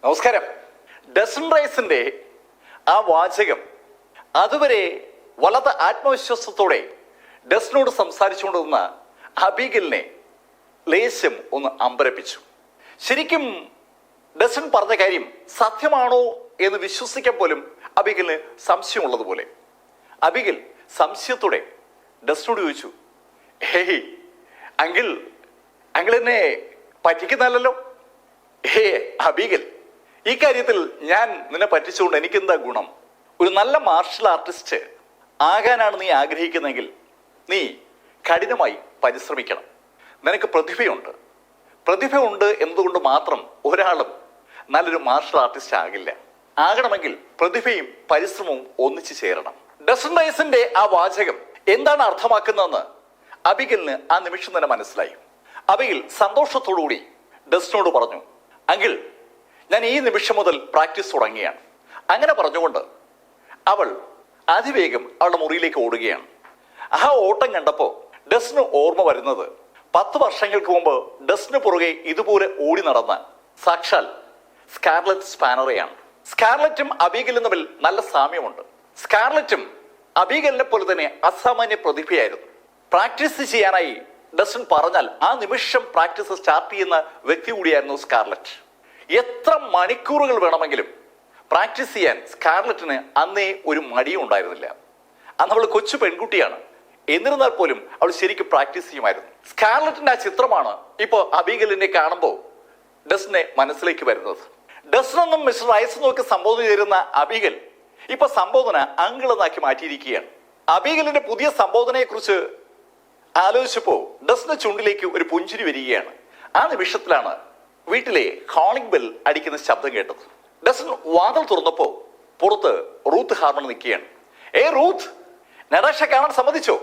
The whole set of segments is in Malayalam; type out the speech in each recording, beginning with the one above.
നമസ്കാരം. ഡസൻ റൈസിന്റെ ആ വാചകം അതുവരെ വളരെ ആത്മവിശ്വാസത്തോടെ ഡസ്റ്റിനോട് സംസാരിച്ചുകൊണ്ട് നിന്ന അബീഗലിനെ ലേശം ഒന്ന് അമ്പരപ്പിച്ചു. ശരിക്കും ഡസൻ പറഞ്ഞ കാര്യം സത്യമാണോ എന്ന് വിശ്വസിക്കാൻ പോലും അബീഗലിന് സംശയമുള്ളതുപോലെ. അബീഗൽ സംശയത്തോടെ ഡസ്റ്റിനോട് ചോദിച്ചു, ഹേയ് അങ്കിൾ എന്നെ പറ്റിക്കുന്നല്ലോ. ഹേ അബീഗൽ, ഈ കാര്യത്തിൽ ഞാൻ നിന്നെ പറ്റിച്ചുകൊണ്ട് എനിക്കെന്താ ഗുണം? ഒരു നല്ല മാർഷൽ ആർട്ടിസ്റ്റ് ആകാനാണ് നീ ആഗ്രഹിക്കുന്നെങ്കിൽ നീ കഠിനമായി പരിശ്രമിക്കണം. നിനക്ക് പ്രതിഭയുണ്ട് എന്നതുകൊണ്ട് മാത്രം ഒരാളും നല്ലൊരു മാർഷൽ ആർട്ടിസ്റ്റ് ആകില്ല. ആകണമെങ്കിൽ പ്രതിഭയും പരിശ്രമവും ഒന്നിച്ചു ചേരണം. ഡസൻ റൈസിന്റെ ആ വാചകം എന്താണ് അർത്ഥമാക്കുന്നതെന്ന് അബിഗലിന് ആ നിമിഷം തന്നെ മനസ്സിലായി. അബിഗൽ സന്തോഷത്തോടുകൂടി ഡസ്റ്റിനോട് പറഞ്ഞു, അങ്കിൾ ഞാൻ ഈ നിമിഷം മുതൽ പ്രാക്ടീസ് തുടങ്ങിയാണ്. അങ്ങനെ പറഞ്ഞുകൊണ്ട് അവൾ അതിവേഗം അവളുടെ മുറിയിലേക്ക് ഓടുകയാണ്. ആ ഓട്ടം കണ്ടപ്പോൾ ഡസ്റ്റിന് ഓർമ്മ വരുന്നത് 10 വർഷങ്ങൾക്ക് മുമ്പ് ഡസ്റ്റിന് പുറകെ ഇതുപോലെ ഓടി നടന്ന സാക്ഷാൽ സ്കാർലറ്റ് സ്പാനറെയാണ്. സ്കാർലറ്റും അബീഗലും തമ്മിൽ നല്ല സാമ്യമുണ്ട്. സ്കാർലറ്റും അബീഗലിനെ പോലെ തന്നെ അസാമാന്യ പ്രതിഭയായിരുന്നു. പ്രാക്ടീസ് ചെയ്യാനായി ഡസ്റ്റിൻ പറഞ്ഞാൽ ആ നിമിഷം പ്രാക്ടീസ് സ്റ്റാർട്ട് ചെയ്യുന്ന വ്യക്തി കൂടിയായിരുന്നു സ്കാർലറ്റ്. എത്ര മണിക്കൂറുകൾ വേണമെങ്കിലും പ്രാക്ടീസ് ചെയ്യാൻ സ്കാർലറ്റിന് അന്നേ ഒരു മടിയും ഉണ്ടായിരുന്നില്ല. അന്ന് അവൾ കൊച്ചു പെൺകുട്ടിയാണ്. എന്നിരുന്നാൽ പോലും അവൾ ശരിക്കും പ്രാക്ടീസ് ചെയ്യുമായിരുന്നു. സ്കാർലറ്റിന്റെ ആ ചിത്രമാണ് ഇപ്പോൾ അബീഗലിനെ കാണുമ്പോൾ ഡസ്റ്റിനെ മനസ്സിലേക്ക് വരുന്നത്. ഡസ്റ്റിനൊന്നും മിസ്റ്റർ റൈസ് നോക്കി സംബോധന ചെയ്തിരുന്ന അബീഗൽ ഇപ്പൊ സംബോധന അങ്കിൾ എന്നാക്കി മാറ്റിയിരിക്കുകയാണ്. അബീഗലിന്റെ പുതിയ സംബോധനയെ കുറിച്ച് ആലോചിച്ചപ്പോ ഡസ്റ്റിന്റെ ചുണ്ടിലേക്ക് ഒരു പുഞ്ചിരി വരികയാണ്. ആ നിമിഷത്തിലാണ് വീട്ടിലെ കോളിംഗ് ബെൽ അടിക്കുന്ന ശബ്ദം കേട്ടത്. ഡസ്റ്റിൻ വാതിൽ തുറന്നപ്പോ പുറത്ത് റൂത്ത് ഹാർമൺ നിൽക്കുകയാണ്. റൂത്ത്, നടാഷ കാണാൻ സമ്മതിച്ചോ?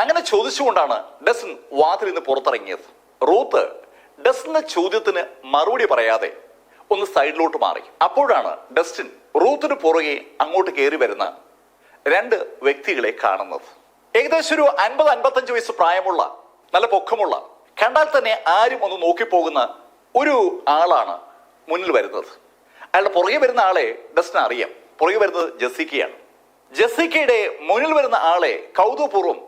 അങ്ങനെ ചോദിച്ചുകൊണ്ടാണ് ഡസ്റ്റിൻ വാതിൽ നിന്ന് പുറത്തിറങ്ങിയത്. റൂത്ത് ഡസ്റ്റിന്റെ ചോദ്യത്തിന് മറുപടി പറയാതെ ഒന്ന് സൈഡിലോട്ട് മാറി. അപ്പോഴാണ് ഡസ്റ്റിൻ റൂത്തിന് പുറകെ അങ്ങോട്ട് കയറി വരുന്ന 2 വ്യക്തികളെ കാണുന്നത്. ഏകദേശം ഒരു 50-55 വയസ്സ് പ്രായമുള്ള, നല്ല പൊക്കമുള്ള, കണ്ടാൽ തന്നെ ആരും ഒന്ന് നോക്കിപ്പോകുന്ന ഒരു ആളാണ് മുന്നിൽ വരുന്നത്. അയാളുടെ പുറകെ വരുന്ന ആളെ ഡസ്റ്റിന് അറിയാം. പുറകെ വരുന്നത് ജെസ്സിക്കയാണ്. ജെസ്സിക്കയുടെ മുന്നിൽ വരുന്ന ആളെ കൗതുകപൂർവ്വം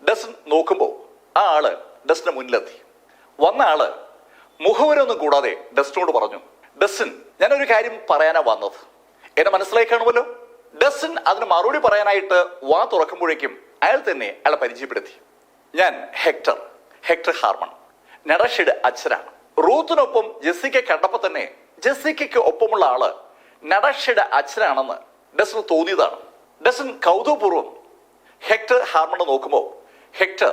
ഡസ്റ്റിൻ നോക്കുമ്പോൾ ആ ആള് ഡസ്റ്റിന്റെ മുന്നിലെത്തി. വന്ന ആള് മുഖവരൊന്നും കൂടാതെ ഡസ്റ്റിനോട് പറഞ്ഞു, ഡസ്റ്റിൻ ഞാനൊരു കാര്യം പറയാനാ വന്നത്. എന്നെ മനസ്സിലായി കാണുമല്ലോ. ഡസ്റ്റിൻ അതിന് മറുപടി പറയാനായിട്ട് വാ തുറക്കുമ്പോഴേക്കും അയാൾ തന്നെ അയാളെ പരിചയപ്പെടുത്തി. ഞാൻ ഹെക്ടർ ഹാർമൺ, നടാഷയുടെ അച്ഛനാണ്. റൂത്തിനൊപ്പം ജെസ്സിക്ക കണ്ടപ്പോൾ തന്നെ ജെസ്സിക്കയ്ക്ക് ഒപ്പമുള്ള ആള് നടാഷയുടെ അച്ഛനാണെന്ന് ഡസ്റ്റിന് തോന്നിയതാണ്. ഡസ്റ്റിൻ കൗതുകപൂർവ്വം ഹെക്ടർ ഹാർമൺ നോക്കുമ്പോൾ ഹെക്ടർ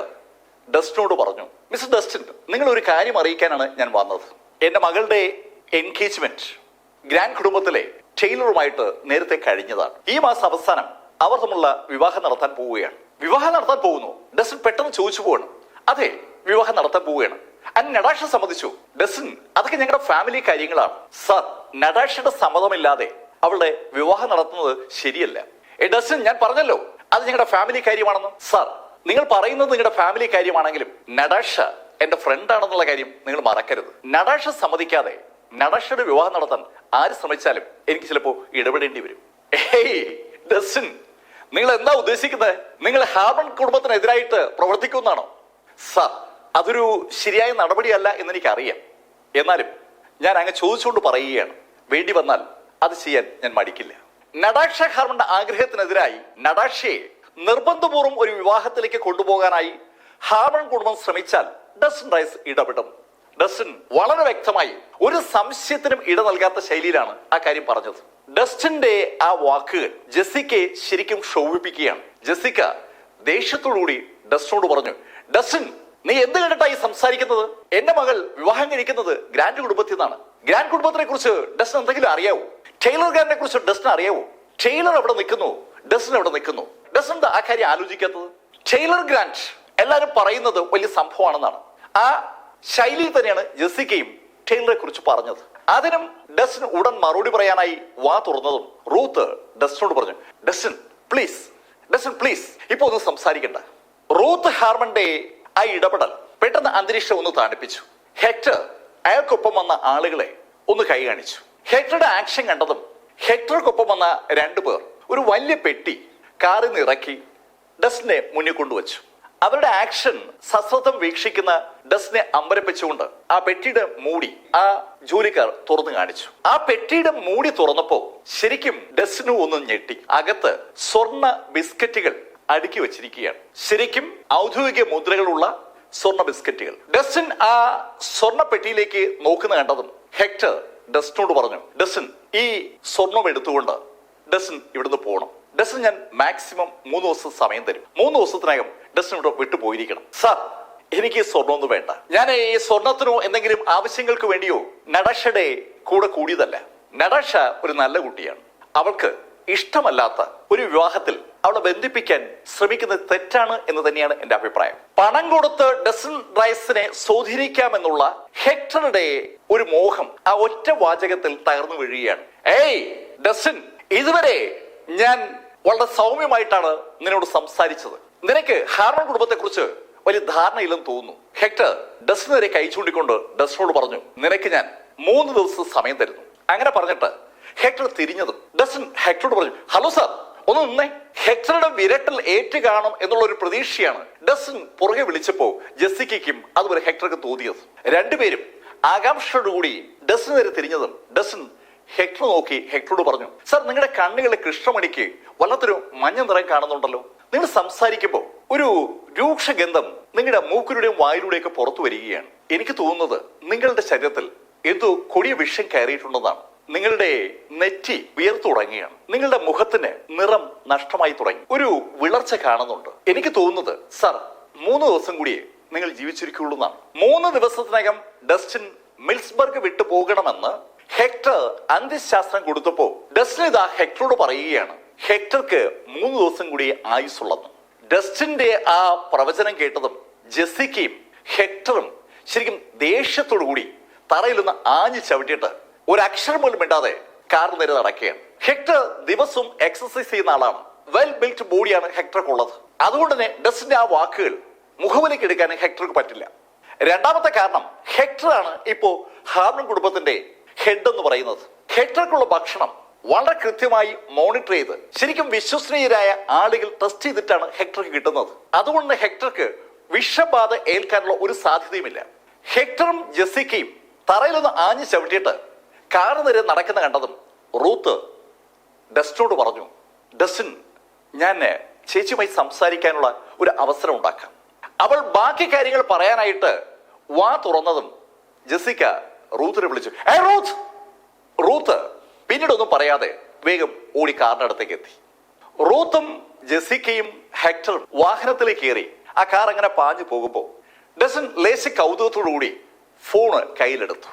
ഡസ്റ്റിനോട് പറഞ്ഞു, മിസ്റ്റർ ഡസ്റ്റിൻ, നിങ്ങൾ ഒരു കാര്യം അറിയിക്കാനാണ് ഞാൻ വന്നത്. എന്റെ മകളുടെ എൻഗേജ്മെന്റ് ഗ്രാൻഡ് കുടുംബത്തിലെ ടൈലറുമായിട്ട് നേരത്തെ കഴിഞ്ഞതാണ്. ഈ മാസം അവസാനം അവർ തമ്മിലുള്ള വിവാഹം നടത്താൻ പോവുകയാണ്. വിവാഹം നടത്താൻ പോകുന്നു. ഡസ്റ്റിൻ പെട്ടെന്ന് ചോദിച്ചു പോവാണ്, അതെ വിവാഹം നടത്താൻ പോവുകയാണ്. അന്ന് നടാഷ സമ്മതിച്ചു. ഡസ്റ്റിൻ, അതൊക്കെ ഞങ്ങളുടെ ഫാമിലി കാര്യങ്ങളാണ്. സർ, നടാഷയുടെ സമ്മതമില്ലാതെ അവളുടെ വിവാഹം നടത്തുന്നത് ശരിയല്ല. ഡസ്റ്റിൻ, ഞാൻ പറഞ്ഞല്ലോ അത് ഞങ്ങളുടെ ഫാമിലി കാര്യമാണെന്ന്. സർ, നിങ്ങൾ പറയുന്നത് നിങ്ങളുടെ ഫാമിലി കാര്യമാണെങ്കിലും നടാഷ എന്റെ ഫ്രണ്ട് ആണെന്നുള്ള കാര്യം നിങ്ങൾ മറക്കരുത്. നടാഷ സമ്മതിക്കാതെ നടാഷയുടെ വിവാഹം നടത്താൻ ആര് ശ്രമിച്ചാലും എനിക്ക് ചിലപ്പോ ഇടപെടേണ്ടി വരും. ഡസ്റ്റിൻ, നിങ്ങൾ എന്താ ഉദ്ദേശിക്കുന്നത്? നിങ്ങൾ ഹാർമൺ കുടുംബത്തിനെതിരായിട്ട് പ്രവർത്തിക്കുന്നാണോ? സർ, അതൊരു ശരിയായ നടപടിയല്ല എന്നെനിക്കറിയാം. എന്നാലും ഞാൻ അങ്ങ് ചോദിച്ചുകൊണ്ട് പറയുകയാണ്. വേണ്ടി വന്നാൽ അത് ചെയ്യാൻ ഞാൻ മടിക്കില്ല. നടാഷ ഹാർമണിന്റെ ആഗ്രഹത്തിനെതിരായി നടാഷയെ നിർബന്ധപൂർവ്വം ഒരു വിവാഹത്തിലേക്ക് കൊണ്ടുപോകാനായി ഹാർമൺ കുടുംബം ശ്രമിച്ചാൽ ഡസ്റ്റിൻ റൈസ് ഇടപെടും. ഡസ്റ്റിൻ വളരെ വ്യക്തമായി ഒരു സംശയത്തിനും ഇട നൽകാത്ത ശൈലിയിലാണ് ആ കാര്യം പറഞ്ഞത്. ഡസ്റ്റിന്റെ ആ വാക്കുകൾ ജെസ്സിക്കയെ ശരിക്കും ക്ഷോഭിപ്പിക്കുകയാണ്. ജെസ്സിക്ക ദേഷ്യത്തോടുകൂടി ഡസ്റ്റിനോട് പറഞ്ഞു, ഡസ്റ്റിൻ, നീ എന്ത് കണ്ടിട്ടായി സംസാരിക്കുന്നത്? എന്റെ മകൾ വിവാഹം കഴിക്കുന്നത് ഗ്രാൻഡ് കുടുംബത്തിൽ നിന്നാണ്. ഗ്രാൻഡ് കുടുംബത്തിനെ കുറിച്ച് ഡസ്റ്റിൻ എന്തെങ്കിലും അറിയാവോ? ടൈലർ ഗ്രാൻഡിനെ കുറിച്ച് ഡസ്റ്റിന് അറിയാവോ? ടൈലർ എവിടെ നിൽക്കുന്നു, ഡസ്റ്റിൻ എവിടെ നിൽക്കുന്നു? ഡസ്റ്റിൻ ആ കാര്യം ആലോചിക്കാത്തത്? ടൈലർ ഗ്രാൻഡ് എല്ലാവരും പറയുന്നത് വലിയ സംഭവമാണെന്നാണ്. ആ ശൈലിയിൽ തന്നെയാണ് ജെസ്സിക്കയും ടൈലറെ കുറിച്ച് പറഞ്ഞത്. അതിനും ഡസ്റ്റിൻ ഉടൻ മറുപടി പറയാനായി വാ തുറന്നതും റൂത്ത് ഡസ്റ്റിനോട് പറഞ്ഞു, ഡസ്റ്റിൻ പ്ലീസ് ഇപ്പൊ ഒന്ന് സംസാരിക്കണ്ട. റൂത്ത് ഹാർമന്റെ ആ ഇടപെടൽ പെട്ടെന്ന് അന്തരീക്ഷം ഒന്ന് തണുപ്പിച്ചു. ഹെക്ടർ അയാൾക്കൊപ്പം വന്ന ആളുകളെ ഒന്ന് കൈ കാണിച്ചു. ഹെക്ടറുടെ ആക്ഷൻ കണ്ടതും ഹെക്ടർക്കൊപ്പം വന്ന രണ്ടുപേർ ഒരു വലിയ പെട്ടി കാറിൽ നിന്ന് ഇറക്കി ഡസ്റ്റിനെ മുന്നിൽ കൊണ്ടുവച്ചു. അവരുടെ ആക്ഷൻ സശ്രദ്ധം വീക്ഷിക്കുന്ന ഡസ്റ്റിനെ അമ്പരപ്പിച്ചുകൊണ്ട് ആ പെട്ടിയുടെ മൂടി ആ ജോലിക്കാർ തുറന്നു കാണിച്ചു. ആ പെട്ടിയുടെ മൂടി തുറന്നപ്പോ ശരിക്കും ഡസ്റ്റിന് ഒന്നും ഞെട്ടി. അകത്ത് സ്വർണ്ണ ബിസ്ക്കറ്റുകൾ അടുക്കി വെച്ചിരിക്കുകയാണ്. ശരിക്കും ഔദ്യോഗിക മുദ്രകളുള്ള സ്വർണ്ണ ബിസ്ക്കറ്റുകൾ. ഡസ്റ്റിൻ ആ സ്വർണ്ണ പെട്ടിയിലേക്ക് നോക്കുന്ന കണ്ടതും ഹെക്ടർ ഡസ്റ്റിനോട് പറഞ്ഞു, ഡസ്റ്റിൻ, ഈ സ്വർണം എടുത്തുകൊണ്ട് ഡസ്റ്റിൻ ഇവിടുന്ന് പോകണം. ഡസ്റ്റിൻ, ഞാൻ മാക്സിമം 3 ദിവസം സമയം തരും. 3 ദിവസത്തിനകം ഡസ്റ്റിൻ ഇവിടെ വിട്ടുപോയിരിക്കണം. സാർ, എനിക്ക് ഈ സ്വർണ്ണമൊന്നും വേണ്ട. ഞാൻ ഈ സ്വർണത്തിനോ എന്തെങ്കിലും ആവശ്യങ്ങൾക്ക് വേണ്ടിയോ നടാഷയുടെ കൂടെ കൂടിയതല്ല. നടാഷ ഒരു നല്ല കുട്ടിയാണ്. അവൾക്ക് ഇഷ്ടമല്ലാത്ത ഒരു വിവാഹത്തിൽ അവളെ ബന്ധിപ്പിക്കാൻ ശ്രമിക്കുന്നത് തെറ്റാണ് എന്ന് തന്നെയാണ് എന്റെ അഭിപ്രായം. പണം കൊടുത്ത് ഡസ്റ്റിൻ റൈസിനെ സ്വാധീനിക്കാമെന്നുള്ള ഹെക്ടറുടെ ഒരു മോഹം ആ ഒറ്റ വാചകത്തിൽ തകർന്നു വീഴുകയാണ്. ഏയ് ഡസ്റ്റിൻ, ഇതുവരെ ഞാൻ വളരെ സൗമ്യമായിട്ടാണ് നിന്നോട് സംസാരിച്ചത്. നിനക്ക് ഹാർമൺ കുടുംബത്തെ കുറിച്ച് വലിയ ധാരണയില്ലെന്ന് തോന്നുന്നു. ഹെക്ടർ ഡസ്റ്റിനെതിരെ കൈ ചൂണ്ടിക്കൊണ്ട് ഡസ്റ്റിനോട് പറഞ്ഞു, നിനക്ക് ഞാൻ 3 ദിവസം സമയം തരുന്നു. അങ്ങനെ പറഞ്ഞിട്ട് ഹെക്ടർ തിരിഞ്ഞതും ഡസ്റ്റിൻ ഹെക്ടറോട് പറഞ്ഞു, ഹലോ സാർ, ഒന്ന് നിന്നേ. ഹെക്ടറുടെ വിരട്ടൽ ഏറ്റു കാണും എന്നുള്ള ഒരു പ്രതീക്ഷയാണ് ഡസ്റ്റിൻ പുറകെ വിളിച്ചപ്പോ ജെസ്സിക്കും അതുപോലെ ഹെക്ടർക്ക് തോന്നിയത്. രണ്ടുപേരും ആകാംക്ഷയോടുകൂടി ഡസ്റ്റിന് നേരെ തിരിഞ്ഞതും ഡസ്റ്റിൻ ഹെക്ടർ നോക്കി ഹെക്ടറോട് പറഞ്ഞു, സാർ, നിങ്ങളുടെ കണ്ണുകളിലെ കൃഷ്ണമണിക്ക് വല്ലാത്തൊരു മഞ്ഞ നിറം കാണുന്നുണ്ടല്ലോ. നിങ്ങൾ സംസാരിക്കുമ്പോൾ ഒരു രൂക്ഷഗന്ധം നിങ്ങളുടെ മൂക്കിലൂടെയും വായിലൂടെയും ഒക്കെ പുറത്തു വരികയാണ്. എനിക്ക് തോന്നുന്നത് നിങ്ങളുടെ ശരീരത്തിൽ എന്തോ കൊടിയ വിഷം കയറിയിട്ടുണ്ടെന്നാണ്. നിങ്ങളുടെ നെറ്റി വിയർത്തു തുടങ്ങിയാണ്. നിങ്ങളുടെ മുഖത്തിന് നിറം നഷ്ടമായി തുടങ്ങി. ഒരു വിളർച്ച കാണുന്നുണ്ട്. എനിക്ക് തോന്നുന്നത് സാർ 3 ദിവസം കൂടിയേ നിങ്ങൾ ജീവിച്ചിരിക്കുള്ളൂ എന്നാണ്. 3 ദിവസത്തിനകം ഡസ്റ്റിൻ മിൽസ്ബർഗ് വിട്ടു പോകണമെന്ന് ഹെക്ടർ അന്ത്യശാസ്ത്രം കൊടുത്തപ്പോ ഡസ്റ്റിൻ ഇതാ ഹെക്ടറോട് പറയുകയാണ്, ഹെക്ടർക്ക് 3 ദിവസം കൂടി ആയുസുള്ളെന്ന്. ഡസ്റ്റിന്റെ ആ പ്രവചനം കേട്ടതും ജെസ്സിക്കയും ഹെക്ടറും ശരിക്കും ദേഷ്യത്തോടു കൂടി തറയിലൊന്ന് ആഞ്ഞു ചവിട്ടിയിട്ട് ഒരക്ഷരം പോലും ഇണ്ടാതെ കാർ നേരെ നടക്കുകയാണ്. ഹെക്ടർ ദിവസവും എക്സസൈസ് ചെയ്യുന്ന ആളാണ്. വെൽ ബിൽറ്റ് ബോഡിയാണ് ഹെക്ടർക്കുള്ളത്. അതുകൊണ്ട് തന്നെ ഡസ്റ്റിന്റെ ആ വാക്കുകൾ മുഖവിലേക്ക് എടുക്കാൻ ഹെക്ടർക്ക് പറ്റില്ല. രണ്ടാമത്തെ കാരണം, ഹെക്ടറാണ് ഇപ്പോ ഹാർമൺ കുടുംബത്തിന്റെ ഹെഡ് എന്ന് പറയുന്നത്. ഹെക്ടർക്കുള്ള ഭക്ഷണം വളരെ കൃത്യമായി മോണിറ്റർ ചെയ്ത് ശരിക്കും വിശ്വസനീയരായ ആളുകൾ ടെസ്റ്റ് ചെയ്തിട്ടാണ് ഹെക്ടർക്ക് കിട്ടുന്നത്. അതുകൊണ്ട് ഹെക്ടർക്ക് വിഷബാധ ഏൽക്കാനുള്ള ഒരു സാധ്യതയുമില്ല. ഹെക്ടറും ജെസ്സിക്കയും തറയിലൊന്ന് ആഞ്ഞു ചവിട്ടിയിട്ട് കാറ് നേരെ നടക്കുന്ന കണ്ടതും റൂത്ത് ഡസ്റ്റിനോട് പറഞ്ഞു, ഡസ്റ്റിൻ, ഞാൻ ചേച്ചിയുമായി സംസാരിക്കാനുള്ള ഒരു അവസരം ഉണ്ടാക്കാം. അവൾ ബാക്കി കാര്യങ്ങൾ പറയാനായിട്ട് വാ തുറന്നതും ജെസ്സിക്ക റൂത്തിനെ വിളിച്ചു, റൂത്ത്. റൂത്ത് പിന്നീടൊന്നും പറയാതെ വേഗം ഓടി കാറിന്റെ അടുത്തേക്ക് എത്തി. റൂത്തും ജെസ്സിക്കയും ഹെക്ടറും വാഹനത്തിലേക്ക് കയറി ആ കാർ അങ്ങനെ പാഞ്ഞു പോകുമ്പോ ഡസ്റ്റിൻ ലേശ കൗതുകത്തോടുകൂടി ഫോണ് കയ്യിലെടുത്തു.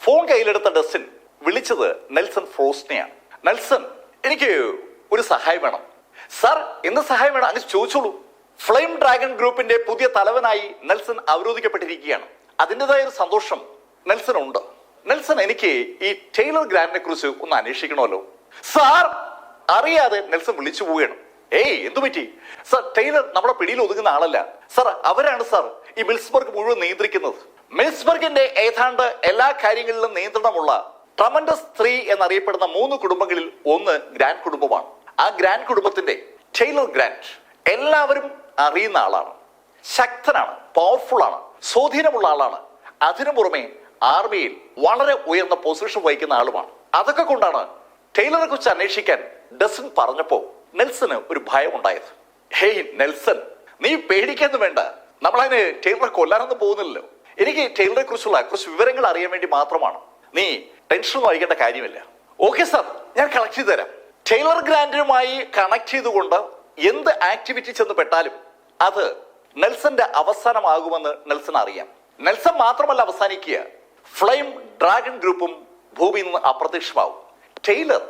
ഫോൺ കയ്യിലെടുത്ത ഡസ്റ്റിൻ വിളിച്ചത് നെൽസൺ ഫ്രോസ്റ്റിനെയാണ്. നെൽസൺ, എനിക്ക് ഒരു സഹായം വേണം. സാർ, എന്ത് സഹായം വേണം? അങ്ങ് ചോദിച്ചോളൂ. ഫ്ലെയിം ഡ്രാഗൺ ഗ്രൂപ്പിന്റെ പുതിയ തലവനായി നെൽസൺ അവരോധിക്കപ്പെട്ടിരിക്കുകയാണ്. അതിൻ്റെതായ ഒരു സന്തോഷം നെൽസൺ ഉണ്ട്. നെൽസൺ, എനിക്ക് ഈ ടൈലർ ഗ്രാൻഡിനെ കുറിച്ച് ഒന്ന് അന്വേഷിക്കണമല്ലോ. സാർ, അറിയാതെ നെൽസൺ വിളിച്ചു പോവുകയാണ്. ഏയ്, എന്തു പറ്റി? സാർ, ടൈലർ നമ്മുടെ പിടിയിൽ ഒതുങ്ങുന്ന ആളല്ല സാർ. അവരാണ് സാർ ഈ മിൽസ്ബർഗ് മുഴുവൻ നിയന്ത്രിക്കുന്നത്. മിൽസ്ബർഗിന്റെ ഏതാണ്ട് എല്ലാ കാര്യങ്ങളിലും നിയന്ത്രണമുള്ള ട്രമൻഡസ് 3 എന്നറിയപ്പെടുന്ന 3 കുടുംബങ്ങളിൽ ഒന്ന് ഗ്രാൻഡ് കുടുംബമാണ്. ആ ഗ്രാൻഡ് കുടുംബത്തിന്റെ ടൈലർ ഗ്രാൻഡ് എല്ലാവരും അറിയുന്ന ആളാണ്. ശക്തനാണ്, പവർഫുൾ ആണ്, സ്വാധീനമുള്ള ആളാണ്. അതിനു പുറമെ ആർമിയിൽ വളരെ ഉയർന്ന പൊസിഷൻ വഹിക്കുന്ന ആളുമാണ്. അതൊക്കെ കൊണ്ടാണ് ടൈലറെ കുറിച്ച് അന്വേഷിക്കാൻ ഡസ്റ്റിൻ പറഞ്ഞപ്പോ നെൽസന് ഒരു ഭയം ഉണ്ടായത്. ഹേയ് നെൽസൺ, നീ പേടിക്കൊന്നും വേണ്ട. നമ്മളതിന് ടൈലറെ കൊല്ലാനൊന്നും പോകുന്നില്ലല്ലോ. എനിക്ക് ടൈലറെ കുറിച്ചുള്ള കുറച്ച് വിവരങ്ങൾ അറിയാൻ വേണ്ടി മാത്രമാണ്. നീ ടെൻഷനൊന്നും അയക്കേണ്ട കാര്യമില്ല. ഓക്കെ സാർ, ഞാൻ കളക്ട് ചെയ്ത് തരാം. ടൈലർ ഗ്രാൻഡുമായി കണക്ട് ചെയ്തുകൊണ്ട് എന്ത് ആക്ടിവിറ്റി ചെന്ന് പെട്ടാലും അത് നെൽസന്റെ അവസാനമാകുമെന്ന് നെൽസൺ അറിയാം. നെൽസൺ മാത്രമല്ല അവസാനിക്കുക, ഫ്ലെയിം ഡ്രാഗൺ ഗ്രൂപ്പും ഭൂമിയിൽ നിന്ന് അപ്രത്യക്ഷമാവും. ടൈലർ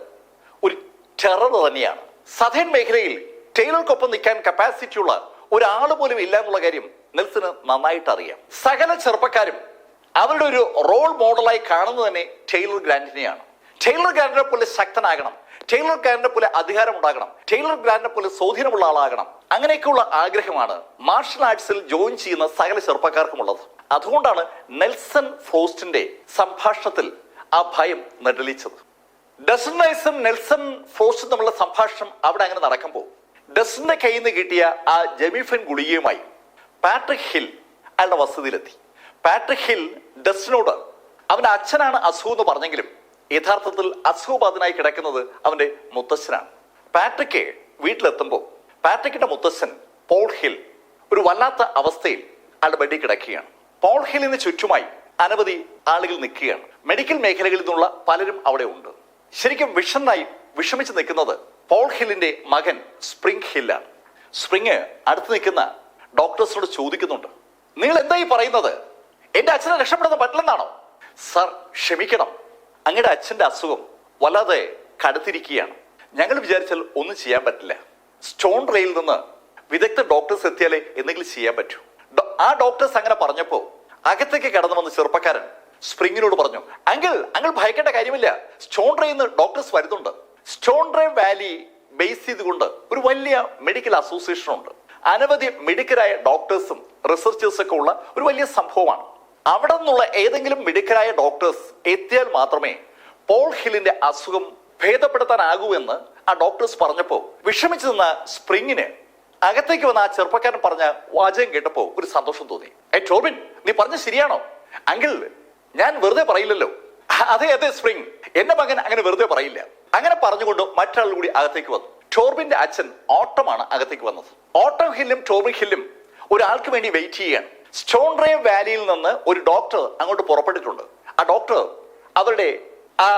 ഒരു ടെറർ തന്നെയാണ്. സദേൺ മേഖലയിൽ ടൈലർക്കൊപ്പം നിൽക്കാൻ കപ്പാസിറ്റിയുള്ള ഒരാൾ പോലും ഇല്ല എന്നുള്ള കാര്യം നെൽസന് നന്നായിട്ട് അറിയാം. സകല ചെറുപ്പക്കാരും അവരുടെ ഒരു റോൾ മോഡലായി കാണുന്നത് തന്നെ ടൈലർ ഗ്രാൻഡിനെയാണ്. ടൈലർ ഗ്രാൻഡിനെ പോലെ ശക്തനാകണം, ടൈലർ ഗ്രാൻഡിനെ പോലെ അധികാരം ഉണ്ടാകണം, ടൈലർ ഗ്രാൻഡിനെ പോലെ സ്വാധീനമുള്ള ആളാകണം. അങ്ങനെയൊക്കെയുള്ള ആഗ്രഹമാണ് മാർഷൽ ആർട്സിൽ ജോയിൻ ചെയ്യുന്ന സകല ചെറുപ്പക്കാർക്കും ഉള്ളത്. അതുകൊണ്ടാണ് നെൽസൺ ഫ്രോസ്റ്റിന്റെ സംഭാഷണത്തിൽ ആ ഭയം നെടലിച്ചത്. ഡസൻ റൈസും നെൽസൺ ഫ്രോസ്റ്റും തമ്മിലുള്ള സംഭാഷണം അവിടെ അങ്ങനെ നടക്കുമ്പോൾ ഡസന്റെ കയ്യിൽ നിന്ന് കിട്ടിയ ആ ജെമിഫൻ ഗുളികയുമായി പാട്രിക് ഹിൽ അയാളുടെ വസതിയിലെത്തി. പാട്രിക് ഹിൽ ഡസ്റ്റിനോട് അവന്റെ അച്ഛനാണ് അസുഖം എന്ന് പറഞ്ഞെങ്കിലും യഥാർത്ഥത്തിൽ അസുഖബാധിതനായി കിടക്കുന്നത് അവന്റെ മുത്തച്ഛനാണ്. പാട്രിക്ക് വീട്ടിലെത്തുമ്പോൾ പാട്രിക്കിന്റെ മുത്തച്ഛൻ പോൾ ഹിൽ ഒരു വല്ലാത്ത അവസ്ഥയിൽ അയാളുടെ ബെഡിൽ കിടക്കുകയാണ്. പോൾ ഹില്ലിന് ചുറ്റുമായി അനവധി ആളുകൾ നിൽക്കുകയാണ്. മെഡിക്കൽ മേഖലകളിൽ നിന്നുള്ള പലരും അവിടെ ഉണ്ട്. ശരിക്കും വിഷമിച്ച് നിൽക്കുന്നത് പോൾ ഹില്ലിന്റെ മകൻ സ്പ്രിംഗ് ഹില്ലാണ്. സ്പ്രിങ് അടുത്ത് നിൽക്കുന്ന ഡോക്ടേഴ്സിനോട് ചോദിക്കുന്നുണ്ട്, നിങ്ങൾ എന്തായി പറയുന്നത്? എന്റെ അച്ഛനെ രക്ഷപ്പെടുത്താൻ പറ്റില്ലെന്നാണോ? സർ, ക്ഷമിക്കണം, അങ്ങയുടെ അച്ഛന്റെ അസുഖം വല്ലാതെ കടുത്തിരിക്കുകയാണ്. ഞങ്ങൾ വിചാരിച്ചാൽ ഒന്നും ചെയ്യാൻ പറ്റില്ല. സ്റ്റോൺ റേയിൽ നിന്ന് വിദഗ്ധ ഡോക്ടേഴ്സ് എത്തിയാലേ എന്തെങ്കിലും ചെയ്യാൻ പറ്റൂ. ആ ഡോക്ടേഴ്സ് അങ്ങനെ പറഞ്ഞപ്പോ അകത്തേക്ക് കടന്നു വന്ന ചെറുപ്പക്കാരൻ സ്പ്രിങ്ങിനോട് പറഞ്ഞു, അങ്കിൾ ഭയക്കേണ്ട കാര്യമില്ല, സ്റ്റോൺ റേയിൽ നിന്ന് ഡോക്ടേഴ്സ് വരുന്നുണ്ട്. സ്റ്റോൺ റേ വാലി ബേസ് ചെയ്തുകൊണ്ട് ഒരു വലിയ മെഡിക്കൽ അസോസിയേഷൻ ഉണ്ട്. അനവധി മെഡിക്കലായ ഡോക്ടേഴ്സും റിസർച്ചേഴ്സും ഒക്കെ ഉള്ള ഒരു വലിയ സംഭവമാണ്. അവിടെ നിന്നുള്ള ഏതെങ്കിലും മെഡിക്കലായ ഡോക്ടേഴ്സ് എത്തിയാൽ മാത്രമേ പോൾ ഹില്ലിന്റെ അസുഖം ഭേദപ്പെടുത്താനാകൂ എന്ന് ആ ഡോക്ടേഴ്സ് പറഞ്ഞപ്പോ വിഷമിച്ചു നിന്ന സ്പ്രിങ്ങിന് അകത്തേക്ക് വന്ന ആ ചെറുപ്പക്കാരൻ പറഞ്ഞ വാചകം കേട്ടപ്പോ ഒരു സന്തോഷം തോന്നി. ടോർബിൻ, നീ പറഞ്ഞ ശരിയാണോ? അങ്കിൾ, ഞാൻ വെറുതെ പറയില്ലല്ലോ. അതെ സ്പ്രിങ്, എന്റെ മകൻ അങ്ങനെ വെറുതെ പറയില്ല. അങ്ങനെ പറഞ്ഞുകൊണ്ട് മറ്റൊരാൾ കൂടി അകത്തേക്ക് വന്നു. ടോർബിന്റെ അച്ഛൻ ഓട്ടമാണ് അകത്തേക്ക് വന്നത്. ഓട്ടം ഹില്ലും ടോർബിൻ ഹില്ലും ഒരാൾക്ക് വേണ്ടി വെയിറ്റ് ചെയ്യുകയാണ്. സ്റ്റോൺ റേ വാലിയിൽ നിന്ന് ഒരു ഡോക്ടർ അങ്ങോട്ട് പുറപ്പെട്ടിട്ടുണ്ട്. ആ ഡോക്ടർ അവരുടെ ആ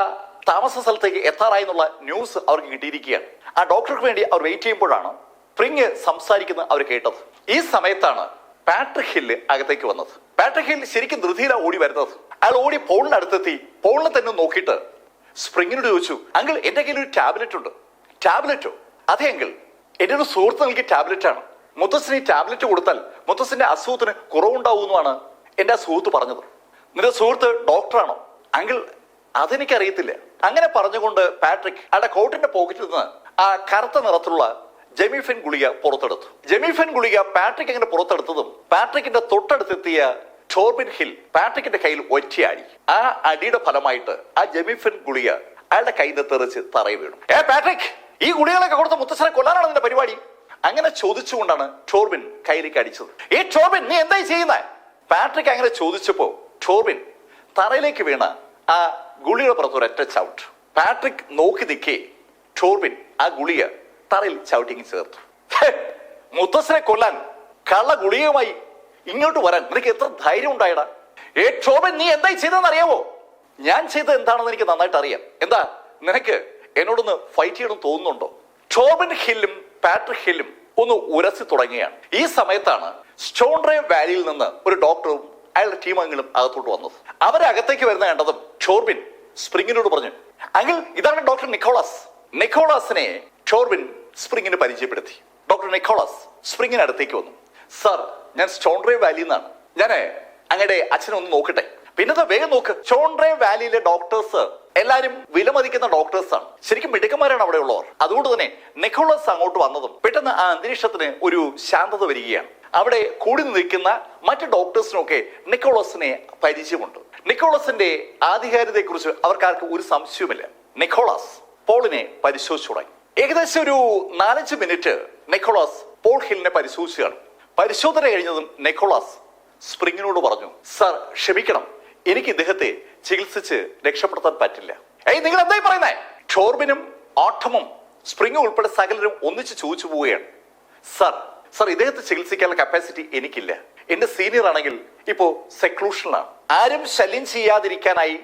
താമസ സ്ഥലത്തേക്ക് എത്താറായി എന്നുള്ള ന്യൂസ് അവർക്ക് കിട്ടിയിരിക്കുകയാണ്. ആ ഡോക്ടർക്ക് വേണ്ടി അവർ വെയിറ്റ് ചെയ്യുമ്പോഴാണ് സ്പ്രിങ് സംസാരിക്കുന്നത് അവർ കേട്ടത്. ഈ സമയത്താണ് പാട്രിക് ഹില്ല് അകത്തേക്ക് വന്നത്. പാട്രിക് ഹില്ല് ശരിക്കും ധൃതിയിലാണ് ഓടി വരുന്നത്. അയാൾ ഓടി പോളിന്റെ അടുത്തെത്തി പോളിനെ തന്നെ നോക്കിയിട്ട് സ്പ്രിങ്ങിനോട് ചോദിച്ചു, അങ്കിൾ, എന്റെ കയ്യിൽ ഒരു ടാബ്ലറ്റ് ഉണ്ട്. ടാബ്ലറ്റോ? അതെ അങ്കിൾ, എന്റെ ഒരു സുഹൃത്ത് നൽകിയ ടാബ്ലറ്റ് ആണ്. മുത്തച്ഛന് ഈ ടാബ്ലറ്റ് കൊടുത്താൽ മുത്തച്ഛന്റെ അസുഖത്തിന് കുറവുണ്ടാവുമെന്നാണ് എന്റെ ആ സുഹൃത്ത് പറഞ്ഞത്. നിന്റെ സുഹൃത്ത് ഡോക്ടറാണോ? അങ്കിൾ, അതെനിക്കറിയത്തില്ല. അങ്ങനെ പറഞ്ഞുകൊണ്ട് പാട്രിക് അയാളുടെ കോട്ടിന്റെ പോക്കറ്റിൽ നിന്ന് ആ കറുത്ത നിറത്തിലുള്ള ജെമിഫൻ ഗുളിക പുറത്തെടുത്തു. ജെമിഫൻ ഗുളിക പാട്രിക് അങ്ങനെ പുറത്തെടുത്തതും പാട്രിക്കിന്റെ തൊട്ടടുത്തെത്തിയ ടോർബിൻ ഹിൽ പാട്രിക്കിന്റെ കയ്യിൽ ഒറ്റയാടി. ആ അടിയുടെ ഫലമായിട്ട് ആ ജെമിഫൻ ഗുളിക അയാളുടെ കയ്യിൽ നിന്ന് തെറിച്ച് തറയിൽ വീണു. പാട്രിക്, ഈ ഗുളികളൊക്കെ കൊടുത്ത മുത്തച്ഛനെ കൊല്ലാനാണ് നിന്റെ പരിപാടി? അങ്ങനെ ചോദിച്ചുകൊണ്ടാണ് ടോർബിൻ കയ്യിലേക്ക് അടിച്ചത്. ടോർബിൻ, നീ എന്തായി ചെയ്യുന്നത്? പാട്രിക് അങ്ങനെ ചോദിച്ചപ്പോ ടോർബിൻ തറയിലേക്ക് വീണ ആ ഗുളിയുടെ പുറത്ത് ഒരൊറ്റ ചവിട്ട്. പാട്രിക് നോക്കി നിൽക്കേ ടോർബിൻ ആ ഗുളിക തറയിൽ ചവിട്ടിങ്ങി ചേർത്തു. മുത്തച്ഛനെ കൊല്ലാൻ കള്ള ഗുളികയുമായി ഇങ്ങോട്ട് വരാൻ നിനക്ക് എത്ര ധൈര്യം ഉണ്ടായടാ? ടോർബിൻ, നീ എന്തായി ചെയ്തതെന്ന് അറിയാവോ? ഞാൻ ചെയ്തത് എന്താണെന്ന് എനിക്ക് നന്നായിട്ട് അറിയാം. എന്താ, നിനക്ക് എന്നോടൊന്ന് ഫൈറ്റ് ചെയ്യണം തോന്നുന്നുണ്ടോ? ടോർബിൻ ഹില്ലും പാട്രിക് ഹില്ലും ഒന്ന് ഉരസി തുടങ്ങിയാണ്. ഈ സമയത്താണ് സ്റ്റോൺ റേ വാലിയിൽ നിന്ന് ഒരു ഡോക്ടറും അയാളുടെ ടീം അംഗങ്ങളും അകത്തോട്ട് വന്നത്. അവരെ അകത്തേക്ക് വരുന്ന കണ്ടതും ടോർബിൻ സ്പ്രിങ്ങിനോട് പറഞ്ഞു, അങ്കിൾ, ഇതാണ് ഡോക്ടർ നിക്കോളാസ്. നിക്കോളാസിനെ ടോർബിൻ സ്പ്രിങ്ങിന് പരിചയപ്പെടുത്തി. ഡോക്ടർ നിക്കോളാസ് സ്പ്രിങ്ങിന് അടുത്തേക്ക് വന്നു. സർ, ഞാൻ സ്റ്റോൺ റേ വാലിയിൽ നിന്നാണ്. ഞാൻ അങ്ങയുടെ അച്ഛനെ ഒന്ന് നോക്കട്ടെ. പിന്നെ വേഗം നോക്ക്. സ്റ്റോൺ റേ വാലിയിലെ ഡോക്ടേഴ്സ് എല്ലാരും വിലമതിക്കുന്ന ഡോക്ടേഴ്സാണ്. ശരിക്കും മിടുക്കന്മാരാണ് അവിടെ ഉള്ളവർ. അതുകൊണ്ട് തന്നെ നിക്കോളാസ് അങ്ങോട്ട് വന്നതും പെട്ടെന്ന് ആ അന്തരീക്ഷത്തിന് ഒരു ശാന്തത വരികയാണ്. അവിടെ കൂടി നിൽക്കുന്ന മറ്റ് ഡോക്ടേഴ്സിനൊക്കെ നിക്കോളാസിനെ പരിചയമുണ്ട്. നിക്കോളാസിന്റെ ആധികാരികതയെ കുറിച്ച് അവർക്കാർക്കും ഒരു സംശയവുമില്ല. നിക്കോളാസ് പോളിനെ പരിശോധിച്ചു തുടങ്ങി. ഏകദേശം ഒരു 4-5 മിനിറ്റ് നിക്കോളാസ് പോൾ ഹില്ലിനെ പരിശോധിച്ചാണ്. പരിശോധന കഴിഞ്ഞതും നിക്കോളാസ് സ്പ്രിങ്ങിനോട് പറഞ്ഞു, സർ, ക്ഷമിക്കണം, എനിക്ക് ഇദ്ദേഹത്തെ ചികിത്സിച്ച് രക്ഷപ്പെടുത്താൻ പറ്റില്ല. നിങ്ങൾ എന്തായി പറയുന്നേ? ടോർബിനും ഓട്ടമും സ്പ്രിങ്ങും ഉൾപ്പെടെ സകലരും ഒന്നിച്ച് ചോദിച്ചു പോവുകയാണ്. സർ, ഇദ്ദേഹത്തെ ചികിത്സിക്കാനുള്ള കപ്പാസിറ്റി എനിക്കില്ല. എന്റെ സീനിയർ ആണെങ്കിൽ ഇപ്പോ സെക്ലൂഷനിലാണ്. ആരും ശല്യം ചെയ്യാതിരിക്കാനായി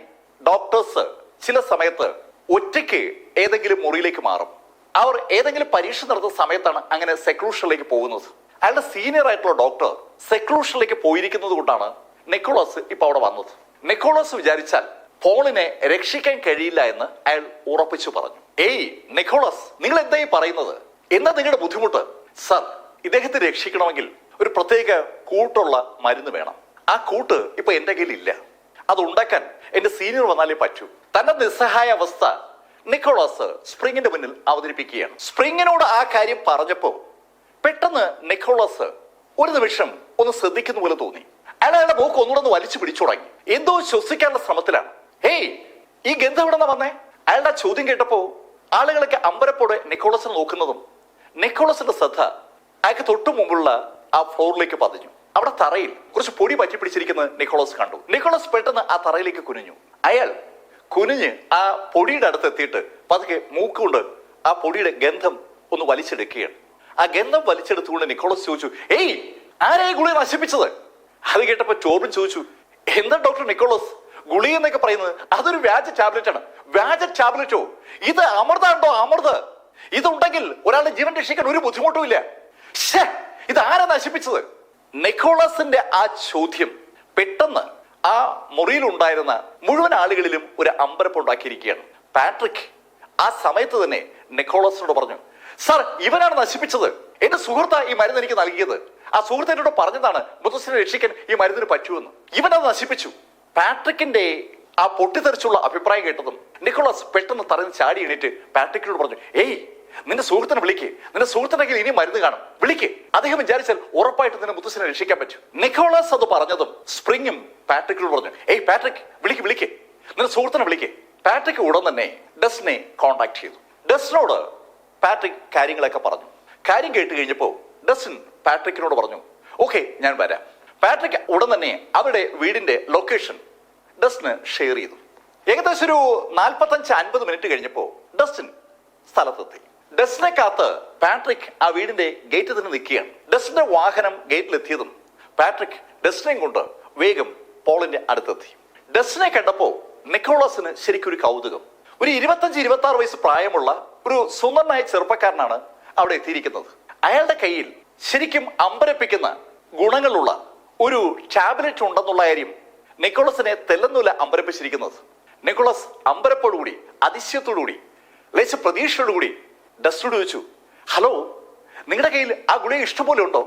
ഡോക്ടേഴ്സ് ചില സമയത്ത് ഒറ്റയ്ക്ക് ഏതെങ്കിലും മുറിയിലേക്ക് മാറും. അവർ ഏതെങ്കിലും പരീക്ഷ നടത്തുന്ന സമയത്താണ് അങ്ങനെ സെക്ലൂഷനിലേക്ക് പോകുന്നത്. അയാളുടെ സീനിയർ ആയിട്ടുള്ള ഡോക്ടർ സെക്ലൂഷനിലേക്ക് പോയിരിക്കുന്നത് കൊണ്ടാണ് നിക്കോളാസ് ഇപ്പൊ അവിടെ വന്നത്. നിക്കോളാസ് വിചാരിച്ചാൽ പോളിനെ രക്ഷിക്കാൻ കഴിയില്ല എന്ന് അയാൾ ഉറപ്പിച്ചു പറഞ്ഞു. നിക്കോളാസ്, നിങ്ങൾ എന്തായി പറയുന്നത്? എന്താ നിങ്ങളുടെ ബുദ്ധിമുട്ട്? സർ, ഇദ്ദേഹത്തെ രക്ഷിക്കണമെങ്കിൽ ഒരു പ്രത്യേക കൂട്ടുള്ള മരുന്ന് വേണം. ആ കൂട്ട് ഇപ്പൊ എന്റെ കയ്യിൽ ഇല്ല. അത് ഉണ്ടാക്കാൻ എന്റെ സീനിയർ വന്നാലേ പറ്റൂ. തന്റെ നിസ്സഹായ അവസ്ഥ നിക്കോളാസ് സ്പ്രിങ്ങിന്റെ മുന്നിൽ അവതരിപ്പിക്കുകയാണ്. സ്പ്രിങ്ങിനോട് ആ കാര്യം പറഞ്ഞപ്പോ പെട്ടെന്ന് നിക്കോളാസ് ഒരു നിമിഷം ഒന്ന് ശ്രദ്ധിക്കുന്ന പോലെ തോന്നി. അയാളുടെ മൂക്ക് ഒന്നുകൂടെ വലിച്ചു പിടിച്ചു തുടങ്ങി. എന്തോ ശ്വസിക്കാനുള്ള ശ്രമത്തിലാണ്. ഈ ഗന്ധം എവിടെ നിന്നാ വന്നേ? അയാളുടെ ചോദ്യം കേട്ടപ്പോ ആളുകളൊക്കെ അമ്പരപ്പോടെ നിക്കോളസിനെ നോക്കുന്നതും നിക്കോളസിന്റെ ശ്രദ്ധ അയാൾക്ക് തൊട്ടു മുമ്പുള്ള ആ ഫ്ലോറിലേക്ക് പതിഞ്ഞു. അവിടെ തറയിൽ കുറച്ച് പൊടി പറ്റി പിടിച്ചിരിക്കുന്നത് നിക്കോളസ് കണ്ടു. നിക്കോളസ് പെട്ടെന്ന് ആ തറയിലേക്ക് കുനിഞ്ഞു. അയാൾ കുനിഞ്ഞ് ആ പൊടിയുടെ അടുത്ത് എത്തിയിട്ട് പതുക്കെ മൂക്കുകൊണ്ട് ആ പൊടിയുടെ ഗന്ധം ഒന്ന് വലിച്ചെടുക്കുകയാണ്. ആ ഗന്ധം വലിച്ചെടുത്തുകൊണ്ട് നിക്കോളസ് ചോദിച്ചു, ഏയ് ആരെയും ഗുളിക നശിപ്പിച്ചത്? അത് കേട്ടപ്പോ ചോർബിൻ ചോദിച്ചു, എന്താ ഡോക്ടർ നിക്കോളസ് ഗുളിക എന്നൊക്കെ പറയുന്നത്? അതൊരു വ്യാജ ടാബ്ലറ്റ് ആണ്. വ്യാജ ടാബ്ലറ്റോ? ഇത് അമൃതാണ്ടോ? അമൃത് ഇതുണ്ടെങ്കിൽ ഒരാളുടെ ജീവൻ രക്ഷിക്കാൻ ഒരു ബുദ്ധിമുട്ടും ഇല്ല. ഇത് ആരാ നശിപ്പിച്ചത്? നിക്കോളസിന്റെ ആ ചോദ്യം പെട്ടെന്ന് ആ മുറിയിലുണ്ടായിരുന്ന മുഴുവൻ ആളുകളിലും ഒരു അമ്പരപ്പുണ്ടാക്കിയിരിക്കുകയാണ്. പാട്രിക് ആ സമയത്ത് തന്നെ നിക്കോളസിനോട് പറഞ്ഞു, സാർ ഇവനാണ് നശിപ്പിച്ചത്. എന്റെ സുഹൃത്താ ഈ മരുന്ന് എനിക്ക് നൽകിയത്. ആ സുഹൃത്ത് എന്നോട് പറഞ്ഞതാണ് മുത്തശ്ശനെ രക്ഷിക്കാൻ ഈ മരുന്നിന് പറ്റുമെന്ന്. ഇവനത് നശിപ്പിച്ചു. പാട്രിക്കിന്റെ ആ പൊട്ടിത്തെറിച്ചുള്ള അഭിപ്രായം കേട്ടതും നിക്കോളസ് പെട്ടെന്ന് തറന്ന് ചാടി എണീറ്റ് പാട്രിക്കിനോട് പറഞ്ഞു, ഏയ് നിന്റെ സുഹൃത്തിനെ വിളിക്ക്. നിന്റെ സുഹൃത്തിനെങ്കിൽ ഇനി മരുന്ന് കാണും, വിളിക്ക്. അദ്ദേഹം വിചാരിച്ചാൽ ഉറപ്പായിട്ട് നിന്റെ മുത്തശ്ശനെ രക്ഷിക്കാൻ പറ്റും. നിക്കോളസ് അത് പറഞ്ഞതും സ്പ്രിങ്ങും പാട്രിക്കിനോട് പറഞ്ഞു, ഏയ് പാട്രിക് വിളിക്ക്, നിന്റെ സുഹൃത്തിനെ വിളിക്ക്. പാട്രിക് ഉടൻ തന്നെ ഡസ്റ്റിനെ കോൺടാക്ട് ചെയ്തു. ഡസ്റ്റിനോട് പാട്രിക് കാര്യങ്ങളൊക്കെ പറഞ്ഞു. കാര്യം കേട്ട് കഴിഞ്ഞപ്പോ ഡസ്റ്റിൻ പാട്രിക്കിനോട് പറഞ്ഞു, ഓക്കെ ഞാൻ വരാം. പാട്രിക് ഉടൻ തന്നെ അവരുടെ വീടിന്റെ ലൊക്കേഷൻ ഡസ്റ്റിന് ഷെയർ ചെയ്തു. ഏകദേശം ഒരു 45-50 മിനിറ്റ് കഴിഞ്ഞപ്പോ ഡസ്റ്റിൻ സ്ഥലത്തെത്തി. ഡസ്റ്റിനെ കാത്ത് പാട്രിക് ആ വീടിന്റെ ഗേറ്റ് തന്നെ നിൽക്കുകയാണ്. ഡസ്റ്റിന്റെ വാഹനം ഗേറ്റിലെത്തിയതും പാട്രിക് ഡസ്റ്റിനെയും കൊണ്ട് വേഗം പോളിന്റെ അടുത്തെത്തി. ഡസ്റ്റിനെ കണ്ടപ്പോ നിക്കോളസിന് ശരിക്കൊരു കൗതുകം. ഒരു 25-26 വയസ്സ് പ്രായമുള്ള ഒരു സുന്ദരനായ ചെറുപ്പക്കാരനാണ് അവിടെ എത്തിയിരിക്കുന്നത്. അയാളുടെ കയ്യിൽ ശരിക്കും അമ്പരപ്പിക്കുന്ന ഗുണങ്ങളുള്ള ഒരു ടാബ്ലറ്റ് ഉണ്ടെന്നുള്ള കാര്യം നിക്കോളസിനെ തെല്ലെന്നൂല അമ്പരപ്പിച്ചിരിക്കുന്നത്. നിക്കോളസ് അമ്പരപ്പോടുകൂടി അതിശയത്തോടുകൂടി ലേശ പ്രതീക്ഷയോടുകൂടി ഡസ്റ്റിനോട് ചോദിച്ചു, ഹലോ നിങ്ങളുടെ കയ്യിൽ ആ ഗുളിക ഇഷ്ടംപോലെ ഉണ്ടോ?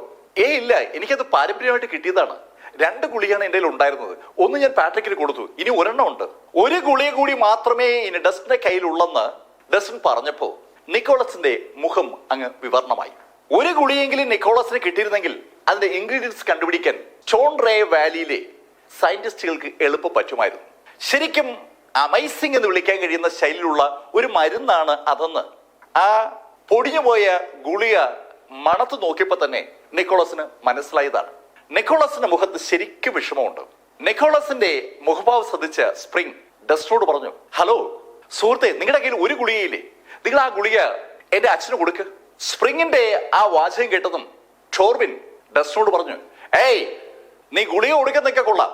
ഇല്ല, എനിക്കത് പാരമ്പര്യമായിട്ട് കിട്ടിയതാണ്. 2 ഗുളികയാണ് എൻ്റെ കയ്യിൽ ഉണ്ടായിരുന്നത്. ഒന്ന് ഞാൻ പാട്രിക്കിന് കൊടുത്തു, ഇനി ഒരെണ്ണം ഉണ്ട്. ഒരു ഗുളിക കൂടി മാത്രമേ ഇനി ഡസ്റ്റിന്റെ കയ്യിലുള്ളെന്ന് ഡസ്റ്റിൻ പറഞ്ഞപ്പോ നിക്കോളസിന്റെ മുഖം അങ്ങ് വിവരണമായി. ഒരു ഗുളിയെങ്കിലും നിക്കോളസിന് കിട്ടിയിരുന്നെങ്കിൽ അതിന്റെ ഇൻഗ്രീഡിയൻസ് കണ്ടുപിടിക്കാൻ ചോൺ റേ വാലിയിലെ സയന്റിസ്റ്റുകൾക്ക് എളുപ്പം പറ്റുമായിരുന്നു. ശരിക്കും അമേസിംഗ് എന്ന് വിളിക്കാൻ കഴിയുന്ന ശൈലിയിലുള്ള ഒരു മരുന്നാണ് അതെന്ന് ആ പൊടിഞ്ഞുപോയ ഗുളിക മണത്ത് നോക്കിയപ്പോ തന്നെ നിക്കോളസിന് മനസ്സിലായതാണ്. നിക്കോളസിന്റെ മുഖത്ത് ശരിക്കും വിഷമമുണ്ട്. നിക്കോളസിന്റെ മുഖഭാവം ശ്രദ്ധിച്ച സ്പ്രിങ് ഡസ്റ്റിനോട് പറഞ്ഞു, ഹലോ സുഹൃത്തെ, നിങ്ങളുടെ കയ്യിൽ ഒരു ഗുളികയില്ലേ? നിങ്ങൾ ആ ഗുളിക എന്റെ അച്ഛന് കൊടുക്ക്. സ്പ്രിങ്ങിന്റെ ആ വാചകം കേട്ടതും ചോർബിൻ ഡസ്റ്റിനോട് പറഞ്ഞു, ഏയ് നീ ഗുളിക കൊടുക്കുന്നൊക്കെ കൊള്ളാം.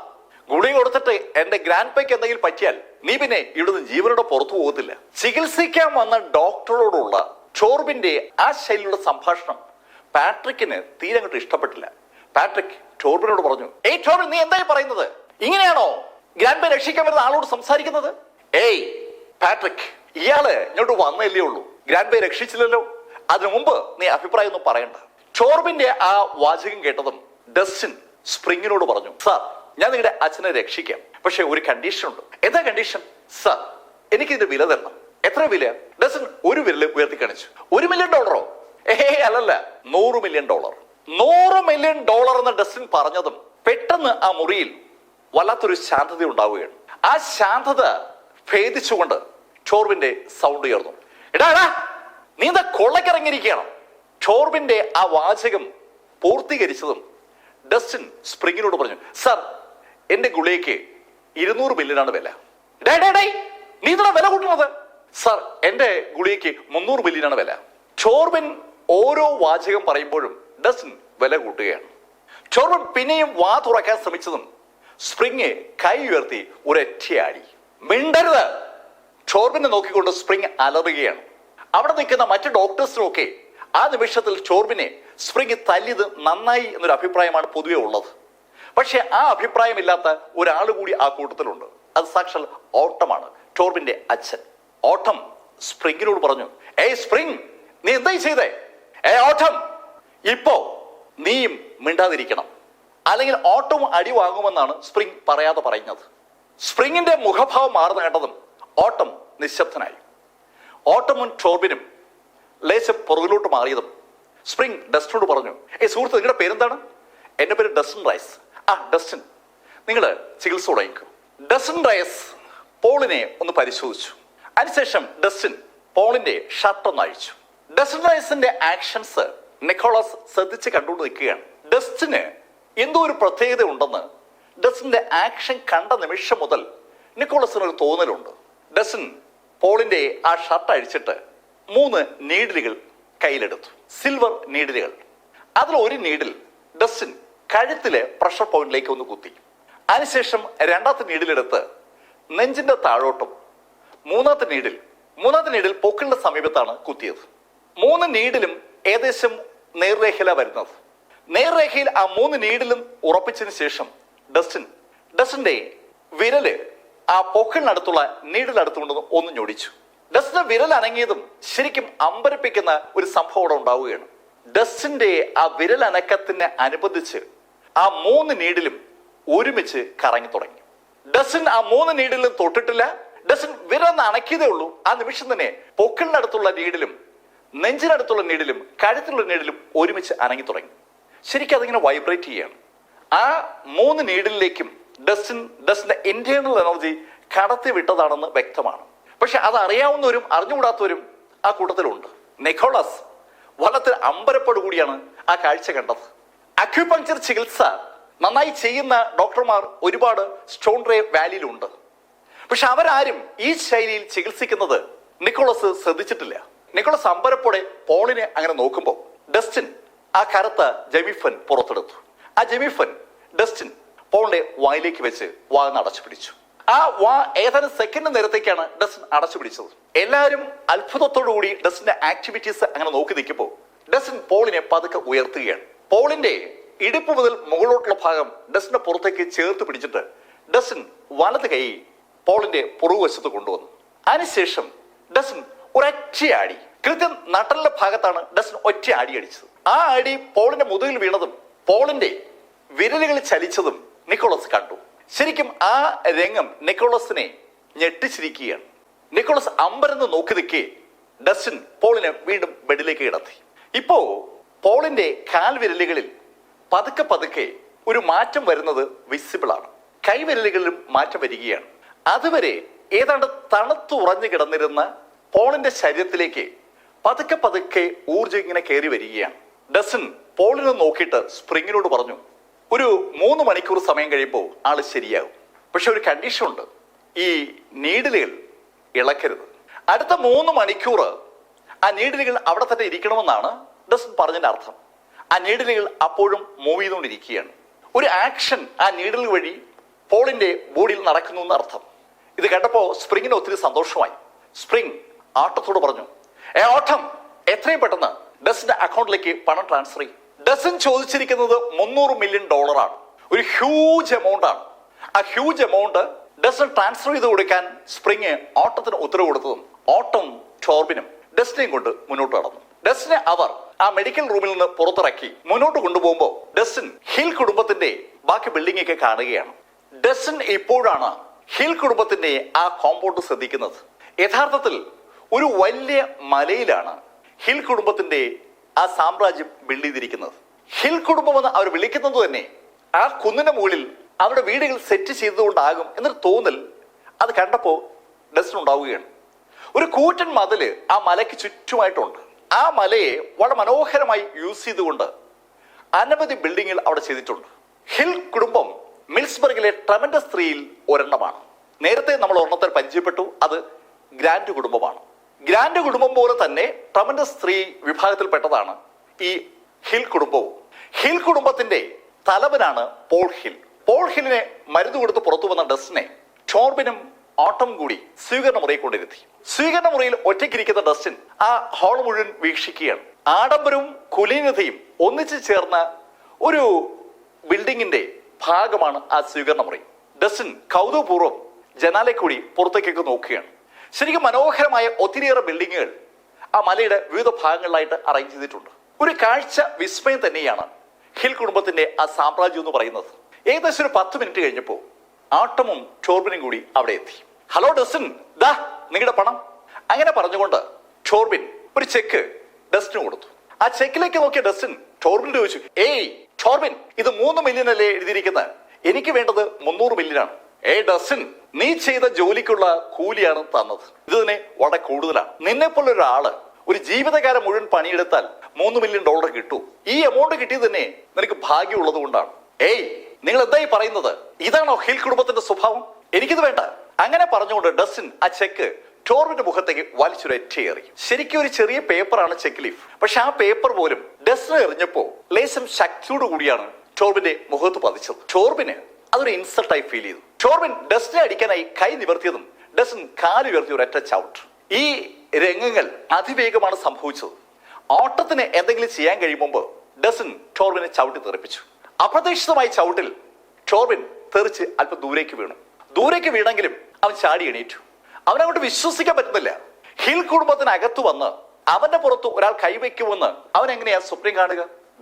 ഗുളിക കൊടുത്തിട്ട് എന്റെ ഗ്രാൻഡ് പേക്ക് എന്തെങ്കിലും പറ്റിയാൽ നീ പിന്നെ ഇവിടുന്ന് ജീവനോടെ പുറത്തു പോകത്തില്ല. ചികിത്സിക്കാൻ വന്ന ഡോക്ടറോടുള്ള ചോർബിന്റെ ആ ശൈലിയുള്ള സംഭാഷണം പാട്രിക്കിന് തീരെ അങ്ങോട്ട് ഇഷ്ടപ്പെട്ടില്ല. പാട്രിക് ചോർബിനോട് പറഞ്ഞു, ഏയ് ചോർബിൻ, നീ എന്തായി പറയുന്നത്? ഇങ്ങനെയാണോ ഗ്രാൻഡ് പേ രക്ഷിക്കാൻ വരുന്ന ആളോട് സംസാരിക്കുന്നത്? ഏയ് പാട്രിക്, ഇയാള് ഇങ്ങോട്ട് വന്നല്ലേ ഉള്ളൂ, ഗ്രാൻഡ് പേ രക്ഷിച്ചില്ലല്ലോ. അതിനു മുമ്പ് നീ അഭിപ്രായം ഒന്നും പറയണ്ട. ചോർബിന്റെ ആ വാചകം കേട്ടതും ഡസ്റ്റിൻ സ്പ്രിങ്ങിനോട് പറഞ്ഞു, സാർ ഞാൻ നിങ്ങളുടെ അച്ഛനെ രക്ഷിക്കാം, പക്ഷെ ഒരു കണ്ടീഷൻ ഉണ്ട്. എന്താ കണ്ടീഷൻ? സാർ എനിക്ക് ഇതിന്റെ വില തരണം. എത്ര വില? ഡസ്റ്റിൻ ഒരു വിരൽ ഉയർത്തി കാണിച്ചു. $1 മില്യൺ? അല്ലല്ല, $100 മില്യൺ. $100 മില്യൺ എന്ന് ഡസ്റ്റിൻ പറഞ്ഞതും പെട്ടെന്ന് ആ മുറിയിൽ വല്ലാത്തൊരു ശാന്തത ഉണ്ടാവുകയാണ്. ആ ശാന്തത ഭേദിച്ചുകൊണ്ട് ചോർബിന്റെ സൗണ്ട് ഉയർന്നു, എടാ നീ എന്താ കൊള്ളക്കിറങ്ങിയിരിക്കണം? ചോർബിന്റെ ആ വാചകം പൂർത്തീകരിച്ചതും ഡസ്റ്റിൻ സ്പ്രിങ്ങിനോട് പറഞ്ഞു, സാർ എന്റെ ഗുളികയ്ക്ക് $200 മില്യൺ വില. നീ ഇതാ വില കൂട്ടുന്നത്? സാർ എന്റെ ഗുളികയ്ക്ക് $300 മില്യൺ വില. ചോർബിൻ ഓരോ വാചകം പറയുമ്പോഴും ഡസ്റ്റിൻ വില കൂട്ടുകയാണ്. ചോർബിൻ പിന്നെയും വാ തുറക്കാൻ ശ്രമിച്ചതും സ്പ്രിങ് കൈ ഉയർത്തി ഒരൊറ്റയാടി. മിണ്ടരുത്! ചോർബിനെ നോക്കിക്കൊണ്ട് സ്പ്രിങ് അലറുകയാണ്. അവിടെ നിൽക്കുന്ന മറ്റു ഡോക്ടേഴ്സിനൊക്കെ ആ നിമിഷത്തിൽ ചോർബിനെ സ്പ്രിങ് തല്ലിയത് നന്നായി എന്നൊരു അഭിപ്രായമാണ് പൊതുവെ ഉള്ളത്. പക്ഷെ ആ അഭിപ്രായമില്ലാത്ത ഒരാൾ കൂടി ആ കൂട്ടത്തിലുണ്ട്. അത് സാക്ഷാൽ ഓട്ടമാണ്, ചോർബിന്റെ അച്ഛൻ. ഓട്ടം സ്പ്രിങ്ങിനോട് പറഞ്ഞു, ഏയ് സ്പ്രിങ്, നീ എന്തായി ചെയ്തേ? ഓട്ടം, ഇപ്പോ നീയും മിണ്ടാതിരിക്കണം, അല്ലെങ്കിൽ ഓട്ടം അടി വാങ്ങുമെന്നാണ് സ്പ്രിങ് പറയാതെ പറയുന്നത്. സ്പ്രിങ്ങിന്റെ മുഖഭാവം മാറുന്ന കേട്ടതും ഓട്ടം നിശബ്ദനായി. ഓട്ടമും ചോർബിനും ലേശം പുറകിലോട്ട് മാറിയതും സ്പ്രിങ് ഡസ്റ്റിനോട് പറഞ്ഞു, സുഹൃത്ത് നിങ്ങളുടെ പേരെന്താണ്? എന്റെ പേര് ഡസ്റ്റിൻ റൈസ്. ഡസ്റ്റിൻ, നിങ്ങൾ ചികിത്സ തുടങ്ങിക്കോ. ഡസ്റ്റിൻ റൈസ് പോളിനെ ഒന്ന് പരിശോധിച്ചു. അതിനുശേഷം ഡസ്റ്റിൻ പോളിന്റെ ഷർട്ട് ഒന്ന് അഴിച്ചു. ഡസ്റ്റിൻ റൈസിന്റെ ആക്ഷൻസ് നിക്കോളാസ് ശ്രദ്ധിച്ച് കണ്ടുകൊണ്ട് നിൽക്കുകയാണ്. ഡസ്റ്റിന് എന്തോ ഒരു പ്രത്യേകത ഉണ്ടെന്ന് ഡസ്റ്റിന്റെ ആക്ഷൻ കണ്ട നിമിഷം മുതൽ നിക്കോളസിന് ഒരു തോന്നലുണ്ട്. ഡസ്റ്റിൻ പോളിന്റെ ആ ഷർട്ട് അഴിച്ചിട്ട് 3 നീഡിലുകൾ കയ്യിലെടുത്തു. സിൽവർ നീഡിലുകൾ. അതിൽ ഒരു നീഡിൽ ഡസ്റ്റിൻ കഴുത്തിലെ പ്രഷർ പോയിന്റിലേക്ക് ഒന്ന് കുത്തി. അതിനുശേഷം രണ്ടാമത്തെ നീഡിലെടുത്ത് നെഞ്ചിന്റെ താഴോട്ടും മൂന്നാമത്തെ നീഡിൽ പൊക്കിളിന്റെ സമീപത്താണ് കുത്തിയത്. 3 നീഡിലും ഏകദേശം നേർരേഖയിലാണ് വരുന്നത്. നേർരേഖയിൽ ആ 3 നീഡിലും ഉറപ്പിച്ചതിന് ശേഷം ഡസ്റ്റിന്റെ വിരല് ആ പൊക്കിളിനടുത്തുള്ള നീഡിലടുത്തുകൊണ്ട് ഒന്ന് ഞൊടിച്ചു. ഡസ്റ്റിന്റെ വിരൽ അനങ്ങിയതും ശരിക്കും അമ്പരപ്പിക്കുന്ന ഒരു സംഭവം അവിടെ ഉണ്ടാവുകയാണ്. ഡസ്റ്റിന്റെ ആ വിരൽ അനക്കത്തിന് അനുബന്ധിച്ച് ആ 3 നീഡിലും ഒരുമിച്ച് കറങ്ങി തുടങ്ങി. ഡസ്റ്റിൻ ആ 3 നീഡിലും തൊട്ടിട്ടില്ല. ഡസ്റ്റിൻ വിരൽ അണക്കിയതേ ഉള്ളൂ. ആ നിമിഷം തന്നെ പൊക്കിളിനടുത്തുള്ള നീഡിലും നെഞ്ചിനടുത്തുള്ള നീഡിലും കഴുത്തിലുള്ള നീഡിലും ഒരുമിച്ച് അനങ്ങി തുടങ്ങി. ശരിക്കും അതിങ്ങനെ വൈബ്രേറ്റ് ചെയ്യാണ്. ആ 3 നീഡിലേക്കും ഡസ്റ്റിന്റെ ഇന്റേണൽ എനർജി കടത്തി വിട്ടതാണെന്ന് വ്യക്തമാണ്. പക്ഷെ അത് അറിയാവുന്നവരും അറിഞ്ഞുകൂടാത്തവരും ആ കൂട്ടത്തിലുണ്ട്. നിക്കോളാസ് വളരെ അമ്പരപ്പോടുകൂടിയാണ് ആ കാഴ്ച കണ്ടത്. അക്യുപങ്ചർ ചികിത്സ നന്നായി ചെയ്യുന്ന ഡോക്ടർമാർ ഒരുപാട് സ്റ്റോൺ റേ വാലിയിലുണ്ട്. പക്ഷെ അവരാരും ഈ ശൈലിയിൽ ചികിത്സിക്കുന്നത് നിക്കോളസ് ശ്രദ്ധിച്ചിട്ടില്ല. നിക്കോളസ് അമ്പരപ്പോടെ പോളിനെ അങ്ങനെ നോക്കുമ്പോൾ ഡസ്റ്റിൻ ആ കറുത്ത ജെമിഫൻ പുറത്തെടുത്തു. ആ ജെമിഫൻ ഡസ്റ്റിൻ പോളിന്റെ വായിലേക്ക് വെച്ച് അടച്ചു പിടിച്ചു. ആ ഏതാനും സെക്കൻഡ് നേരത്തേക്കാണ് ഡസ്റ്റിൻ അടച്ചു പിടിച്ചത്. എല്ലാവരും അത്ഭുതത്തോടുകൂടി ഡസ്റ്റിന്റെ ആക്ടിവിറ്റീസ് അങ്ങനെ നോക്കി നിൽക്കുമ്പോൾ ഡസ്റ്റിൻ പോളിനെ പതുക്കെ ഉയർത്തുകയാണ്. പോളിന്റെ ഇടുപ്പ് മുതൽ മുകളിലോട്ടുള്ള ഭാഗം ഡസ്റ്റിന്റെ പുറത്തേക്ക് ചേർത്ത് പിടിച്ചിട്ട് ഡസ്റ്റിൻ വലത് കൈ പോളിന്റെ പുറകുവശത്ത് കൊണ്ടുവന്നു. അതിനുശേഷം ഡസ്റ്റിൻ ഒരൊറ്റയാടി, കൃത്യം നട്ടലിന്റെ ഭാഗത്താണ് ഡസ്റ്റിൻ ഒറ്റ അടി അടിച്ചത്. ആ അടി പോളിന്റെ മുതുകിൽ വീണതും പോളിന്റെ വിരലുകൾ ചലിച്ചതും നിക്കോളസ് കണ്ടു. ശരിക്കും ആ രംഗം നിക്കോളസിനെ ഞെട്ടിച്ചിരിക്കുകയാണ്. നിക്കോളസ് അമ്പരന്ന് നോക്കി നിൽക്കേ ഡസ്റ്റിൻ പോളിനെ വീണ്ടും ബെഡിലേക്ക് കിടത്തി. ഇപ്പോ പോളിന്റെ കാൽവിരലുകളിൽ പതുക്കെ ഒരു മാറ്റം വരുന്നത് വിസിബിൾ ആണ്. കൈവിരലുകളിലും മാറ്റം വരികയാണ്. അതുവരെ ഏതാണ്ട് തണുത്തുറഞ്ഞു കിടന്നിരുന്ന പോളിന്റെ ശരീരത്തിലേക്ക് പതുക്കെ ഊർജ്ജം ഇങ്ങനെ കയറി വരികയാണ്. ഡസ്റ്റിൻ പോളിനെ നോക്കിയിട്ട് സ്പ്രിങ്ങിനോട് പറഞ്ഞു, ഒരു 3 മണിക്കൂർ സമയം കഴിയുമ്പോൾ ആള് ശരിയാകും. പക്ഷെ ഒരു കണ്ടീഷൻ ഉണ്ട്, ഈ നീഡിലുകൾ ഇളക്കരുത്. അടുത്ത 3 മണിക്കൂർ ആ നീഡിലുകൾ അവിടെ തന്നെ ഇരിക്കണമെന്നാണ് ഡസ്റ്റിൻ പറഞ്ഞതിന്റെ അർത്ഥം. ആ നീഡിലുകൾ അപ്പോഴും മൂവ് ചെയ്തുകൊണ്ടിരിക്കുകയാണ്. ഒരു ആക്ഷൻ ആ നീഡിൽ വഴി പോളിന്റെ ബോഡിയിൽ നടക്കുന്നു എന്ന് അർത്ഥം. ഇത് കേട്ടപ്പോൾ സ്പ്രിങ്ങിന് ഒത്തിരി സന്തോഷമായി. സ്പ്രിങ് ആട്ടത്തോട് പറഞ്ഞു, ഓട്ടം എത്രയും പെട്ടെന്ന് ഡസ്റ്റിന്റെ അക്കൗണ്ടിലേക്ക് പണം ട്രാൻസ്ഫർ ചെയ്യും. ഡസ്റ്റിൻ ചോദിച്ചിരിക്കുന്നത് $300 മില്യൺ ആണ്. ഒരു ഹ്യൂജ് എമൗണ്ട് ആണ്. ആ ഹ്യൂജ് എമൗണ്ട് ഡസ്റ്റിൻ ട്രാൻസ്ഫർ ചെയ്ത് കൊടുക്കാൻ സ്പ്രിങ് ഓട്ടത്തിന് ഉത്തരവ് കൊടുത്തതും ഓട്ടം ടോർബിനും ഡസ്റ്റിനെയും കൊണ്ട് മുന്നോട്ട് കടന്നു. ഡസ്റ്റിനെ അവർ ആ മെഡിക്കൽ റൂമിൽ നിന്ന് പുറത്തിറക്കി മുന്നോട്ട് കൊണ്ടുപോകുമ്പോൾ ഡസ്റ്റിൻ ഹിൽ കുടുംബത്തിന്റെ ബാക്കി ബിൽഡിംഗ് ഒക്കെ കാണുകയാണ്. ഡസ്റ്റിൻ ഇപ്പോഴാണ് ഹിൽ കുടുംബത്തിന്റെ ആ കോമ്പൗണ്ട് ശ്രദ്ധിക്കുന്നത്. യഥാർത്ഥത്തിൽ ഒരു വലിയ മലയിലാണ് ഹിൽ കുടുംബത്തിന്റെ ആ സാമ്രാജ്യം ബിൽഡ് ചെയ്തിരിക്കുന്നത്. ഹിൽ കുടുംബം എന്ന് അവർ വിളിക്കുന്നത് തന്നെ ആ കുന്നിന്റെ മുകളിൽ അവരുടെ വീടുകൾ സെറ്റ് ചെയ്തുകൊണ്ടാകും എന്നൊരു തോന്നൽ അത് കണ്ടപ്പോൾ ഡസ്റ്റിൻ ഉണ്ടാവുകയാണ്. ഒരു കൂറ്റൻ മതില് ആ മലയ്ക്ക് ചുറ്റുമായിട്ടുണ്ട്. ആ മലയെ വളരെ മനോഹരമായി യൂസ് ചെയ്തുകൊണ്ട് അനവധി ബിൽഡിങ്ങുകൾ അവിടെ ചെയ്തിട്ടുണ്ട്. ഹിൽ കുടുംബം മിൽസ്ബർഗിലെ ട്രമൻഡസ് 3-ൽ ഒരെണ്ണമാണ്. നേരത്തെ നമ്മൾ ഒരെണ്ണത്തിൽ പരിചയപ്പെട്ടു, അത് ഗ്രാൻഡ് കുടുംബമാണ്. ഗ്രാൻഡ് കുടുംബം പോലെ തന്നെ ട്രമൻഡസ് 3 വിഭാഗത്തിൽപ്പെട്ടതാണ് ഈ ഹിൽ കുടുംബവും. ഹിൽ കുടുംബത്തിന്റെ തലവനാണ് പോൾ ഹിൽ. പോൾ ഹില്ലിനെ മരുന്ന് കൊടുത്ത് പുറത്തു വന്ന ഡസ്റ്റിനെ ടോർബിനും ഓട്ടം കൂടി സ്വീകരണ മുറിയിൽ കൊണ്ടിരുത്തി. സ്വീകരണ മുറിയിൽ ഒറ്റയ്ക്കിരിക്കുന്ന ഡസ്റ്റിൻ ആ ഹാൾ മുഴുവൻ വീക്ഷിക്കുകയാണ്. ആഡംബരവും കുലീനതയും ഒന്നിച്ചു ചേർന്ന ഒരു ബിൽഡിങ്ങിന്റെ ഭാഗമാണ് ആ സ്വീകരണ മുറി. ഡസ്റ്റിൻ കൗതുകപൂർവ്വം ജനാലെ കൂടി പുറത്തേക്കൊക്കെ നോക്കുകയാണ്. ശരിക്കും മനോഹരമായ ഒത്തിരിയേറെ ബിൽഡിങ്ങുകൾ ആ മലയുടെ വിവിധ ഭാഗങ്ങളിലായിട്ട് അറേഞ്ച് ചെയ്തിട്ടുണ്ട്. ഒരു കാഴ്ച വിസ്മയം തന്നെയാണ് ഹിൽ കുടുംബത്തിന്റെ ആ സാമ്രാജ്യം എന്ന് പറയുന്നത്. ഏകദേശം ഒരു 10 മിനിറ്റ് കഴിഞ്ഞപ്പോൾ ആട്ടമും ടോർബിനും കൂടി അവിടെ എത്തി. ഹലോ ഡസ്റ്റിൻ, ദാ നിങ്ങളുടെ പണം. അങ്ങനെ പറഞ്ഞുകൊണ്ട് ടോർബിൻ ഒരു ചെക്ക് ഡസ്റ്റിന് കൊടുത്തു. ആ ചെക്കിലേക്ക് നോക്കിയ ഡസ്റ്റിൻ ടോർബിനോട് ചോദിച്ചു, ഏയ് ടോർബിൻ, ഇത് 3 മില്യൺ അല്ലേ എഴുതിയിരിക്കുന്നത്? എനിക്ക് വേണ്ടത് 300 മില്യൺ ആണ്. ഡസ്റ്റിൻ, നീ ചെയ്ത ജോലിക്കുള്ള കൂലിയാണ് തന്നത്. ഇത് തന്നെ വളരെ കൂടുതലാണ്. നിന്നെപ്പോലെ ഒരാള് ഒരു ജീവിതകാലം മുഴുവൻ പണിയെടുത്താൽ $3 മില്യൺ കിട്ടൂ. ഈ എമൗണ്ട് കിട്ടിയത് തന്നെ നിനക്ക് ഭാഗ്യമുള്ളത് കൊണ്ടാണ്. നിങ്ങൾ എന്തായി പറയുന്നത്? ഇതാണോ ഹിൽ കുടുംബത്തിന്റെ സ്വഭാവം? എനിക്കിത് വേണ്ട. അങ്ങനെ പറഞ്ഞുകൊണ്ട് ഡസ്റ്റിൻ ആ ചെക്ക് ടോർബിന്റെ മുഖത്തേക്ക് വലിച്ചൊരേറി. ശരിക്കും ഒരു ചെറിയ പേപ്പറാണ് ചെക്ക് ലീഫ്. പക്ഷെ ആ പേപ്പർ പോലും ഡസ്റ്റിന് എറിഞ്ഞപ്പോ ലേശം ശക്തിയോട് കൂടിയാണ് ടോർബിന്റെ മുഖത്ത് പതിച്ചത്. ടോർബിന് അതൊരു ഇൻസൾട്ടായി ഫീൽ ചെയ്തു. ടോർബിൻ ഡസ്റ്റിനെ അടിക്കാനായി കൈ നിവർത്തിയതും ഡസ്റ്റിൻ കാല് ഉയർത്തി ഒരൊറ്റ ചവിട്ട്. ഈ രംഗങ്ങൾ അതിവേഗമാണ് സംഭവിച്ചത്. ഓട്ടത്തിന് എന്തെങ്കിലും ചെയ്യാൻ കഴിയുമ്പോൾ ഡസ്റ്റിൻ ടോർബിനെ ചവിട്ടി തെറിപ്പിച്ചു. അപ്രതീക്ഷിതമായ ചവിട്ടിൽ ടോർബിൻ തെറിച്ച് അല്പം ദൂരേക്ക് വീണു. ദൂരേക്ക് വീണെങ്കിലും അവൻ ചാടി എണീറ്റു. അവനങ്ങോട്ട് വിശ്വസിക്കാൻ പറ്റുന്നില്ല. ഹിൽ കുടുംബത്തിനകത്ത് വന്ന് അവന്റെ പുറത്ത് ഒരാൾ കൈവയ്ക്കുമെന്ന് അവൻ എങ്ങനെയാ സ്വപ്നം കാണുക?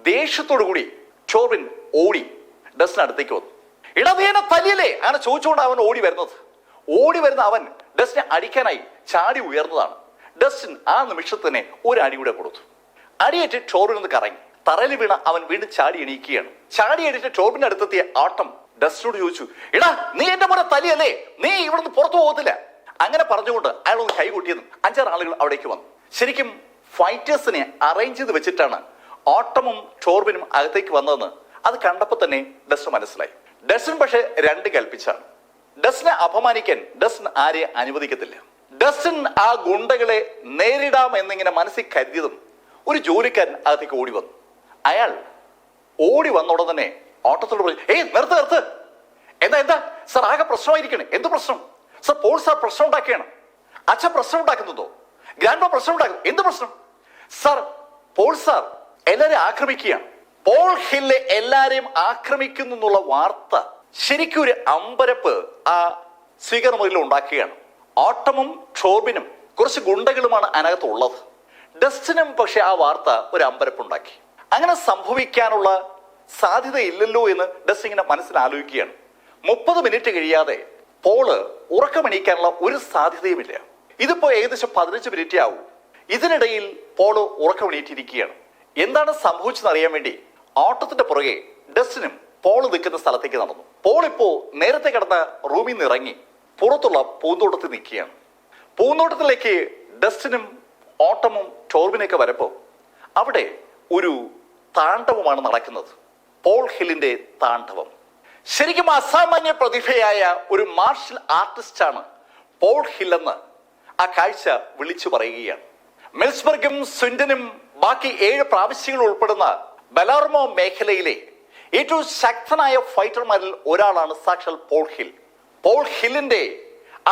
ദേഷ്യത്തോടു കൂടി ടോർബിൻ ഓടി ഡസ്റ്റിന് അടുത്തേക്ക് വന്നു. ഇടവേന തല്ലിയല്ലേ അങ്ങനെ ചോദിച്ചുകൊണ്ട് അവൻ ഓടി വരുന്നത്. ഓടി വരുന്ന അവൻ ഡസ്റ്റിനെ അടിക്കാനായി ചാടി ഉയർന്നതാണ്. ഡസ്റ്റിൻ ആ നിമിഷത്തിന് ഒരു അടി കൂടെ കൊടുത്തു. അടിയേറ്റ് ടോർബിൻ ഒന്ന് കറങ്ങി. തറയിൽ വീണ അവൻ വീണ്ടും ചാടി എണീക്കുകയാണ്. ചാടി എണീറ്റ് ടോർബിന്റെ അടുത്തെത്തിയ ആട്ടം ഡസ്റ്റിനോട് ചോദിച്ചു, എടാ നീ എന്റെ പോലെ തല്ലിയല്ലേ, നീ ഇവിടുന്ന് പുറത്തു പോകത്തില്ല. അങ്ങനെ പറഞ്ഞുകൊണ്ട് അയാൾ ഒന്ന് കൈകൊട്ടിയതും 5-6 ആളുകൾ അവിടേക്ക് വന്നു. ശരിക്കും ഫൈറ്റേഴ്സിനെ അറേഞ്ച് ചെയ്ത് വെച്ചിട്ടാണ് ഓട്ടമും ടോർബിനും അകത്തേക്ക് വന്നതെന്ന് അത് കണ്ടപ്പോൾ തന്നെ ഡസ്റ്റിന് മനസ്സിലായി. ഡസ്റ്റിൻ പക്ഷെ 2 കൽപ്പിച്ചാണ്. ഡസ്റ്റിനെ അപമാനിക്കാൻ ഡസ്റ്റിൻ ആരെ അനുവദിക്കത്തില്ല. ഡസ്റ്റിൻ ആ ഗുണ്ടകളെ നേരിടാം എന്നിങ്ങനെ മനസ്സിൽ കരുതിയതും ഒരു ജോലിക്കാരൻ അകത്തേക്ക് ഓടി വന്നു. അയാൾ ഓടി വന്നോടെ തന്നെ ഓട്ടത്തോട് പറഞ്ഞു, നിർത്ത്. എന്താ സാർ, ആകെ പ്രശ്നമായിരിക്കണേ. എന്ത് പ്രശ്നം സാർ? പോൾ സാർ പ്രശ്നം ഉണ്ടാക്കുകയാണ്. അച്ഛൻ പ്രശ്നം ഉണ്ടാക്കുന്നതോ? ഗ്രാൻഡ് പ്രശ്നം ഉണ്ടാക്കുന്നു. എന്ത് പ്രശ്നം സാർ? പോൾ സാർ എല്ലാരെയും ആക്രമിക്കുകയാണ്. പോൾ ഹില്ലെ എല്ലാരെയും ആക്രമിക്കുന്നു എന്നുള്ള വാർത്ത ശരിക്കും ഒരു അമ്പരപ്പ് ആ സ്വീകരണമുറിയിൽ ഉണ്ടാക്കുകയാണ്. ഓട്ടമും ടോർബിനും കുറച്ച് ഗുണ്ടകളുമാണ് അതിനകത്ത് ഉള്ളത്. ഡസ്റ്റിനും പക്ഷെ ആ വാർത്ത ഒരു അമ്പരപ്പുണ്ടാക്കി. അങ്ങനെ സംഭവിക്കാനുള്ള സാധ്യതയില്ലല്ലോ എന്ന് ഡസ്റ്റിൻ ഇങ്ങനെ മനസ്സിൽ ആലോചിക്കുകയാണ്. 30 മിനിറ്റ് കഴിയാതെ പോള് ഉറക്കമെണീക്കാനുള്ള ഒരു സാധ്യതയുമില്ല. ഇതിപ്പോ ഏകദേശം 15 മിനിറ്റ് ആവും. ഇതിനിടയിൽ പോള് ഉറക്കമെണീറ്റിരിക്കുകയാണ്. എന്താണ് സംഭവിച്ചതെന്ന് അറിയാൻ വേണ്ടി ഓട്ടത്തിന്റെ പുറകെ ഡസ്റ്റിനും പോള് നിൽക്കുന്ന സ്ഥലത്തേക്ക് നടന്നു. പോൾ ഇപ്പോ നേരത്തെ കിടന്ന റൂമിൽ നിന്ന് ഇറങ്ങി പുറത്തുള്ള പൂന്തോട്ടത്തിൽ നിൽക്കുകയാണ്. പൂന്തോട്ടത്തിലേക്ക് ഡസ്റ്റിനും ഓട്ടമും ടോർബിനൊക്കെ വരപ്പോ അവിടെ ഒരു താണ്ഡവമാണ് നടക്കുന്നത്. പോൾ ഹില്ലിന്റെ താണ്ഡവം. ശരിക്കും അസാമാന്യ പ്രതിഭയായ ഒരു മാർഷൽ ആർട്ടിസ്റ്റാണ് പോൾ ഹില്ലെന്ന് ആ കാഴ്ച വിളിച്ചു പറയുകയാണ്. മെൽസ്ബർഗും സ്വിൻഡനും ബാക്കി 7 പ്രാവശ്യങ്ങൾ ഉൾപ്പെടുന്ന ബെലാർമോ മേഖലയിലെ ഏറ്റവും ശക്തനായ ഫൈറ്റർമാരിൽ ഒരാളാണ് സാക്ഷാൽ പോൾ ഹിൽ. പോൾ ഹില്ലിന്റെ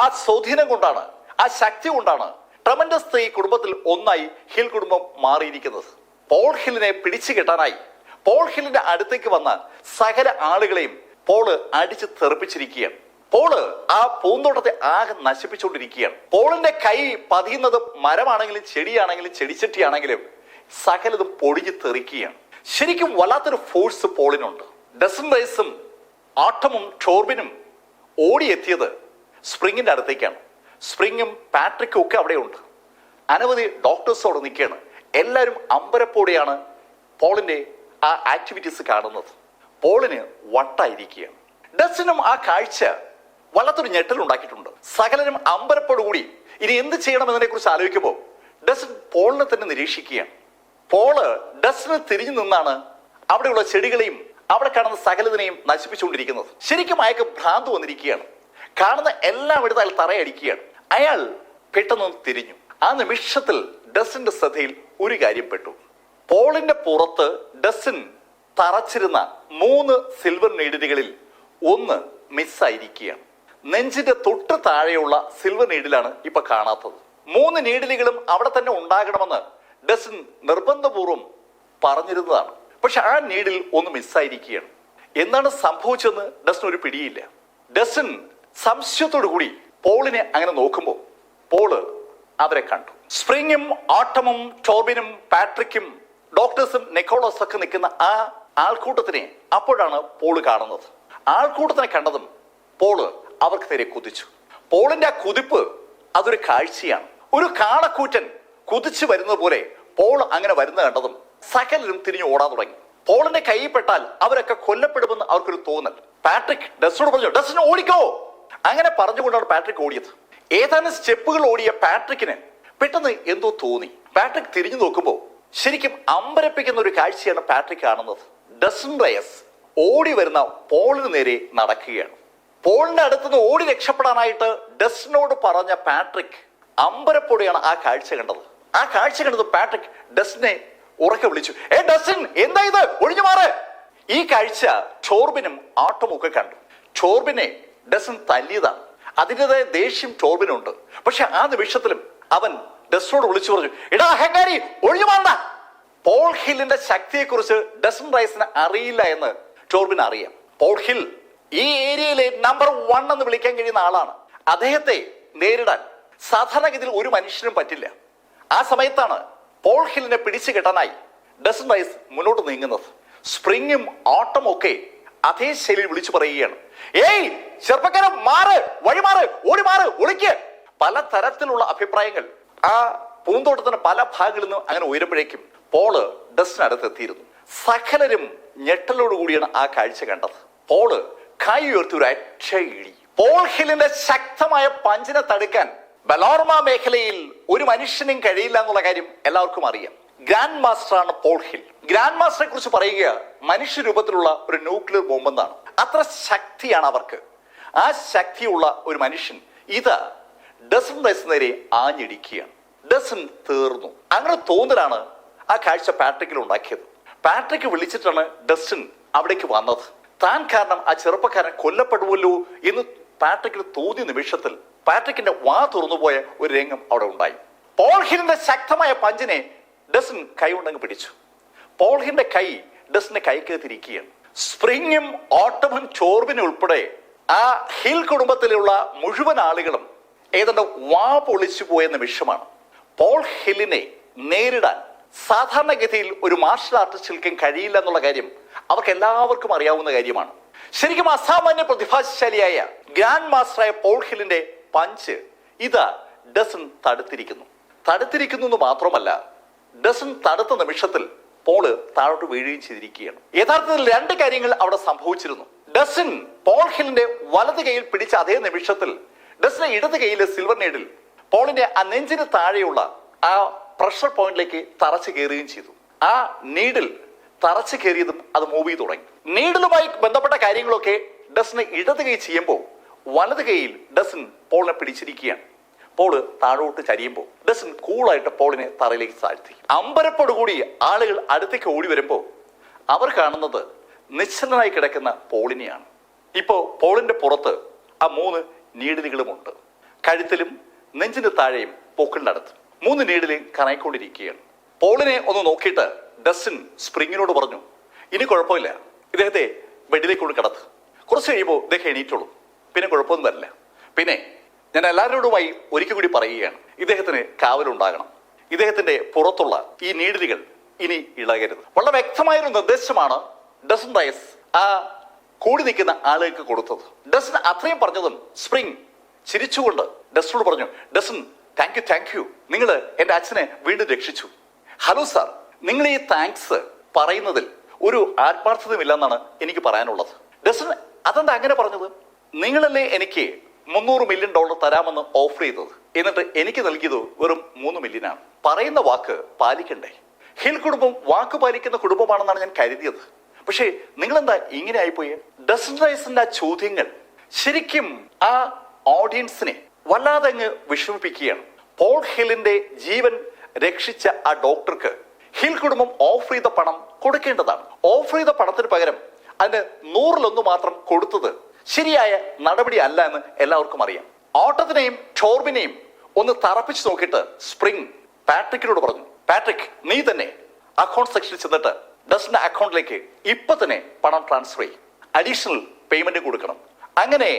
ആ സ്വാധീനം കൊണ്ടാണ്, ആ ശക്തി കൊണ്ടാണ് ട്രമൻഡസ് 3 കുടുംബത്തിൽ ഒന്നായി ഹിൽ കുടുംബം മാറിയിരിക്കുന്നത്. പോൾ ഹില്ലിനെ പിടിച്ചു കെട്ടാനായി പോൾ ഹില്ലിന്റെ അടുത്തേക്ക് വന്ന സകല ആളുകളെയും പോള് അടിച്ച് തെറിപ്പിച്ചിരിക്കുകയാണ്. പോള് ആ പൂന്തോട്ടത്തെ ആകെ നശിപ്പിച്ചുകൊണ്ടിരിക്കുകയാണ്. പോളിന്റെ കൈ പതിയുന്നത് മരമാണെങ്കിലും ചെടിയാണെങ്കിലും ചെടിച്ചട്ടിയാണെങ്കിലും സകലതും പൊടിഞ്ഞു തെറിക്കുകയാണ്. ശരിക്കും വല്ലാത്തൊരു ഫോഴ്സ് പോളിനുണ്ട്. ഡസൻ റൈസും ആട്ടമും ടോർബിനും ഓടിയെത്തിയത് സ്പ്രിങ്ങിന്റെ അടുത്തേക്കാണ്. സ്പ്രിങ്ങും പാട്രിക്കും ഒക്കെ അവിടെയുണ്ട്. അനവധി ഡോക്ടേഴ്സ് അവിടെ നിൽക്കുകയാണ്. എല്ലാവരും അമ്പരപ്പോടെയാണ് പോളിന്റെ ആ ആക്ടിവിറ്റീസ് കാണുന്നത്. പോളിന് വട്ടായിരിക്കുകയാണ്. ഡസ്റ്റിനും ആ കാഴ്ച വല്ലാത്തൊരു ഞെട്ടൽ ഉണ്ടാക്കിയിട്ടുണ്ട്. സകലരും അമ്പരപ്പോടുകൂടി ഇനി എന്ത് ചെയ്യണമെന്നതിനെ കുറിച്ച് ആലോചിക്കുമ്പോൾ ഡസ്റ്റിൻ പോളിനെ തന്നെ നിരീക്ഷിക്കുകയാണ്. പോള് ഡസ്റ്റിന് തിരിഞ്ഞു നിന്നാണ് അവിടെയുള്ള ചെടികളെയും അവിടെ കാണുന്ന സകലതിനെയും നശിപ്പിച്ചുകൊണ്ടിരിക്കുന്നത്. ശരിക്കും അയാൾക്ക് ഭ്രാന്ത് വന്നിരിക്കുകയാണ്. കാണുന്ന എല്ലാം എടുത്ത് അയാൾ തറയടിക്കുകയാണ്. അയാൾ പെട്ടെന്ന് തിരിഞ്ഞു. ആ നിമിഷത്തിൽ ഡസ്റ്റിന്റെ ശ്രദ്ധയിൽ ഒരു കാര്യം പെട്ടു. പോളിന്റെ പുറത്ത് ഡസ്റ്റിൻ തറച്ചിരുന്ന 3 സിൽവർ നീഡിലുകളിൽ ഒന്ന് മിസ്സായിരിക്കുകയാണ്. നെഞ്ചിന്റെ തൊട്ട് താഴെയുള്ള സിൽവർ നീഡിലാണ് ഇപ്പൊ കാണാത്തത്. 3 നീഡിലുകളും അവിടെ തന്നെ ഉണ്ടാകണമെന്ന് ഡസ്റ്റിൻ നിർബന്ധപൂർവ്വം പറഞ്ഞിരുന്നതാണ്. പക്ഷെ ആ നീഡിൽ ഒന്ന് മിസ്സായിരിക്കുകയാണ്. എന്താണ് സംഭവിച്ചതെന്ന് ഡസ്റ്റിന് ഒരു പിടിയില്ല. ഡസ്റ്റിൻ സംശയത്തോടു കൂടി പോളിനെ അങ്ങനെ നോക്കുമ്പോൾ പോള് അവരെ കണ്ടു. സ്പ്രിങ്ങും ഓട്ടമും ടോർബിനും പാട്രിക്കും ഡോക്ടേഴ്സും നിക്കോളസും ഒക്കെ നിൽക്കുന്ന ആ ആൾക്കൂട്ടത്തിനെ അപ്പോഴാണ് പോള് കാണുന്നത്. ആൾക്കൂട്ടത്തിനെ കണ്ടതും പോള് അവർക്ക് നേരെ കുതിച്ചു. പോളിന്റെ ആ കുതിപ്പ് അതൊരു കാഴ്ചയാണ്. ഒരു കാളക്കൂറ്റൻ കുതിച്ചു വരുന്നത് പോലെ പോൾ അങ്ങനെ വരുന്നത് കണ്ടതും സകലരും തിരിഞ്ഞു ഓടാൻ തുടങ്ങി. പോളിന്റെ കൈയിൽ പെട്ടാൽ അവരൊക്കെ കൊല്ലപ്പെടുമെന്ന് അവർക്കൊരു തോന്നൽ. പാട്രിക് ഡസ്റ്റിനോട് പറഞ്ഞു, ഡസ്റ്റിന് ഓടിക്കോ, അങ്ങനെ പറഞ്ഞുകൊണ്ടാണ് പാട്രിക് ഓടിയത്. ഏതാനും സ്റ്റെപ്പുകൾ ഓടിയ പാട്രിക്കിന് പെട്ടെന്ന് എന്തോ തോന്നി. പാട്രിക് തിരിഞ്ഞു നോക്കുമ്പോൾ ശരിക്കും അമ്പരപ്പിക്കുന്ന ഒരു കാഴ്ചയാണ് പാട്രിക് കാണുന്നത്. ഡസൻ റയസ് ഓടി വരുന്ന പോളിന് നേരെ നടക്കുകയാണ്. പോളിന്റെ അടുത്തുനിന്ന് ഓടി രക്ഷപ്പെടാനായിട്ട് ഡസ്റ്റിനോട് പറഞ്ഞ പാട്രിക് അമ്പരപ്പോടെയാണ് ആ കാഴ്ച കണ്ടത്. ആ കാഴ്ച കണ്ടത് പാട്രിക് ഡസ്റ്റിനെ ഉറക്കെ വിളിച്ചു, ഡസ്റ്റിൻ, എന്താ ഇത്, ഒഴിഞ്ഞു മാറ്. ഈ കാഴ്ച ടോർബിനും ആട്ടമൊക്കെ കണ്ടു. ടോർബിനെ ഡസ്റ്റിൻ തല്ലിയതാണ്. അതിൻ്റെതായ ദേഷ്യം ടോർബിനുണ്ട്. പക്ഷെ ആ നിമിഷത്തിലും അവൻ ഡസ്റ്റിനോട് വിളിച്ചു പറഞ്ഞു, അഹങ്കാരി, ഒഴിഞ്ഞു മാറണ്ട. പോൾ ഹില്ലിന്റെ ശക്തിയെക്കുറിച്ച് ഡസൻ റൈസിന് അറിയില്ല എന്ന് ടോർബിൻ അറിയാം. പോൾ ഹിൽ ഈ ഏരിയയിലെ നമ്പർ 1 എന്ന് വിളിക്കാൻ കഴിയുന്ന ആളാണ്. അദ്ദേഹത്തെ നേരിടാൻ സാധാരണഗതിയിൽ ഒരു മനുഷ്യനും പറ്റില്ല. ആ സമയത്താണ് പോൾ ഹില്ലിനെ പിടിച്ചു കെട്ടാനായി ഡസൻ റൈസ് മുന്നോട്ട് നീങ്ങുന്നത്. സ്പ്രിങ്ങും ഓട്ടം ഒക്കെ അതേ ശൈലിയിൽ വിളിച്ചു പറയുകയാണ്, ചെറുപ്പക്കാരൻ, മാറ്, വഴിമാറ്, ഓടി മാറ്, ഒളിക്ക്. പല തരത്തിലുള്ള അഭിപ്രായങ്ങൾ ആ പൂന്തോട്ടത്തിന്റെ പല ഭാഗങ്ങളിൽ നിന്നും അങ്ങനെ ഉയരുമ്പോഴേക്കും പോള് ഡസ്റ്റിനടുത്ത് എത്തിയിരുന്നു. സകലരും ഞെട്ടലോടുകൂടിയാണ് ആ കാഴ്ച കണ്ടത്. പോള് കൈ ഉയർത്തി ഒരു ഒറ്റ ഇടി. പോൾ ഹില്ലിന്റെ ശക്തമായ പഞ്ചിനെ തടുക്കാൻ ബലോർമ മേഖലയിൽ ഒരു മനുഷ്യനും കഴിയില്ല എന്നുള്ള കാര്യം എല്ലാവർക്കും അറിയാം. ഗ്രാൻഡ് മാസ്റ്റർ ആണ് പോൾ ഹിൽ. ഗ്രാൻഡ് മാസ്റ്ററെ കുറിച്ച് പറയുക മനുഷ്യരൂപത്തിലുള്ള ഒരു ന്യൂക്ലിയർ ബോംബ് എന്നാണ്. അത്ര ശക്തിയാണ് അവർക്ക്. ആ ശക്തിയുള്ള ഒരു മനുഷ്യൻ ഇത് ഡസൻ റൈസ് നേരെ ആഞ്ഞിടിക്കുകയാണ്. ഡസൻ തീർന്നു. അങ്ങനെ തോന്നലാണ് ആ കാഴ്ച പാട്രിക്കിൽ ഉണ്ടാക്കിയത്. പാട്രിക്ക് വിളിച്ചിട്ടാണ് ഡസ്റ്റിൻ അവിടേക്ക് വന്നത്. താൻ കാരണം ആ ചെറുപ്പക്കാരൻ കൊല്ലപ്പെടുമല്ലോ എന്ന് പാട്രിക്കിന് തോന്നിയ നിമിഷത്തിൽ പാട്രിക്കിന്റെ വാ തുറന്നുപോയ ഒരു രംഗം അവിടെ ഉണ്ടായി. പോൾ ഹില്ലിന്റെ ശക്തമായ പഞ്ചിനെ ഡസൻ കൈ കൊണ്ടങ്ങ് പിടിച്ചു. പോൾ ഹില്ലിന്റെ കൈ ഡസന്റെ കൈക്കകത്തിരിക്കുകയാണ്. സ്പ്രിങ്ങും ഓട്ടമും ടോർബിനും ഉൾപ്പെടെ ആ ഹിൽ കുടുംബത്തിലുള്ള മുഴുവൻ ആളുകളും ഏതാണ്ട് വാ പൊളിച്ചു പോയ നിമിഷമാണ്. പോൾ ഹില്ലിനെ നേരിടാൻ സാധാരണഗതിയിൽ ഒരു മാർഷൽ ആർട്ടിസ്റ്റുകൾക്കും കഴിയില്ല എന്നുള്ള കാര്യം അവർക്ക് എല്ലാവർക്കും അറിയാവുന്ന കാര്യമാണ്. ശരിക്കും അസാമാന്യ പ്രതിഭാശാലിയായ ഗ്രാൻഡ് മാസ്റ്ററായ പോൾ ഹില്ലിന്റെ പഞ്ച് ഇത് ഡസൻ തടുത്തിരിക്കുന്നു എന്ന് മാത്രമല്ല, ഡസൻ തടുത്ത നിമിഷത്തിൽ പോള് താഴോട്ട് വീഴുകയും ചെയ്തിരിക്കുകയാണ്. യഥാർത്ഥത്തിൽ 2 കാര്യങ്ങൾ അവിടെ സംഭവിച്ചിരുന്നു. ഡസൻ പോൾ ഹില്ലിന്റെ വലത് കൈയിൽ പിടിച്ച അതേ നിമിഷത്തിൽ ഡസന്റെ ഇടത് കൈയിലെ സിൽവർ നീഡിൽ പോളിന്റെ ആ നെഞ്ചിന് താഴെയുള്ള ആ പ്രഷർ പോയിന്റിലേക്ക് തറച്ചു കയറുകയും ചെയ്തു. ആ നീഡിൽ തറച്ചു കയറിയതും അത് മൂവ് ചെയ്തു തുടങ്ങി. നീഡിലുമായി ബന്ധപ്പെട്ട കാര്യങ്ങളൊക്കെ ഡസന് ഇടത് കൈ ചെയ്യുമ്പോൾ വലത് കൈയിൽ ഡസൻ പോളിനെ പിടിച്ചിരിക്കുകയാണ്. പോള് താഴോട്ട് ചരിയുമ്പോൾ ഡസൻ കൂളായിട്ട് പോളിനെ തറയിലേക്ക് താഴ്ത്തി. അമ്പരപ്പോടുകൂടി ആളുകൾ അടുത്തേക്ക് ഓടി വരുമ്പോൾ അവർ കാണുന്നത് നിശ്ചലനായി കിടക്കുന്ന പോളിനെയാണ്. ഇപ്പോ പോളിന്റെ പുറത്ത് ആ 3 നീഡിലുകളുമുണ്ട്. കഴുത്തിലും നെഞ്ചിന് താഴെയും പൊക്കിളിന്റെ അടുത്ത് 3 നീഡിലും കറങ്ങിക്കൊണ്ടിരിക്കുകയാണ്. പോളിനെ ഒന്ന് നോക്കിയിട്ട് ഡസൻ സ്പ്രിങ്ങിനോട് പറഞ്ഞു, ഇനി കുഴപ്പമില്ല, ഇദ്ദേഹത്തെ ബെഡിലേക്ക് കൊണ്ട് കിടത്ത്. കുറച്ച് കഴിയുമ്പോൾ ഇദ്ദേഹം എണീറ്റുള്ളൂ. പിന്നെ കുഴപ്പമൊന്നും വരില്ല. പിന്നെ ഞാൻ എല്ലാവരോടുമായി ഒരിക്കൽ കൂടി പറയുകയാണ്, ഇദ്ദേഹത്തിന് കാവലുണ്ടാകണം. ഇദ്ദേഹത്തിന്റെ പുറത്തുള്ള ഈ നീഡിലുകൾ ഇനി ഇളകരുത്. വളരെ വ്യക്തമായൊരു നിർദ്ദേശമാണ് ഡസൻ റൈസ് ആ കൂടി നിൽക്കുന്ന ആളുകൾക്ക് കൊടുത്തത്. ഡസൻ അത്രയും പറഞ്ഞതും സ്പ്രിങ് ചിരിച്ചുകൊണ്ട് ഡസനോട് പറഞ്ഞു, ഡസൻ, താങ്ക് യു, നിങ്ങൾ എന്റെ അച്ഛനെ വീണ്ടും രക്ഷിച്ചു. ഹലോ സാർ, നിങ്ങൾ ഈ താങ്ക്സ് പറയുന്നതിൽ ഒരു ആത്മാർത്ഥതയുമില്ല എന്നാണ് എനിക്ക് പറയാനുള്ളത്. ഡസൻ, അതെന്താ അങ്ങനെ പറഞ്ഞത്? നിങ്ങളല്ലേ എനിക്ക് $300 മില്യൺ തരാമെന്ന് ഓഫർ ചെയ്തത്, എന്നിട്ട് എനിക്ക് നൽകിയത് വെറും 3 മില്യനാണ്. പറയുന്ന വാക്ക് പാലിക്കണ്ടേ? ഹിൽ കുടുംബം വാക്ക് പാലിക്കുന്ന കുടുംബമാണെന്നാണ് ഞാൻ കരുതിയത്. പക്ഷേ നിങ്ങളെന്താ ഇങ്ങനെ ആയിപ്പോയി? ഡസൻ റൈസിന്റെ ആ ചോദ്യങ്ങൾ ശരിക്കും ആ ഓഡിയൻസിനെ വല്ലാതെ അങ്ങ് വിഷമിപ്പിക്കുകയാണ്. പോൾ ഹില്ലിന്റെ ജീവൻ രക്ഷിച്ച ആ ഡോക്ടർക്ക് ഹിൽ കുടുംബം ഓഫർ ചെയ്ത പണം കൊടുക്കേണ്ടതാണ്. ഓഫർ ചെയ്ത പണത്തിന് പകരം അതിന് 100-1 മാത്രം കൊടുത്തത് ശരിയായ നടപടി അല്ല എന്ന് എല്ലാവർക്കും അറിയാം. ഓട്ടത്തിനെയും ടോർബിനെയും ഒന്ന് തറപ്പിച്ച് നോക്കിയിട്ട് സ്പ്രിങ് പാട്രിക്കിനോട് പറഞ്ഞു, പാട്രിക്, നീ തന്നെ അക്കൗണ്ട് സെക്ഷനിൽ ചെന്നിട്ട് ഡസന്റെ അക്കൗണ്ടിലേക്ക് ഇപ്പൊ തന്നെ പണം ട്രാൻസ്ഫർ ചെയ്യും, അഡീഷണൽ പേയ്മെന്റ് കൊടുക്കണം. അങ്ങനെ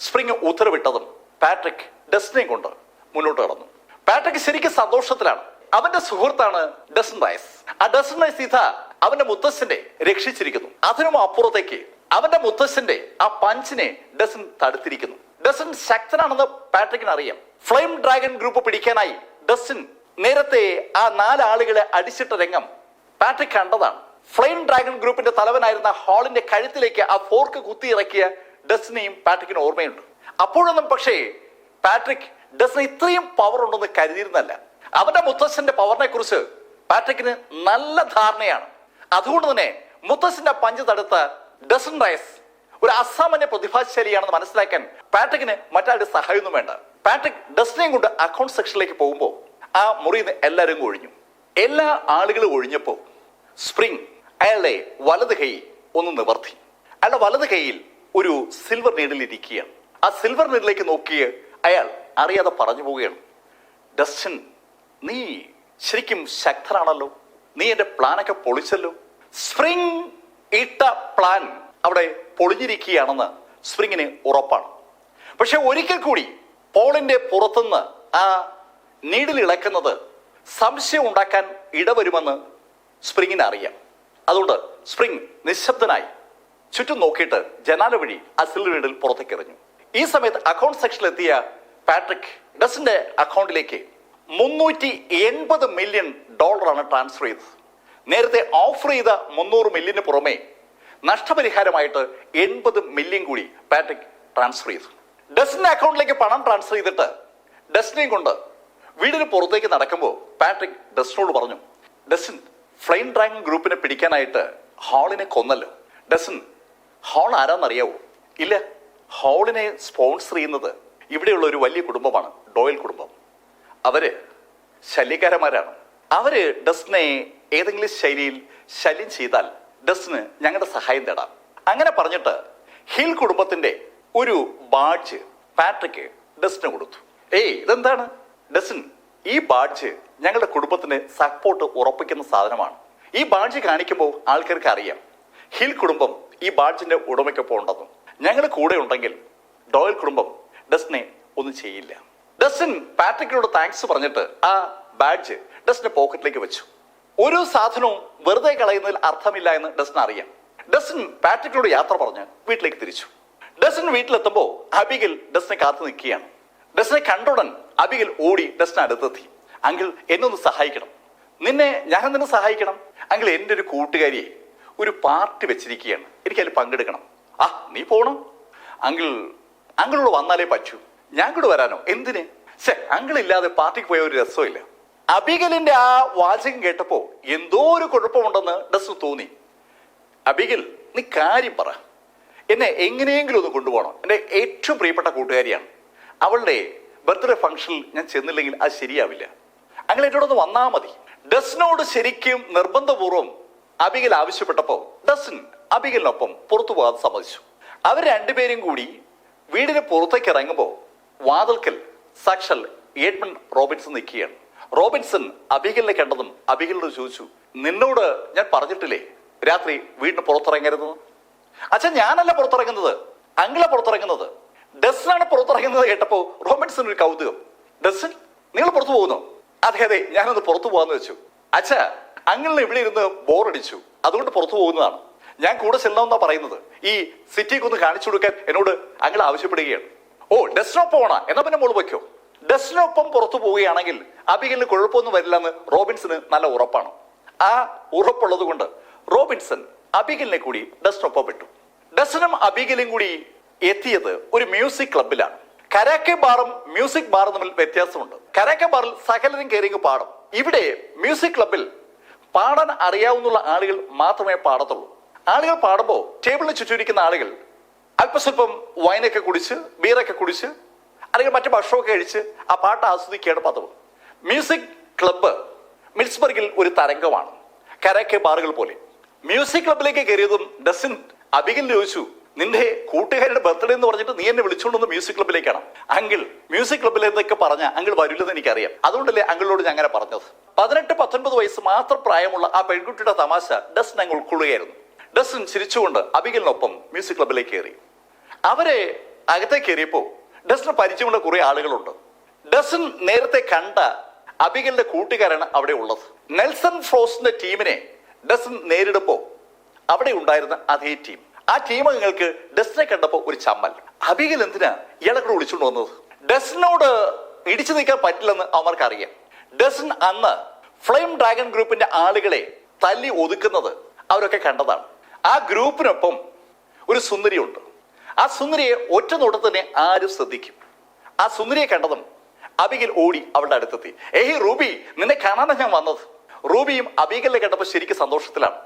സ്പ്രിങ് ഉത്തരവിട്ടതും പാട്രിക് ഡസനെയും കൊണ്ട് മുന്നോട്ട് കടന്നു. പാട്രിക് ശരിക്കും സന്തോഷത്തിലാണ്. അവന്റെ സുഹൃത്താണ് ഡസൻ റൈസ്. ആ ഡസൻ റൈസ് ഇതാ അവന്റെ മുത്തശ്ശനെ രക്ഷിച്ചിരിക്കുന്നു. അതിനും അപ്പുറത്തേക്ക് അവന്റെ മുത്തശ്ശന്റെ ആ പഞ്ചിനെ ഡസൻ തടുത്തിരിക്കുന്നു. ഡസൻ ശക്തനാണെന്ന് പാട്രിക്കിന് അറിയാം. ഫ്ലെയിം ഡ്രാഗൺ ഗ്രൂപ്പ് പിടിക്കാനായി ഡസൻ നേരത്തെ ആ 4 ആളുകളെ അടിച്ചിട്ട രംഗം പാട്രിക് കണ്ടതാണ്. ഫ്ലെയിം ഡ്രാഗൺ ഗ്രൂപ്പിന്റെ തലവനായിരുന്ന ഹാളിന്റെ കഴുത്തിലേക്ക് ആ ഫോർക്ക് കുത്തിയിറക്കിയ ഡസനെയും പാട്രിക്കിന് ഓർമ്മയുണ്ട്. അപ്പോഴൊന്നും പക്ഷേ പാട്രിക് ഡസ്റ്റിന് ഇത്രയും പവർ ഉണ്ടെന്ന് കരുതിയിരുന്നല്ല. അവന്റെ മുത്തശ്ശന്റെ പവറിനെ കുറിച്ച് പാട്രിക്കിന് നല്ല ധാരണയാണ്. അതുകൊണ്ട് തന്നെ മുത്തശ്ശന്റെ പഞ്ച് തടുത്ത ഡസൻ റൈസ് ഒരു അസാമാന്യ പ്രതിഭാശാലിയാണെന്ന് മനസ്സിലാക്കാൻ പാട്രിക്കിന് മറ്റാരുടെ സഹായമൊന്നും വേണ്ട. പാട്രിക് ഡസ്റ്റിനെയും കൊണ്ട് അക്കൗണ്ട് സെക്ഷനിലേക്ക് പോകുമ്പോൾ ആ മുറിയിൽ നിന്ന് എല്ലാവരും ഒഴിഞ്ഞു. എല്ലാ ആളുകളും ഒഴിഞ്ഞപ്പോൾ സ്പ്രിംഗ് അയാളുടെ വലത് കൈ ഒന്ന് നിവർത്തി. അയാളുടെ വലത് കൈയിൽ ഒരു സിൽവർ നീഡിൽ ഇരിക്കുകയാണ്. ആ സിൽവർ നീഡിലേക്ക് നോക്കിയ അയാൾ അറിയാതെ പറഞ്ഞു പോവുകയാണ്, ഡസ്റ്റിൻ, നീ ശരിക്കും ശക്തനാണല്ലോ, നീ എന്റെ പ്ലാനൊക്കെ പൊളിച്ചല്ലോ. സ്പ്രിംഗ് ഇട്ട പ്ലാൻ അവിടെ പൊളിഞ്ഞിരിക്കുകയാണെന്ന് സ്പ്രിങ്ങിന് ഉറപ്പാണ്. പക്ഷെ ഒരിക്കൽ കൂടി പോളിന്റെ പുറത്തുനിന്ന് ആ നീഡിൽ ഇളക്കുന്നത് സംശയം ഉണ്ടാക്കാൻ ഇടവരുമെന്ന് സ്പ്രിങ്ങിന് അറിയാം. അതുകൊണ്ട് സ്പ്രിങ് നിശബ്ദനായി ചുറ്റും നോക്കിയിട്ട് ജനാല വഴി ആ സിൽവർ നീഡിൽ പുറത്തേക്ക് എറിഞ്ഞു. ഈ സമയത്ത് അക്കൗണ്ട് സെക്ഷനിൽ എത്തിയ പാട്രിക് ഡസ്റ്റിന്റെ അക്കൗണ്ടിലേക്ക് $380 മില്യൺ ട്രാൻസ്ഫർ ചെയ്തത്. നേരത്തെ ഓഫർ ചെയ്ത 300 മില്യന് പുറമെ നഷ്ടപരിഹാരമായിട്ട് 80 മില്യൺ കൂടി പാട്രിക് ട്രാൻസ്ഫർ ചെയ്തു. ഡസ്റ്റിന്റെ അക്കൗണ്ടിലേക്ക് പണം ട്രാൻസ്ഫർ ചെയ്തിട്ട് ഡസ്റ്റിനെയും കൊണ്ട് വീടിന് പുറത്തേക്ക് നടക്കുമ്പോൾ പാട്രിക് ഡസ്റ്റിനോട് പറഞ്ഞു, ഡസ്റ്റിൻ, ഫ്ലെയിം ഡ്രാഗൺ ഗ്രൂപ്പിനെ പിടിക്കാനായിട്ട് ഹാളിനെ കൊന്നല്ലോ. Dustin, hall ആരാന്നറിയാവോ? ഇല്ല, ഹാളിനെ സ്പോൺസർ ചെയ്യുന്നത് ഇവിടെയുള്ള ഒരു വലിയ കുടുംബമാണ്, ഡോയൽ കുടുംബം. അവര് ശല്യക്കാരന്മാരാണ്. അവര് ഡസ്റ്റിനെ ഏതെങ്കിലും ശൈലിയിൽ ശല്യം ചെയ്താൽ ഡസ്റ്റിന് ഞങ്ങളുടെ സഹായം തേടാം. അങ്ങനെ പറഞ്ഞിട്ട് ഹിൽ കുടുംബത്തിന്റെ ഒരു ബാഡ്ജ് പാട്രിക് ഡസ്റ്റിന് കൊടുത്തു. ഇതെന്താണ് ഡസ്റ്റിൻ? ഈ ബാഡ്ജ് ഞങ്ങളുടെ കുടുംബത്തിന് സപ്പോർട്ട് ഉറപ്പിക്കുന്ന സാധനമാണ്. ഈ ബാഡ്ജ് കാണിക്കുമ്പോൾ ആൾക്കാർക്ക് അറിയാം ഹിൽ കുടുംബം ഈ ബാഡ്ജിന്റെ ഉടമയ്ക്കൊപ്പം ഉണ്ടെന്നും. ഞങ്ങൾ കൂടെ ഉണ്ടെങ്കിൽ ഡോയൽ കുടുംബം ഡസ്റ്റിനെ ഒന്നും ചെയ്യില്ല. ഡസ്റ്റിൻ പാട്രിക്കിനോട് താങ്ക്സ് പറഞ്ഞിട്ട് ആ ബാഡ്ജ് ഡസ്റ്റിന്റെ പോക്കറ്റിലേക്ക് വെച്ചു. ഒരു സാധനവും വെറുതെ കളയുന്നതിൽ അർത്ഥമില്ല എന്ന് ഡസ്റ്റിന് അറിയാം. ഡസ്റ്റിൻ പാട്രിക്കിനോട് യാത്ര പറഞ്ഞ് വീട്ടിലേക്ക് തിരിച്ചു. ഡസ്റ്റിൻ വീട്ടിലെത്തുമ്പോൾ അബിഗൽ ഡസ്റ്റിനെ കാത്തു നിൽക്കുകയാണ്. ഡസ്റ്റിനെ കണ്ടുടൻ അബിഗൽ ഓടി ഡസ്റ്റിന് അടുത്തെത്തി. അങ്കിൾ, എന്നെ ഒന്ന് സഹായിക്കണം. നിന്നെ ഞാൻ എന്തിനു സഹായിക്കണം? അങ്കിൾ, എൻ്റെ ഒരു കൂട്ടുകാരിയെ ഒരു പാർട്ടി വെച്ചിരിക്കുകയാണ്, എനിക്ക് അതിൽ പങ്കെടുക്കണം. നീ പോണം അങ്കിളോട് വന്നാലേ പറ്റൂ. ഞാൻ കൂടെ വരാനോ? എന്തിന്? അങ്കിൾ ഇല്ലാതെ പാർട്ടിക്ക് പോയ ഒരു രസമില്ല. അബിഗലിന്റെ ആ വാചകം കേട്ടപ്പോ എന്തോ ഒരു കുഴപ്പമുണ്ടെന്ന് ഡസ്റ്റിന് തോന്നി. അബിഗൽ, നീ കാര്യം പറ, എന്നെ എങ്ങനെയെങ്കിലും ഒന്ന് കൊണ്ടുപോകണം. എൻ്റെ ഏറ്റവും പ്രിയപ്പെട്ട കൂട്ടുകാരിയാണ്. അവളുടെ ബർത്ത്ഡേ ഫംഗ്ഷനിൽ ഞാൻ ചെന്നില്ലെങ്കിൽ അത് ശരിയാവില്ല. അങ്കിൾ എന്നോടൊന്ന് വന്നാൽ മതി. ഡസ്റ്റിനോട് ശരിക്കും നിർബന്ധപൂർവ്വം അബിഗൽ ആവശ്യപ്പെട്ടപ്പോ ഡസ്റ്റിൻ അബിഗലിനൊപ്പം പുറത്തു പോകാൻ സമ്മതിച്ചു. അവർ രണ്ടുപേരും കൂടി വീടിന് പുറത്തേക്ക് ഇറങ്ങുമ്പോൾ വാതിൽക്കൽ സാക്ഷൽ എഡ്മണ്ട് റോബിൻസൺ നിൽക്കുകയാണ്. റോബിൻസൺ അബിഗലിനെ കണ്ടതും അബിഗലിനോട് ചോദിച്ചു, നിന്നോട് ഞാൻ പറഞ്ഞിട്ടില്ലേ രാത്രി വീടിന് പുറത്തിറങ്ങരുതെന്ന്? അച്ഛൻ, ഞാനല്ല പുറത്തിറങ്ങുന്നത്, അങ്കിളെ പുറത്തിറങ്ങുന്നത്. ഡസ്റ്റിനാണ് പുറത്തിറങ്ങുന്നത് കേട്ടപ്പോ റോബിൻസൺ ഒരു കൗതുകം. ഡസ്റ്റിൻ, നിങ്ങൾ പുറത്തു പോകുന്നു? അതെ, ഞാനൊന്ന് പുറത്തു പോകാന്ന് വെച്ചു. അച്ഛാ, അങ്കിളിന് ഇവിടെ ഇരുന്ന് ബോറടിച്ചു, അതുകൊണ്ട് പുറത്തു പോകുന്നതാണ്. ഞാൻ കൂടെ ചെല്ലണമെന്നാ പറയുന്നത്. ഈ സിറ്റിക്ക് ഒന്ന് കാണിച്ചു കൊടുക്കാൻ എന്നോട് അങ്കിൾ ആവശ്യപ്പെടുകയാണ്. ഡസ്റ്റിനൊപ്പം പോണ? എന്നാ പിന്നെ മോള് വയ്ക്കോ. ഡസ്റ്റിനൊപ്പം പുറത്തു പോവുകയാണെങ്കിൽ അബിഗലിന് കുഴപ്പമൊന്നും വരില്ലെന്ന് റോബിൻസന് നല്ല ഉറപ്പാണ്. ആ ഉറപ്പുള്ളത് കൊണ്ട് റോബിൻസൺ അബിഗലിനെ കൂടി ഡസ്റ്റിനൊപ്പം വിട്ടു. ഡസ്റ്റിനും അബിഗലും കൂടി എത്തിയത് ഒരു മ്യൂസിക് ക്ലബിലാണ്. കരാക്കെ ബാറും മ്യൂസിക് ബാറും തമ്മിൽ വ്യത്യാസമുണ്ട്. കരാക്കെ ബാറിൽ സകലരും കയറിങ്ങ് പാടും. ഇവിടെ മ്യൂസിക് ക്ലബിൽ പാടാൻ അറിയാവുന്ന ആളുകൾ മാത്രമേ പാടത്തുള്ളൂ. ആളുകൾ പാടുമ്പോൾ ടേബിളിന് ചുറ്റിരിക്കുന്ന ആളുകൾ അല്പസ്വല്പം വൈനൊക്കെ കുടിച്ച് ബീറൊക്കെ കുടിച്ച് അല്ലെങ്കിൽ മറ്റു ഭക്ഷണമൊക്കെ കഴിച്ച് ആ പാട്ട് ആസ്വദിക്കുകയാണ് പതിവ്. മ്യൂസിക് ക്ലബ്ബ് മിൽസ്ബർഗിൽ ഒരു തരംഗമാണ്, കരാക്കെ ബാറുകൾ പോലെ. മ്യൂസിക് ക്ലബിലേക്ക് കയറിയതും ഡസ്റ്റിൻ അബിഗലിന് ചോദിച്ചു, നിന്റെ കൂട്ടുകാരുടെ ബർത്ത്ഡേ എന്ന് പറഞ്ഞിട്ട് നീ എന്നെ വിളിച്ചുകൊണ്ടൊന്ന് മ്യൂസിക് ക്ലബിലേക്കാണ്? അങ്കിൾ, മ്യൂസിക് ക്ലബിലെന്നൊക്കെ പറഞ്ഞ അങ്കിൾ വരില്ലെന്ന് എനിക്കറിയാം, അതുകൊണ്ടല്ലേ അങ്കിളിനോട് ഞാൻ അങ്ങനെ പറഞ്ഞത്. 18-19 വയസ്സ് മാത്രം പ്രായമുള്ള ആ പെൺകുട്ടിയുടെ തമാശ ഡസ്റ്റിൻ അങ്ങ് ഉൾക്കൊള്ളുകയായിരുന്നു. ഡസ്റ്റിൻ ചിരിച്ചുകൊണ്ട് അബിഗലിനൊപ്പം മ്യൂസിക് ക്ലബിലേക്ക് കയറി. അവരെ അകത്തേക്ക് കയറിയപ്പോ ഡസ്റ്റിന് പരിചയമുള്ള കുറെ ആളുകളുണ്ട്. ഡസ്റ്റിൻ നേരത്തെ കണ്ട അബിഗലിന്റെ കൂട്ടുകാരാണ് അവിടെ ഉള്ളത്. നെൽസൺ ഫ്രോസ്റ്റിന്റെ ടീമിനെ ഡസ്റ്റിൻ നേരിടുമ്പോ അവിടെ ഉണ്ടായിരുന്ന അതേ ടീം. ആ ടീം അംഗങ്ങൾക്ക് ഡസ്റ്റിനെ കണ്ടപ്പോ ഒരു ചമ്മൽ. അബിഗൽ എന്തിനാ ഇയാളെ കൂടെ വിളിച്ചുകൊണ്ട് വന്നത്? ഡസ്റ്റിനോട് ഇടിച്ചു നിൽക്കാൻ പറ്റില്ലെന്ന് അവർക്ക് അറിയാം. ഡസ്റ്റിൻ അന്ന് ഫ്ലെയിം ഡ്രാഗൺ ഗ്രൂപ്പിന്റെ ആളുകളെ തല്ലി ഒതുക്കുന്നത് അവരൊക്കെ കണ്ടതാണ്. ആ ഗ്രൂപ്പിനൊപ്പം ഒരു സുന്ദരിയുണ്ട്. ആ സുന്ദരിയെ ഒറ്റ നോട്ടത്തിൽ തന്നെ ആരും ശ്രദ്ധിക്കും. ആ സുന്ദരിയെ കണ്ടതും അബിഗൽ ഓടി അവളുടെ അടുത്തെത്തി. ഏയ് റൂബി, നിന്നെ കാണാനാണ് ഞാൻ വന്നത്. റൂബിയും അബിഗലിനെ കണ്ടപ്പോൾ ശരിക്കും സന്തോഷത്തിലാണ്.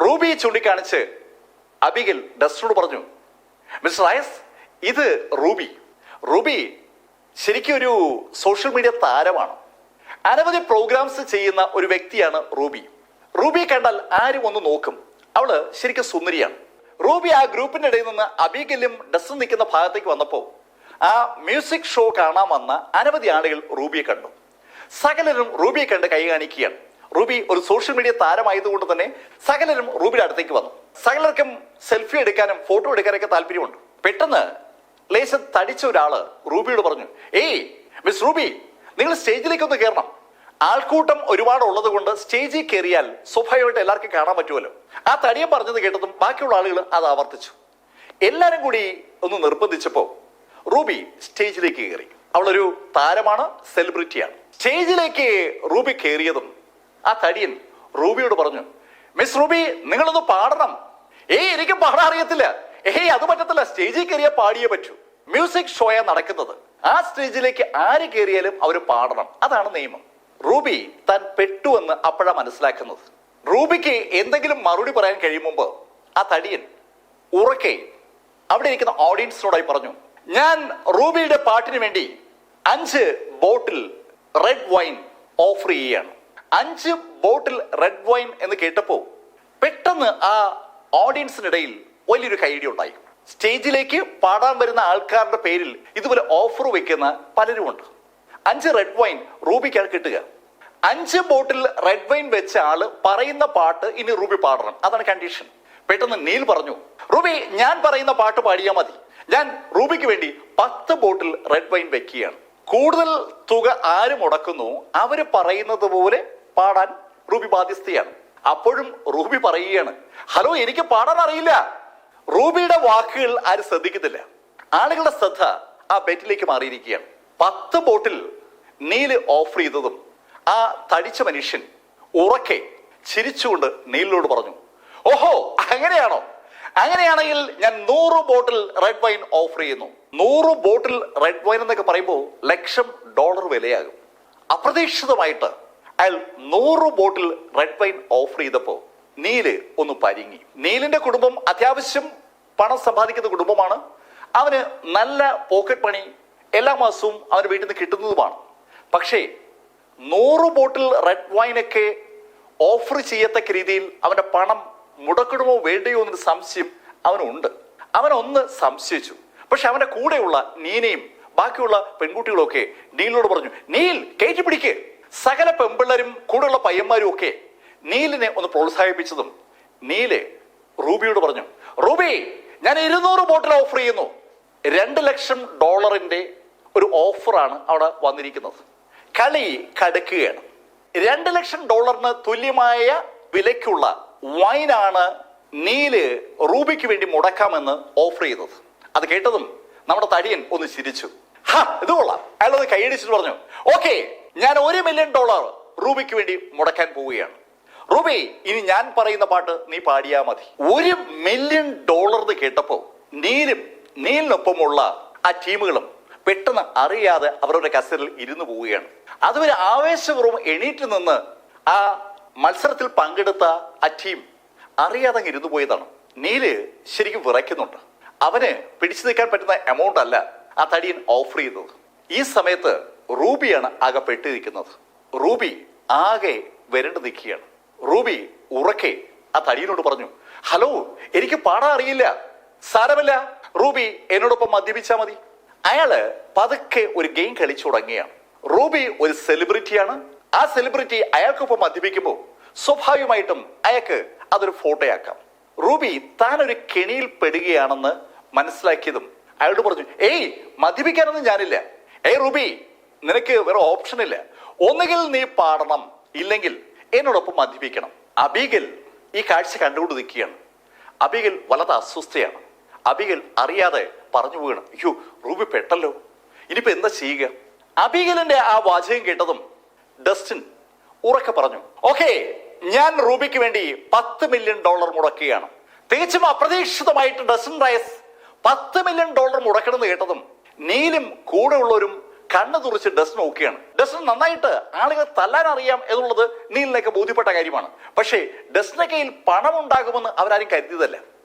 റൂബിയെ ചൂണ്ടിക്കാണിച്ച് അബിഗൽ ഡസ്റ്റിനോട് പറഞ്ഞു, മിസ്റ്റർ റയസ്, ഇത് റൂബി. റൂബി ശരിക്കും ഒരു സോഷ്യൽ മീഡിയ താരമാണ്. അനവധി പ്രോഗ്രാംസ് ചെയ്യുന്ന ഒരു വ്യക്തിയാണ് റൂബി. റൂബിയെ കണ്ടാൽ ആരും ഒന്ന് നോക്കും. അവള് ശരിക്കും സുന്ദരിയാണ്. റൂബി ആ ഗ്രൂപ്പിന്റെ ഇടയിൽ നിന്ന് അബിഗലും ഡസ്റ്റും നിൽക്കുന്ന ഭാഗത്തേക്ക് വന്നപ്പോൾ ആ മ്യൂസിക് ഷോ കാണാൻ വന്ന അനവധി ആളുകൾ റൂബിയെ കണ്ടു. സകലരും റൂബിയെ കണ്ട് കൈ കാണിക്കുകയാണ്. റൂബി ഒരു സോഷ്യൽ മീഡിയ താരമായതുകൊണ്ട് തന്നെ സകലരും റൂബിയുടെ അടുത്തേക്ക് വന്നു. സകലർക്കും സെൽഫി എടുക്കാനും ഫോട്ടോ എടുക്കാനൊക്കെ താല്പര്യമുണ്ട്. പെട്ടെന്ന് ലേശം തടിച്ച ഒരാള് റൂബിയോട് പറഞ്ഞു, ഏയ് മിസ് റൂബി, നിങ്ങൾ സ്റ്റേജിലേക്ക് ഒന്ന് കയറണം. ആൾക്കൂട്ടം ഒരുപാട് ഉള്ളത് കൊണ്ട് സ്റ്റേജിൽ കയറിയാൽ സ്വാഭാവികമായിട്ട് എല്ലാവർക്കും കാണാൻ പറ്റുമല്ലോ. ആ തടിയൻ പറഞ്ഞത് കേട്ടതും ബാക്കിയുള്ള ആളുകൾ അത് ആവർത്തിച്ചു. എല്ലാരും കൂടി ഒന്ന് നിർബന്ധിച്ചപ്പോ റൂബി സ്റ്റേജിലേക്ക് കയറി. അവളൊരു താരമാണ്, സെലിബ്രിറ്റിയാണ്. സ്റ്റേജിലേക്ക് റൂബി കയറിയതും ആ തടിയൻ റൂബിയോട് പറഞ്ഞു, മിസ് റൂബി, നിങ്ങളൊന്ന് പാടണം. ഏയ് എനിക്ക് പാടാൻ അറിയത്തില്ല. ഏയ് അത് പറ്റത്തില്ല, സ്റ്റേജിൽ കയറിയാൽ പാടിയേ പറ്റൂ. മ്യൂസിക് ഷോയാ നടക്കുന്നത്. ആ സ്റ്റേജിലേക്ക് ആര് കയറിയാലും അവർ പാടണം, അതാണ് നിയമം. റൂബി താൻ പെട്ടുവെന്ന് അപ്പോഴാ മനസ്സിലാക്കുന്നത്. റൂബിക്ക് എന്തെങ്കിലും മറുപടി പറയാൻ കഴിയും മുമ്പ് ആ തടിയൻ ഉറക്കെ അവിടെ ഇരിക്കുന്ന ഓഡിയൻസിനോടായി പറഞ്ഞു, ഞാൻ റൂബിയുടെ പാട്ടിന് വേണ്ടി 5 ബോട്ടിൽ റെഡ് വൈൻ ഓഫർ ചെയ്യുകയാണ്. 5 ബോട്ടിൽ റെഡ് വൈൻ എന്ന് കേട്ടപ്പോ പെട്ടെന്ന് ആ ഓഡിയൻസിനിടയിൽ വലിയൊരു ഐഡിയ ഉണ്ടായി. സ്റ്റേജിലേക്ക് പാടാൻ വരുന്ന ആൾക്കാരുടെ പേരിൽ ഇതുപോലെ ഓഫർ വെക്കുന്ന പലരുമുണ്ട്. 5 റെഡ് വൈൻ റൂബിക്കാണ് കിട്ടുക. 5 ബോട്ടിൽ റെഡ് വൈൻ വെച്ച ആള് പറയുന്ന പാട്ട് ഇനി റൂബി പാടണം, അതാണ് കണ്ടീഷൻ. പെട്ടെന്ന് നീൽ പറഞ്ഞു, റൂബി ഞാൻ പറയുന്ന പാട്ട് പാടിയാൽ മതി. ഞാൻ റൂബിക്ക് വേണ്ടി 10 ബോട്ടിൽ റെഡ് വൈൻ വെക്കുകയാണ്. കൂടുതൽ തുക ആര് മുടക്കുന്നു അവര് പറയുന്നത് പോലെ പാടാൻ റൂബി ബാധ്യസ്ഥയാണ്. അപ്പോഴും റൂബി പറയുകയാണ്, ഹലോ എനിക്ക് പാടാൻ അറിയില്ല. റൂബിയുടെ വാക്കുകൾ ആരും ശ്രദ്ധിക്കത്തില്ല. ആളുകളുടെ ശ്രദ്ധ ആ ബെറ്റിലേക്ക് മാറിയിരിക്കുകയാണ്. 10 ബോട്ടിൽ നീല് ഓഫർ ചെയ്തതും ആ തടിച്ച മനുഷ്യൻ ഉറക്കെ ചിരിച്ചുകൊണ്ട് നീലിനോട് പറഞ്ഞു, ഓഹോ അങ്ങനെയാണോ? അങ്ങനെയാണെങ്കിൽ ഞാൻ 100 ബോട്ടിൽ റെഡ് വൈൻ ഓഫർ ചെയ്യുന്നു. 100 ബോട്ടിൽ റെഡ് വൈൻ എന്നൊക്കെ പറയുമ്പോൾ $1,00,000 വിലയാകും. അപ്രതീക്ഷിതമായിട്ട് അയാൾ 100 ബോട്ടിൽ റെഡ് വൈൻ ഓഫർ ചെയ്തപ്പോ നീല് ഒന്ന് പരിങ്ങി. നീലിന്റെ കുടുംബം അത്യാവശ്യം പണം സമ്പാദിക്കുന്ന കുടുംബമാണ്. അവന് നല്ല പോക്കറ്റ് മണി എല്ലാ മാസവും അവന് വീട്ടിൽ നിന്ന് കിട്ടുന്നതുമാണ്. പക്ഷേ 100 ബോട്ടിൽ റെഡ് വൈനൊക്കെ ഓഫർ ചെയ്യത്തക്ക രീതിയിൽ അവന്റെ പണം മുടക്കണമോ വേണ്ടയോ എന്നൊരു സംശയം അവനുണ്ട്. അവനൊന്ന് സംശയിച്ചു. പക്ഷെ അവന്റെ കൂടെയുള്ള നീനയും ബാക്കിയുള്ള പെൺകുട്ടികളും ഒക്കെ നീലിനോട് പറഞ്ഞു, നീൽ കയറ്റി പിടിക്ക്. സകല പെമ്പിള്ളരും കൂടെയുള്ള പയ്യന്മാരും ഒക്കെ നീലിനെ ഒന്ന് പ്രോത്സാഹിപ്പിച്ചതും നീല് റൂബിയോട് പറഞ്ഞു, റൂബി ഞാൻ 200 ബോട്ടിൽ ഓഫർ ചെയ്യുന്നു. $2,00,000 ഒരു ഓഫറാണ് അവിടെ വന്നിരിക്കുന്നത്. കളി കടക്കുകയാണ്. $2,00,000 തുല്യമായ വിലയ്ക്കുള്ള വൈനാണ് നീല് റൂബിക്ക് വേണ്ടി മുടക്കാമെന്ന് ഓഫർ ചെയ്തത്. അത് കേട്ടതും നമ്മുടെ തടിയൻ ഒന്ന് ചിരിച്ചു. ഇത് കൊള്ളാം. അയാളത് കൈയടിച്ചിട്ട് പറഞ്ഞു, ഓക്കെ ഞാൻ $1 മില്യൺ റൂബിക്ക് വേണ്ടി മുടക്കാൻ പോവുകയാണ്. റൂബി ഇനി ഞാൻ പറയുന്ന പാട്ട് നീ പാടിയാ മതി. $1 മില്യൺ കേട്ടപ്പോ നീലിനൊപ്പമുള്ള ആ ടീമുകളും പെട്ടെന്ന് അറിയാതെ അവരുടെ കസേരയിൽ ഇരുന്നു പോവുകയാണ്. അതുവരെ ആവേശപൂർവ്വം എണീറ്റ് നിന്ന് ആ മത്സരത്തിൽ പങ്കെടുത്ത ആ ടീം അറിയാതെ ഇരുന്നു പോയതാണ്. നീല് ശരിക്കും വിറയ്ക്കുന്നുണ്ട്. അവന് പിടിച്ചു നിൽക്കാൻ പറ്റുന്ന എമൗണ്ട് അല്ല ആ തടിയൻ ഓഫർ ചെയ്തത്. ഈ സമയത്ത് റൂബിയാണ് ആകെ പെട്ടിരിക്കുന്നത്. റൂബി ആകെ വരണ്ടു നിൽക്കുകയാണ്. റൂബി ഉറക്കെ ആ തടിയനോട് പറഞ്ഞു, ഹലോ എനിക്ക് പാടാൻ അറിയില്ല. സാരമില്ല റൂബി എന്നോടൊപ്പം മദ്യപിച്ചാൽ മതി. അയാള് പതുക്കെ ഒരു ഗെയിം കളിച്ചു തുടങ്ങിയാണ്. റൂബി ഒരു സെലിബ്രിറ്റിയാണ്. ആ സെലിബ്രിറ്റി അയാൾക്കൊപ്പം മദ്യപിക്കുമ്പോൾ സ്വാഭാവികമായിട്ടും അയാൾക്ക് അതൊരു ഫോട്ടോയാക്കാം. റൂബി താൻ ഒരു കെണിയിൽ പെടുകയാണെന്ന് മനസ്സിലാക്കിയതും അയാളോട് പറഞ്ഞു, ഏയ് മദ്യപിക്കാനൊന്നും ഞാനില്ല. ഏയ് റൂബി നിനക്ക് വേറെ ഓപ്ഷൻ ഇല്ല. ഒന്നുകിൽ നീ പാടണം, ഇല്ലെങ്കിൽ എന്നോടൊപ്പം മദ്യപിക്കണം. അബിഗൽ ഈ കാഴ്ച കണ്ടുകൊണ്ട് നിൽക്കുകയാണ്. അബിഗൽ വളരെ അസ്വസ്ഥയാണ്. അബിഗൽ അറിയാതെ പറഞ്ഞു പോവുകയാണ്, അയ്യോ റൂബി പെട്ടല്ലോ, ഇനിയിപ്പോ എന്താ ചെയ്യുക? അബിഗലിന്റെ ആ വാചകം കേട്ടതും ഡസ്റ്റിൻ ഉറക്കെ പറഞ്ഞു, ഓക്കെ ഞാൻ റൂബിക്ക് വേണ്ടി $10 മില്യൺ മുടക്കുകയാണ്. തികച്ചും അപ്രതീക്ഷിതമായിട്ട് ഡസ്റ്റിൻ റയസ് $10 മില്യൺ മുടക്കണമെന്ന് കേട്ടതും നീലും കൂടെ ഉള്ളവരും കണ്ണു തുറച്ച് ഡസ്റ്റ് നോക്കുകയാണ്. ഡസ്റ്റിന് നന്നായിട്ട് ആളുകൾ തല്ലാൻ അറിയാം എന്നുള്ളത് നീലിനൊക്കെ ബോധ്യപ്പെട്ട കാര്യമാണ്. പക്ഷേ ഡസ്റ്റിന്റെ കയ്യിൽ പണം ഉണ്ടാകുമെന്ന് അവരാരും കരുതിയതല്ല.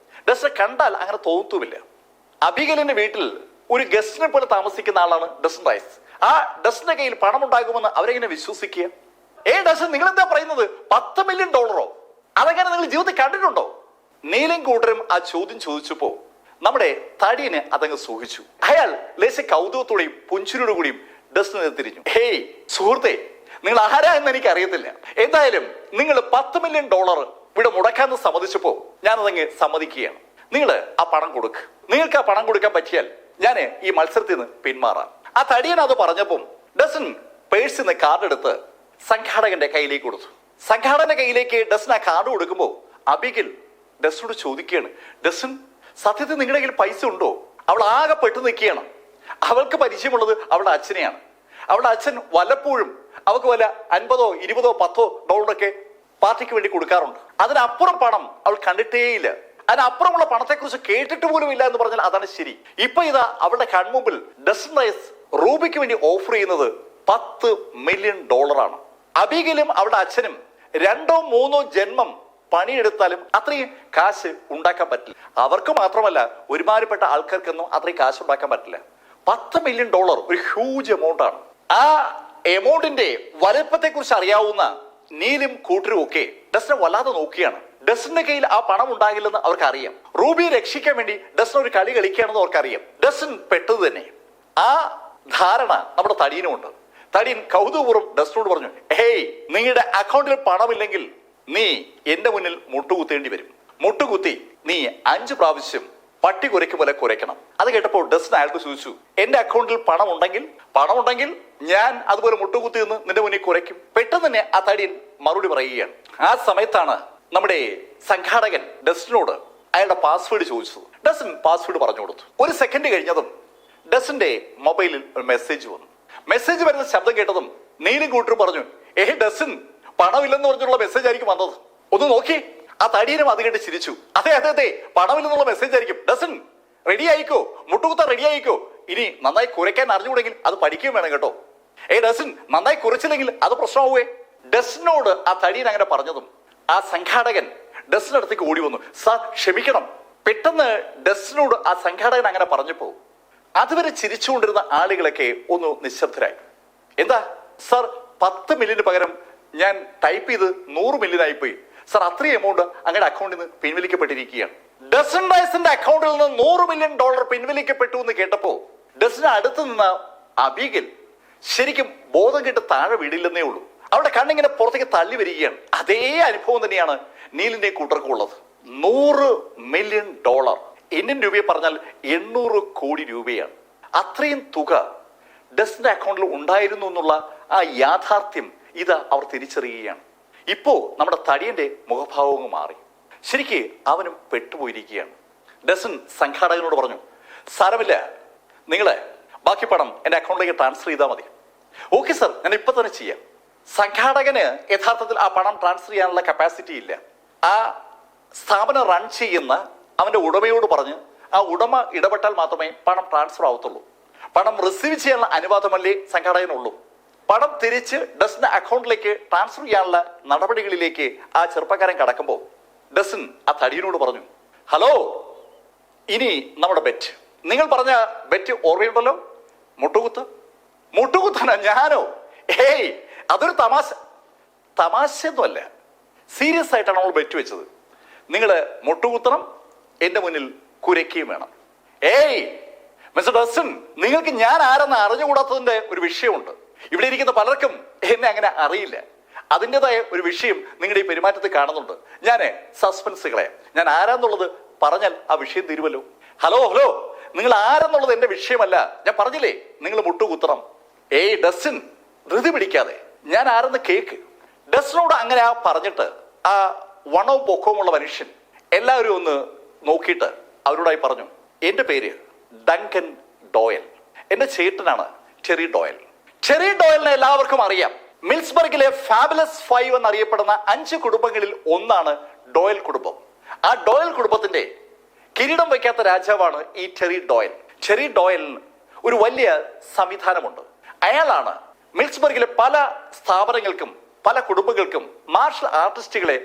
ഡസ്റ്റിനെ കണ്ടാൽ അങ്ങനെ തോന്നുമില്ല. അബിഗലിന്റെ വീട്ടിൽ ഒരു ഗസ്റ്റിനെ പോലെ താമസിക്കുന്ന ആളാണ് ഡസ്റ്റൻ റൈസ്. ആ ഡസ്റ്റിന്റെ കയ്യിൽ പണം ഉണ്ടാകുമെന്ന് അവരെങ്ങനെ വിശ്വസിക്കുക? ഡസ്റ്റൻ, നിങ്ങൾ എന്താ പറയുന്നത്? $10 മില്യൺ? അതെങ്ങനെ നിങ്ങൾ ജീവിതത്തിൽ കണ്ടിട്ടുണ്ടോ? നീലും കൂട്ടരും ആ ചോദ്യം ചോദിച്ചപ്പോ നമ്മുടെ തടിയന് അതങ്ങ് സൂഹിച്ചു. അയാൾ ലേശ കൗതുകത്തോടെയും പുഞ്ചിരിയോടു കൂടിയും ഡസ്റ്റിനെ തിരിഞ്ഞു. ഹേയ് സുഹൃത്തെ, നിങ്ങൾ ആരാ എന്ന് എനിക്ക് അറിയത്തില്ല. എന്തായാലും നിങ്ങൾ $10 മില്യൺ ഇവിടെ മുടക്കാന്ന് സമ്മതിച്ചപ്പോ ഞാനതങ്ങ് സമ്മതിക്കുകയാണ്. നിങ്ങൾ ആ പണം കൊടുക്ക്. നിങ്ങൾക്ക് ആ പണം കൊടുക്കാൻ പറ്റിയാൽ ഞാൻ ഈ മത്സരത്തിൽ നിന്ന് പിന്മാറാം. ആ തടിയൻ അത് പറഞ്ഞപ്പം ഡസ്റ്റൻ പേഴ്സിൽ നിന്ന് കാർഡ് എടുത്ത് സംഘാടകന്റെ കയ്യിലേക്ക് കൊടുത്തു. സംഘാടകന്റെ കയ്യിലേക്ക് ഡസ്റ്റൻ ആ കാർഡ് കൊടുക്കുമ്പോൾ അബിഗൽ ഡസ്റ്റനോട് ചോദിക്കുകയാണ്, ഡസ്റ്റൻ, സത്യത്തിൽ നിങ്ങളുടെ കയ്യിൽ പൈസ ഉണ്ടോ? അവൾ ആകെ പെട്ടു നിൽക്കുകയാണ്. അവൾക്ക് പരിചയമുള്ളത് അവളുടെ അച്ഛനെയാണ്. അവളുടെ അച്ഛൻ വല്ലപ്പോഴും അവൾക്ക് വല്ല $50, $20, $10 പാർട്ടിക്ക് വേണ്ടി കൊടുക്കാറുണ്ട്. അതിനപ്പുറം പണം അവൾ കണ്ടിട്ടേയില്ല. അതിനപ്പുറമുള്ള പണത്തെക്കുറിച്ച് കേട്ടിട്ട് പോലും ഇല്ല എന്ന് പറഞ്ഞാൽ അതാണ് ശരി. ഇപ്പൊ ഇതാ അവളുടെ കൺമുമ്പിൽ ഡസ്റ്റൻ റൈസ് റൂബിക്ക് വേണ്ടി ഓഫർ ചെയ്യുന്നത് $10 മില്യൺ. അബിഗലും അവളുടെ അച്ഛനും 2 or 3 ജന്മം പണിയെടുത്താലും അത്രയും കാശ് ഉണ്ടാക്കാൻ പറ്റില്ല. അവർക്ക് മാത്രമല്ല, ഒരുമാതിരിപ്പെട്ട ആൾക്കാർക്കൊന്നും അത്രയും കാശ് ഉണ്ടാക്കാൻ പറ്റില്ല. $10 മില്യൺ ഒരു ഹ്യൂജ് എമൗണ്ട് ആണ്. ആ എമൗണ്ടിന്റെ വലുപ്പത്തെ കുറിച്ച് അറിയാവുന്ന നീലും കൂട്ടരും ഒക്കെ ഡസ്റ്റിനെ വല്ലാതെ നോക്കിയാണ്. ഡസ്റ്റിന്റെ കയ്യിൽ ആ പണം ഉണ്ടാകില്ലെന്ന് അവർക്ക് അറിയാം. റൂബിയെ രക്ഷിക്കാൻ വേണ്ടി ഡസ്റ്റിൻ ഒരു കളി കളിക്കുകയാണെന്ന് അവർക്കറിയാം. ഡസ്റ്റിൻ പെട്ടത് തന്നെ. ആ ധാരണ നമ്മുടെ തടിയനുമുണ്ട്. തടിയൻ കൗതുകപൂർവ്വം ഡസ്റ്റിനോട് പറഞ്ഞു, ഹേയ്, നിങ്ങളുടെ അക്കൗണ്ടിൽ പണമില്ലെങ്കിൽ നീ എന്റെ മുന്നിൽ മുട്ടുകുത്തേണ്ടി വരും. മുട്ടുകുത്തി നീ 5 പ്രാവശ്യം പട്ടി കുരയ്ക്കും പോലെ കുരയ്ക്കണം. അത് കേട്ടപ്പോൾ ഡസ്റ്റിൻ അയാൾക്ക് ചോദിച്ചു, എന്റെ അക്കൗണ്ടിൽ പണം ഉണ്ടെങ്കിൽ ഞാൻ അതുപോലെ മുട്ടുകുത്തി നിന്ന് നിന്റെ മുന്നിൽ കുരയ്ക്കും. പെട്ടെന്ന് തന്നെ ആ തടിയൻ മറുപടി പറയുകയാണ്. ആ സമയത്താണ് നമ്മുടെ സംഘാടകൻ ഡസ്റ്റിനോട് അയാളുടെ പാസ്വേഡ് ചോദിച്ചത്. ഡസ്റ്റിൻ പാസ്വേഡ് പറഞ്ഞു കൊടുത്തു. 1 സെക്കൻഡ് കഴിഞ്ഞതും ഡസ്റ്റിന്റെ മൊബൈലിൽ ഒരു മെസ്സേജ് വന്നു. മെസ്സേജ് വരുന്ന ശബ്ദം കേട്ടതും നീലും കൂട്ടരും പറഞ്ഞു, ഡസ്റ്റിൻ, പണമില്ലെന്ന് പറഞ്ഞുള്ള മെസ്സേജ് ആയിരിക്കും വന്നത്. ഒന്ന് നോക്കി. ആ തടിയനും അത് കേട്ട് ചിരിച്ചു. അതെ, പണമില്ലെന്നുള്ള മെസ്സേജ് ആയിരിക്കും. ഡസ്റ്റിൻ, റെഡി ആയിക്കോ, മുട്ടുകുത്താൻ റെഡി ആയിക്കോ. ഇനി നന്നായി കുരയ്ക്കാൻ അറിഞ്ഞുകൂടെങ്കിൽ അത് പഠിക്കുകയും വേണം കേട്ടോ. ഡസ്റ്റിൻ, നന്നായി കുരച്ചില്ലെങ്കിൽ അത് പ്രശ്നമാവേ. ഡസ്റ്റിനോട് ആ തടിയൻ അങ്ങനെ പറഞ്ഞതും ആ സംഘാടകൻ ഡസ്റ്റിന്റെ അടുത്തേക്ക് ഓടി വന്നു. സാർ ക്ഷമിക്കണം. പെട്ടെന്ന് ഡസ്റ്റിനോട് ആ സംഘാടകൻ അങ്ങനെ പറഞ്ഞപ്പോ അതുവരെ ചിരിച്ചുകൊണ്ടിരുന്ന ആളുകളൊക്കെ ഒന്ന് നിശബ്ദരായി. എന്താ സാർ, 10 മില്യന് പകരം ഞാൻ ടൈപ്പ് ചെയ്ത് 100 മില്യൺ ആയിപ്പോയി സാർ. അത്രയും എമൗണ്ട് അങ്ങയുടെ അക്കൗണ്ടിൽ നിന്ന് പിൻവലിക്കപ്പെട്ടിരിക്കുകയാണ്. ഡസ്റ്റൻ റൈസിന്റെ അക്കൗണ്ടിൽ നിന്ന് $100 മില്യൺ പിൻവലിക്കപ്പെട്ടു എന്ന് കേട്ടപ്പോ ഡസ്റ്റിന് അടുത്ത് നിന്ന അബിഗൽ ശരിക്കും ബോധം കെട്ട് താഴെ വീടില്ലെന്നേ ഉള്ളൂ. അവരുടെ കണ്ണിങ്ങനെ പുറത്തേക്ക് തള്ളി വരികയാണ്. അതേ അനുഭവം തന്നെയാണ് നീലിന്റെ കൂട്ടർക്കും ഉള്ളത്. $100 മില്യൺ, ഇന്ത്യൻ രൂപയെ പറഞ്ഞാൽ 800 കോടി രൂപയാണ്. അത്രയും തുക ഡസ്റ്റിന്റെ അക്കൗണ്ടിൽ ഉണ്ടായിരുന്നു എന്നുള്ള ആ യാഥാർത്ഥ്യം ഇത് അവർ തിരിച്ചറിയുകയാണ്. ഇപ്പോ നമ്മുടെ തടിയന്റെ മുഖഭാവങ്ങൾ മാറി. ശരിക്ക് അവനും പെട്ടുപോയിരിക്കുകയാണ്. ഡസ്റ്റിൻ സംഘാടകനോട് പറഞ്ഞു, സാരമില്ല, നിങ്ങളെ ബാക്കി പണം എന്റെ അക്കൗണ്ടിലേക്ക് ട്രാൻസ്ഫർ ചെയ്താൽ മതി. ഓക്കെ സാർ, ഞാൻ ഇപ്പൊ തന്നെ ചെയ്യാം. സംഘാടകന് യഥാർത്ഥത്തിൽ ആ പണം ട്രാൻസ്ഫർ ചെയ്യാനുള്ള കപ്പാസിറ്റി ഇല്ല. ആ സ്ഥാപനം റൺ ചെയ്യുന്ന അവന്റെ ഉടമയോട് പറഞ്ഞ് ആ ഉടമ ഇടപെട്ടാൽ മാത്രമേ പണം ട്രാൻസ്ഫർ ആവത്തുള്ളൂ. പണം റിസീവ് ചെയ്യാനുള്ള അനുവാദമല്ലേ സംഘാടകനുള്ളൂ. പണം തിരിച്ച് ഡസ്റ്റിന്റെ അക്കൗണ്ടിലേക്ക് ട്രാൻസ്ഫർ ചെയ്യാനുള്ള നടപടികളിലേക്ക് ആ ചെറുപ്പക്കാരൻ കടക്കുമ്പോൾ ഡസ്റ്റിൻ ആ തടിയനോട് പറഞ്ഞു, ഹലോ, ഇനി നമ്മുടെ ബെറ്റ്, നിങ്ങൾ പറഞ്ഞ ബെറ്റ് ഓർമ്മയുണ്ടല്ലോ, മുട്ടുകുത്താനാ ഞാനോ? അതൊരു തമാശയൊന്നുമല്ല, സീരിയസ് ആയിട്ടാണ് നമ്മൾ ബെറ്റ് വെച്ചത്. നിങ്ങൾ മുട്ടുകുത്തണം, എന്റെ മുന്നിൽ കുരയ്ക്കുകയും വേണം. മിസ്റ്റർ ഡസ്റ്റിൻ, നിങ്ങൾക്ക് ഞാൻ ആരെന്ന് അറിഞ്ഞുകൂടാത്തതിന്റെ ഒരു വിഷയമുണ്ട്. ഇവിടെ ഇരിക്കുന്ന പലർക്കും എന്നെ അങ്ങനെ അറിയില്ല. അതിൻ്റെതായ ഒരു വിഷയം നിങ്ങളുടെ ഈ പെരുമാറ്റത്തിൽ കാണുന്നുണ്ട്. ഞാൻ സസ്പെൻസുകളെ ഞാൻ ആരാന്നുള്ളത് പറഞ്ഞാൽ ആ വിഷയം തീരുമല്ലോ. ഹലോ, നിങ്ങൾ ആരെന്നുള്ളത് എന്റെ വിഷയമല്ല. ഞാൻ പറഞ്ഞില്ലേ നിങ്ങൾ മുട്ടുകുത്തണം. ഡസ്റ്റിൻ, ധൃതി പിടിക്കാതെ ഞാൻ ആരെന്ന് കേക്ക്. ഡസ്റ്റിനോട് അങ്ങനെ പറഞ്ഞിട്ട് ആ വണവും പൊക്കവുമുള്ള മനുഷ്യൻ എല്ലാവരും ഒന്ന് നോക്കിയിട്ട് അവരോടായി പറഞ്ഞു, എന്റെ പേര് ഡങ്കൻ ഡോയൽ. എന്റെ ചേട്ടനാണ് ടെറി ഡോയൽ. ടെറി ഡോയലിനെ എല്ലാവർക്കും അറിയാം. മിൽസ്ബർഗിലെ ഫാബുലസ് 5 എന്നറിയപ്പെടുന്ന 5 കുടുംബങ്ങളിൽ ഒന്നാണ് ഡോയൽ കുടുംബം. ആ ഡോയൽ കുടുംബത്തിന്റെ കിരീടം വയ്ക്കാത്ത രാജാവാണ് ഈ ടെറി ഡോയൽ. ടെറി ഡോയലിന് ഒരു വലിയ സംവിധാനമുണ്ട്. അയാളാണ് മിൽസ്ബർഗിലെ പല സ്ഥാപനങ്ങൾക്കും പല കുടുംബങ്ങൾക്കും മാർഷൽ ആർട്ടിസ്റ്റുകളെ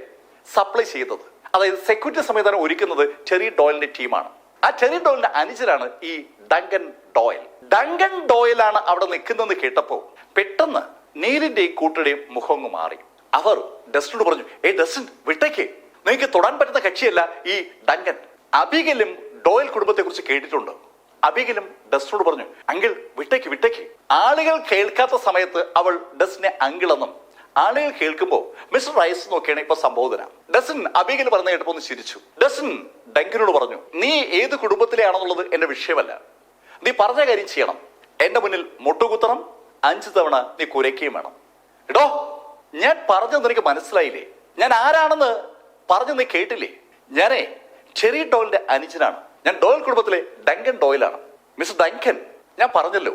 സപ്ലൈ ചെയ്തത്. അതായത് സെക്യൂരിറ്റി സംവിധാനം ഒരുക്കുന്നത് ടെറി ഡോയലിന്റെ ടീമാണ്. ആ ടെറി ഡോയലിന്റെ അനുജനാണ് ഈ ഡങ്കൻ ഡോയൽ. ഡങ്കൻ ഡോയലാണ് അവിടെ നിൽക്കുന്നതെന്ന് കേട്ടപ്പോൾ പെട്ടെന്ന് നീലിന്റെയും കൂട്ടരുടെയും മുഖം മാറി. അവർ ഡസ്റ്റിനോട് പറഞ്ഞു, ഡസ്റ്റിൻ വിട്ടേക്ക്, നിങ്ങൾക്ക് തൊടാൻ പറ്റുന്ന കക്ഷിയല്ല ഈ ഡങ്കൻ. അബിഗലും ഡോയൽ കുടുംബത്തെ കുറിച്ച് കേട്ടിട്ടുണ്ട്. അബിഗലും ഡസ്റ്റിനോട് പറഞ്ഞു, അങ്കിൾ വിട്ടേക്ക് വിട്ടേക്ക്. ആളുകൾ കേൾക്കാത്ത സമയത്ത് അവൾ ഡസ്റ്റിനെ അങ്കിൾ എന്നും, ആളുകൾ കേൾക്കുമ്പോൾ മിസ്റ്റർ റൈസ് നോക്കിയാണ് ഇപ്പൊ സംബോധന. ഡസ്റ്റിൻ അബിഗൽ പറഞ്ഞ കേട്ടപ്പോ ഒന്ന് ചിരിച്ചു. ഡസ്റ്റിൻ ഡങ്കനോട് പറഞ്ഞു, നീ ഏത് കുടുംബത്തിലെയാണെന്നുള്ളത് എന്റെ വിഷയമല്ല, നീ പറഞ്ഞ കാര്യം ചെയ്യണം. എന്റെ മുന്നിൽ മുട്ടുകുത്തണം, 5 തവണ നീ കുരയ്ക്കുകയും വേണം. എടോ, ഞാൻ പറഞ്ഞത് നിനക്ക് മനസ്സിലായില്ലേ? ഞാൻ ആരാണെന്ന് പറഞ്ഞു നീ കേട്ടില്ലേ? ഞാനേ ടെറി ഡോയലിന്റെ അനുജനാണ്. ഞാൻ ഡോയൽ കുടുംബത്തിലെ ഡങ്കൻ ഡോയലാണ്. മിസ്റ്റർ ഡങ്കൻ, ഞാൻ പറഞ്ഞല്ലോ,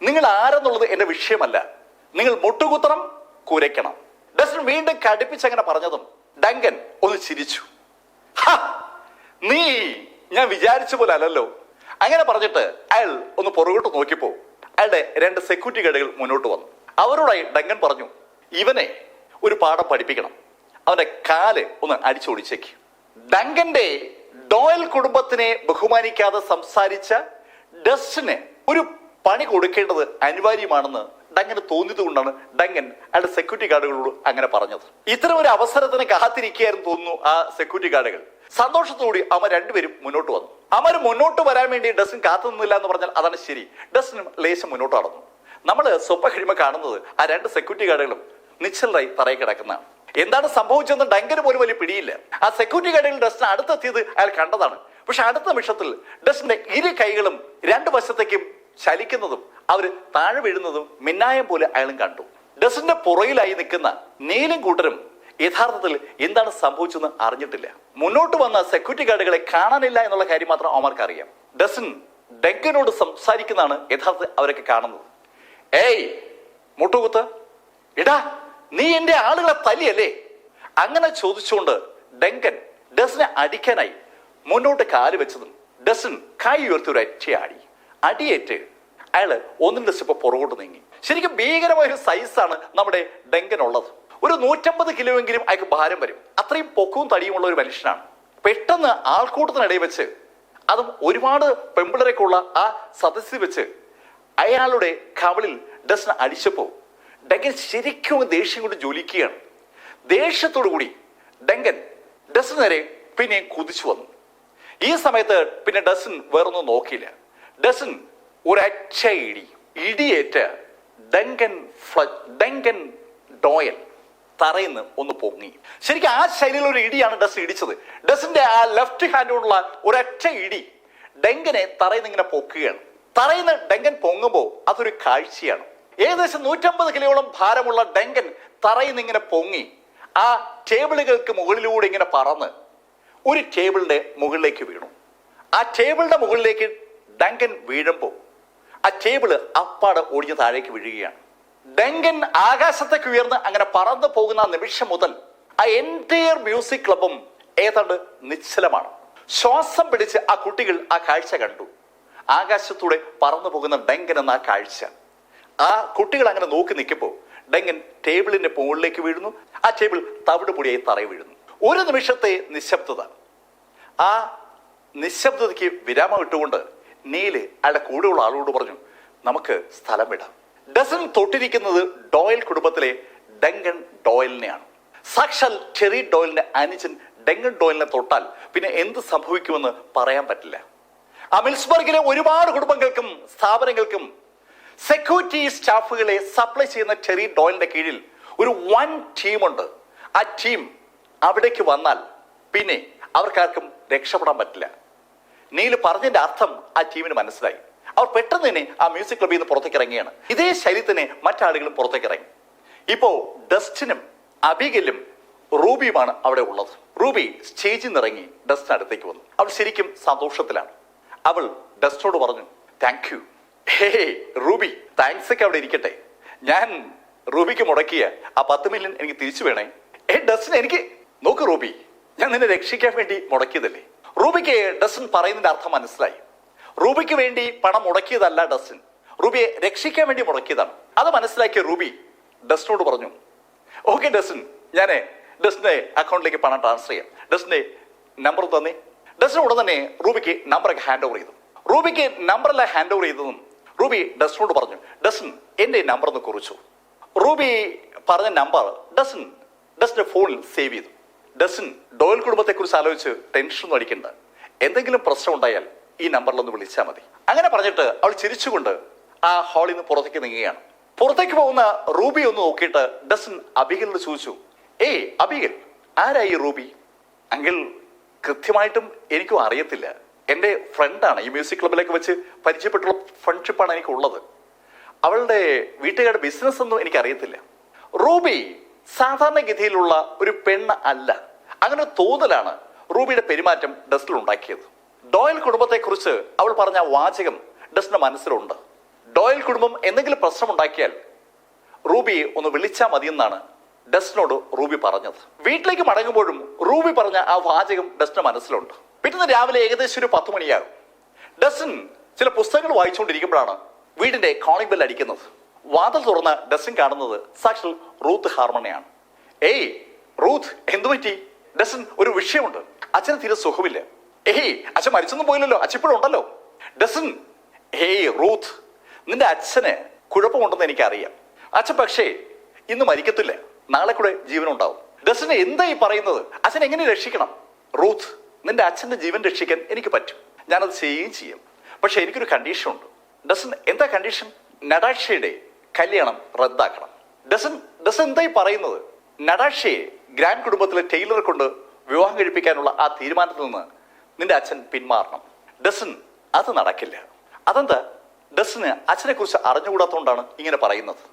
നിങ്ങൾ ആരെന്നുള്ളത് എന്റെ വിഷയമല്ല, നിങ്ങൾ മുട്ടുകുത്തണം, കുരയ്ക്കണം. ഡസ്റ്റിൻ വീണ്ടും കടുപ്പിച്ചങ്ങനെ പറഞ്ഞതും ഡങ്കൻ ഒന്ന് ചിരിച്ചു. നീ ഞാൻ വിചാരിച്ച പോലെ അല്ലല്ലോ. അങ്ങനെ പറഞ്ഞിട്ട് അയാൾ ഒന്ന് പുറകോട്ട് നോക്കിയപ്പോ അയാളുടെ 2 സെക്യൂരിറ്റി ഗാർഡുകൾ മുന്നോട്ട് വന്നു. അവരോടായി ഡങ്കൻ പറഞ്ഞു, ഇവനെ ഒരു പാഠം പഠിപ്പിക്കണം, അവന്റെ കാല് ഒന്ന് അടിച്ചോടിച്ചേക്ക്. ഡങ്കന്റെ ഡോയൽ കുടുംബത്തിനെ ബഹുമാനിക്കാതെ സംസാരിച്ച ഡസ്റ്റിന് ഒരു പണി കൊടുക്കേണ്ടത് അനിവാര്യമാണെന്ന് ഡങ്കന് തോന്നിയത് കൊണ്ടാണ് ഡങ്കൻ അയാളുടെ സെക്യൂരിറ്റി ഗാർഡുകളോട് അങ്ങനെ പറഞ്ഞത്. ഇത്തരം ഒരു അവസരത്തിന് കാത്തിരിക്കുകയായിരുന്നു തോന്നുന്നു ആ സെക്യൂരിറ്റി ഗാർഡുകൾ. സന്തോഷത്തോടെ അവർ രണ്ടുപേരും മുന്നോട്ട് വന്നു. അവർ മുന്നോട്ട് വരാൻ വേണ്ടി ഡസ്റ്റിൻ കാത്തു നിന്നില്ല എന്ന് പറഞ്ഞാൽ അതാണ് ശരി. ഡസ്റ്റിനും ലേശം മുന്നോട്ട് നടന്നു. നമ്മൾ സ്വപ്ന കഴിയുമ്പോൾ കാണുന്നത് ആ 2 സെക്യൂരിറ്റി ഗാർഡുകളും നിശ്ചലരായി തറയിൽ കിടക്കുന്നതാണ്. എന്താണ് സംഭവിച്ചതെന്ന് ഡങ്കന് പോലും വലിയ പിടിയില്ല. ആ സെക്യൂരിറ്റി ഗാർഡുകൾ ഡസ്റ്റിന് അടുത്തെത്തിയത് അയാൾ കണ്ടതാണ്. പക്ഷെ അടുത്ത നിമിഷത്തിൽ ഡസ്റ്റിന്റെ 2 കൈകളും 2 വശത്തേക്കും ചലിക്കുന്നതും അവര് താഴെ വീഴുന്നതും മിന്നായം പോലെ അയാളും കണ്ടു. ഡസ്റ്റിന്റെ പുറകിലായി നിൽക്കുന്ന നീലും കൂട്ടരും യഥാർത്ഥത്തിൽ എന്താണ് സംഭവിച്ചെന്ന് അറിഞ്ഞിട്ടില്ല. മുന്നോട്ട് വന്ന സെക്യൂരിറ്റി ഗാർഡുകളെ കാണാനില്ല എന്നുള്ള കാര്യം മാത്രം അവർക്ക് അറിയാം. ഡസ്റ്റിൻ ഡങ്കനോട് സംസാരിക്കുന്നതാണ് യഥാർത്ഥത്തിൽ അവരൊക്കെ കാണുന്നത്. മുട്ടുകുത്ത്, ഇടാ, നീ എന്റെ ആളുകളെ തല്ലിയല്ലേ? അങ്ങനെ ചോദിച്ചുകൊണ്ട് ഡങ്കൻ ഡസ്റ്റിനെ അടിക്കാനായി മുന്നോട്ട് കാല് വെച്ചതും ഡസ്റ്റിൻ കൈ ഉയർത്തി ഒരു അടിയാടി. അടിയേറ്റ് അയാള് ഒന്നിന്റെ സ്റ്റെപ്പ് പുറകോട്ട് നീങ്ങി. ശരിക്കും ഭീകരമായ ഒരു സൈസാണ് നമ്മുടെ ഡങ്കൻ ഉള്ളത്. ഒരു 150 കിലോയെങ്കിലും അയാൾക്ക് ഭാരം വരും. അത്രയും പൊക്കവും തടിയുമുള്ള ഒരു മനുഷ്യനാണ്. പെട്ടെന്ന് ആൾക്കൂട്ടത്തിനിടയിൽ വെച്ച്, അതും ഒരുപാട് പെമ്പിളരൊക്കെ ഉള്ള ആ സദസ്സിൽ വെച്ച് അയാളുടെ കവളിൽ ഡസ്റ്റിനെ അടിച്ചപ്പോ ഡങ്കൻ ശരിക്കും ദേഷ്യം കൊണ്ട് ജ്വലിക്കുകയാണ്. ദേഷ്യത്തോടു കൂടി ഡങ്കൻ ഡസ്റ്റിന് നേരെ പിന്നെ കുതിച്ചു വന്നു. ഈ സമയത്ത് പിന്നെ ഡസ്റ്റിൻ വേറൊന്നും നോക്കിയില്ല. ഡസ്റ്റിൻ ഒരൊറ്റ ഇടിയേറ്റ് ഡങ്കൻ ഡോയൽ തറയിന്ന് ഒന്ന് പൊങ്ങി. ശരിക്കും ആ ശൈലിയിലുള്ള ഒരു ഇടിയാണ് ഡസ്റ്റിൻ ഇടിച്ചത്. ഡസ്റ്റിന്റെ ആ ലെഫ്റ്റ് ഹാൻഡോടുള്ള ഒരൊറ്റ ഇടി ഡങ്കനെ തറയിന്ന് ഇങ്ങനെ പൊക്കുകയാണ്. തറയിന്ന് ഡങ്കൻ പൊങ്ങുമ്പോൾ അതൊരു കാഴ്ചയാണ്. ഏകദേശം 150 കിലോയോളം ഭാരമുള്ള ഡങ്കൻ തറയിന്ന് ഇങ്ങനെ പൊങ്ങി ആ ടേബിളുകൾക്ക് മുകളിലൂടെ ഇങ്ങനെ പറന്ന് ഒരു ടേബിളിന്റെ മുകളിലേക്ക് വീണു. ആ ടേബിളിന്റെ മുകളിലേക്ക് ഡങ്കൻ വീഴുമ്പോൾ ആ ടേബിള് അപ്പാടെ ഒടിഞ്ഞ് താഴേക്ക് വീഴുകയാണ്. ഡങ്കൻ ആകാശത്തേക്ക് ഉയർന്ന് അങ്ങനെ പറന്നു പോകുന്ന നിമിഷം മുതൽ ആ എൻറ്റയർ മ്യൂസിക് ക്ലബും ഏതാണ്ട് നിശ്ചലമാണ്. ശ്വാസം പിടിച്ച് ആ കുട്ടികൾ ആ കാഴ്ച കണ്ടു. ആകാശത്തൂടെ പറന്നു പോകുന്ന ഡങ്കൻ എന്ന ആ കാഴ്ച. ആ കുട്ടികൾ അങ്ങനെ നോക്കി നിൽക്കുമ്പോൾ ഡങ്കൻ ടേബിളിന്റെ മുകളിലേക്ക് വീഴുന്നു. ആ ടേബിൾ തവിട് പൊടിയായി തറയിൽ വീഴുന്നു. ഒരു നിമിഷത്തെ നിശബ്ദത. ആ നിശബ്ദതയ്ക്ക് വിരാമം ഇട്ടുകൊണ്ട് നീല് അയാളുടെ കൂടെയുള്ള ആളോട് പറഞ്ഞു, നമുക്ക് സ്ഥലം വിടാം. ഡസൻ തൊട്ടിരിക്കുന്നത് ഡോയൽ കുടുംബത്തിലെ ഡങ്കൻ ഡോയലിനെയാണ്. സാക്ഷാൽ ടെറി ഡോയലിന്റെ അനുജൻ ഡങ്കൻ ഡോയലിനെ തൊട്ടാൽ പിന്നെ എന്ത് സംഭവിക്കുമെന്ന് പറയാൻ പറ്റില്ല. ആ മിൽസ്ബർഗിലെ ഒരുപാട് കുടുംബങ്ങൾക്കും സ്ഥാപനങ്ങൾക്കും സെക്യൂരിറ്റി സ്റ്റാഫുകളെ സപ്ലൈ ചെയ്യുന്ന ടെറി ഡോയലിന്റെ കീഴിൽ ഒരു വൻ ടീമുണ്ട്. ആ ടീം അവിടേക്ക് വന്നാൽ പിന്നെ അവർക്കാർക്കും രക്ഷപ്പെടാൻ പറ്റില്ല. നീല് പറഞ്ഞതിന്റെ അർത്ഥം ആ ടീമിന് മനസ്സിലായി. അവർ പെട്ടെന്ന് തന്നെ ആ മ്യൂസിക് ക്ലബിൽ നിന്ന് പുറത്തേക്ക് ഇറങ്ങിയാണ്. ഇതേ ശൈലി തന്നെ മറ്റാളുകളും പുറത്തേക്ക് ഇറങ്ങി. ഇപ്പോ ഡസ്റ്റിനും അബിഗലും റൂബിയുമാണ് അവിടെ ഉള്ളത്. റൂബി സ്റ്റേജിൽ നിന്ന് ഇറങ്ങി ഡസ്റ്റിന് അടുത്തേക്ക് വന്നു. അവൾ ശരിക്കും സന്തോഷത്തിലാണ്. അവൾ ഡസ്റ്റിനോട് പറഞ്ഞു, thank you. Hey Ruby, thanks ഒക്കെ അവിടെ ഇരിക്കട്ടെ. ഞാൻ റൂബിക്ക് മുടക്കിയ ആ 10 മില്യൺ എനിക്ക് തിരിച്ചു വേണേ. ഡസ്റ്റിന് എനിക്ക് നോക്ക് റൂബി, ഞാൻ നിന്നെ രക്ഷിക്കാൻ വേണ്ടി മുടക്കിയതല്ലേ. റൂബിക്ക് ഡസ്റ്റിൻ പറയുന്നതിന്റെ അർത്ഥം മനസ്സിലായി. റൂബിക്ക് വേണ്ടി പണം മുടക്കിയതല്ല ഡസ്റ്റിൻ, റൂബിയെ രക്ഷിക്കാൻ വേണ്ടി മുടക്കിയതാണ്. അത് മനസ്സിലാക്കിയ റൂബി ഡസ്റ്റിനോട് പറഞ്ഞു, ഓക്കെ ഡസ്റ്റിൻ, ഞാൻ ഡസ്റ്റിന്റെ അക്കൗണ്ടിലേക്ക് പണം ട്രാൻസ്ഫർ ചെയ്യാം, ഡസ്റ്റിന്റെ നമ്പർ തന്നെ. ഡസ്റ്റിൻ ഉടൻ തന്നെ റൂബിക്ക് നമ്പറൊക്കെ ഹാൻഡ് ഓവർ ചെയ്തു. റൂബിക്ക് നമ്പറെല്ലാം ഹാൻഡ് ഓവർ ചെയ്തതും റൂബി ഡസ്റ്റിനോട് പറഞ്ഞു, ഡസ്റ്റിൻ എന്റെ നമ്പർ ഒന്ന് കുറിച്ചു. റൂബി പറഞ്ഞ നമ്പർ ഡസ്റ്റിന്റെ ഫോണിൽ സേവ് ചെയ്തു. ഡസ്റ്റിൻ ഡോയൽ കുടുംബത്തെക്കുറിച്ച് ആലോചിച്ച് ടെൻഷനൊന്നും അടിക്കണ്ട, എന്തെങ്കിലും പ്രശ്നം ഉണ്ടായാൽ ഈ നമ്പറിലൊന്ന് വിളിച്ചാൽ മതി. അങ്ങനെ പറഞ്ഞിട്ട് അവൾ ചിരിച്ചുകൊണ്ട് ആ ഹാളിൽ നിന്ന് പുറത്തേക്ക് നീങ്ങുകയാണ്. പുറത്തേക്ക് പോകുന്ന റൂബി ഒന്ന് നോക്കിയിട്ട് ഡസ്റ്റിൻ അബിഗലിനോട് ചോദിച്ചു, ഏയ് അബിഗൽ, ആരായി റൂബി? അങ്കിൾ, കൃത്യമായിട്ടും എനിക്കും അറിയത്തില്ല, എൻ്റെ ഫ്രണ്ടാണ്, ഈ മ്യൂസിക് ക്ലബിലേക്ക് വെച്ച് പരിചയപ്പെട്ടുള്ള ഫ്രണ്ട്ഷിപ്പാണ് എനിക്കുള്ളത്. അവളുടെ വീട്ടുകാരുടെ ബിസിനസ് ഒന്നും എനിക്കറിയത്തില്ല. റൂബി സാധാരണഗതിയിലുള്ള ഒരു പെണ്ണ് അല്ല, അങ്ങനെ തോന്നലാണ് റൂബിയുടെ പെരുമാറ്റം ഡസ്റ്റിൽ ഉണ്ടാക്കിയത്. ഡോയൽ കുടുംബത്തെക്കുറിച്ച് അവൾ പറഞ്ഞ വാചകം ഡസ്റ്റിന്റെ മനസ്സിലുണ്ട്. ഡോയൽ കുടുംബം എന്തെങ്കിലും പ്രശ്നമുണ്ടാക്കിയാൽ റൂബി ഒന്ന് വിളിച്ചാൽ മതിയെന്നാണ് ഡസ്റ്റിനോട് റൂബി പറഞ്ഞത്. വീട്ടിലേക്ക് മടങ്ങുമ്പോഴും റൂബി പറഞ്ഞ ആ വാചകം ഡസ്റ്റിന്റെ മനസ്സിലുണ്ട്. പിറ്റേന്ന് രാവിലെ ഏകദേശം ഒരു 10 മണിയാകും. ഡസ്റ്റിൻ ചില പുസ്തകങ്ങൾ വായിച്ചുകൊണ്ടിരിക്കുമ്പോഴാണ് വീടിന്റെ കോളിംഗ് ബെൽ അടിക്കുന്നത്. വാതിൽ തുറന്ന് ഡസ്റ്റിൻ കാണുന്നത് സാക്ഷാൽ റൂത്ത് ഹാർമണിയാണ്. ഏയ് റൂത്ത്, എന്തു പറ്റി? ഡസ്റ്റിൻ, ഒരു വിഷയമുണ്ട്, അച്ഛന് തീരെ സുഖമില്ല. ഏയ്, അച്ഛൻ മരിച്ചൊന്നും പോയില്ലല്ലോ, അച്ഛൻ ഇപ്പോഴും ഉണ്ടല്ലോ. ഡസ്റ്റിൻ, ഏയ് റൂത്ത്, നിന്റെ അച്ഛന് കുഴപ്പമുണ്ടെന്ന് എനിക്കറിയാം. അച്ഛൻ പക്ഷേ ഇന്ന് മരിക്കത്തില്ല, നാളെ കൂടെ ജീവനുണ്ടാവും. ഡസ്റ്റിന് എന്തായി പറയുന്നത്? അച്ഛൻ എങ്ങനെ രക്ഷിക്കണം? റൂത്ത്, നിന്റെ അച്ഛന്റെ ജീവൻ രക്ഷിക്കാൻ എനിക്ക് പറ്റും, ഞാനത് ചെയ്യുകയും ചെയ്യും. പക്ഷെ എനിക്കൊരു കണ്ടീഷൻ ഉണ്ട്. ഡസ്റ്റിൻ, എന്താ കണ്ടീഷൻ? നടാഷയുടെ കല്യാണം റദ്ദാക്കണം. ഡസ്റ്റിൻ എന്തായി പറയുന്നത്? നടാഷയെ ഗ്രാൻഡ് കുടുംബത്തിലെ ടൈലറെ കൊണ്ട് വിവാഹം കഴിപ്പിക്കാനുള്ള ആ തീരുമാനത്തിൽ നിന്ന് നിന്റെ അച്ഛൻ പിന്മാറണം. ഡസ്റ്റിൻ, അത് നടക്കില്ല. അതെന്താ? ഡസ്റ്റിന് അച്ഛനെ കുറിച്ച് അറിഞ്ഞുകൂടാത്തോണ്ടാണ് ഇങ്ങനെ പറയുന്നത്.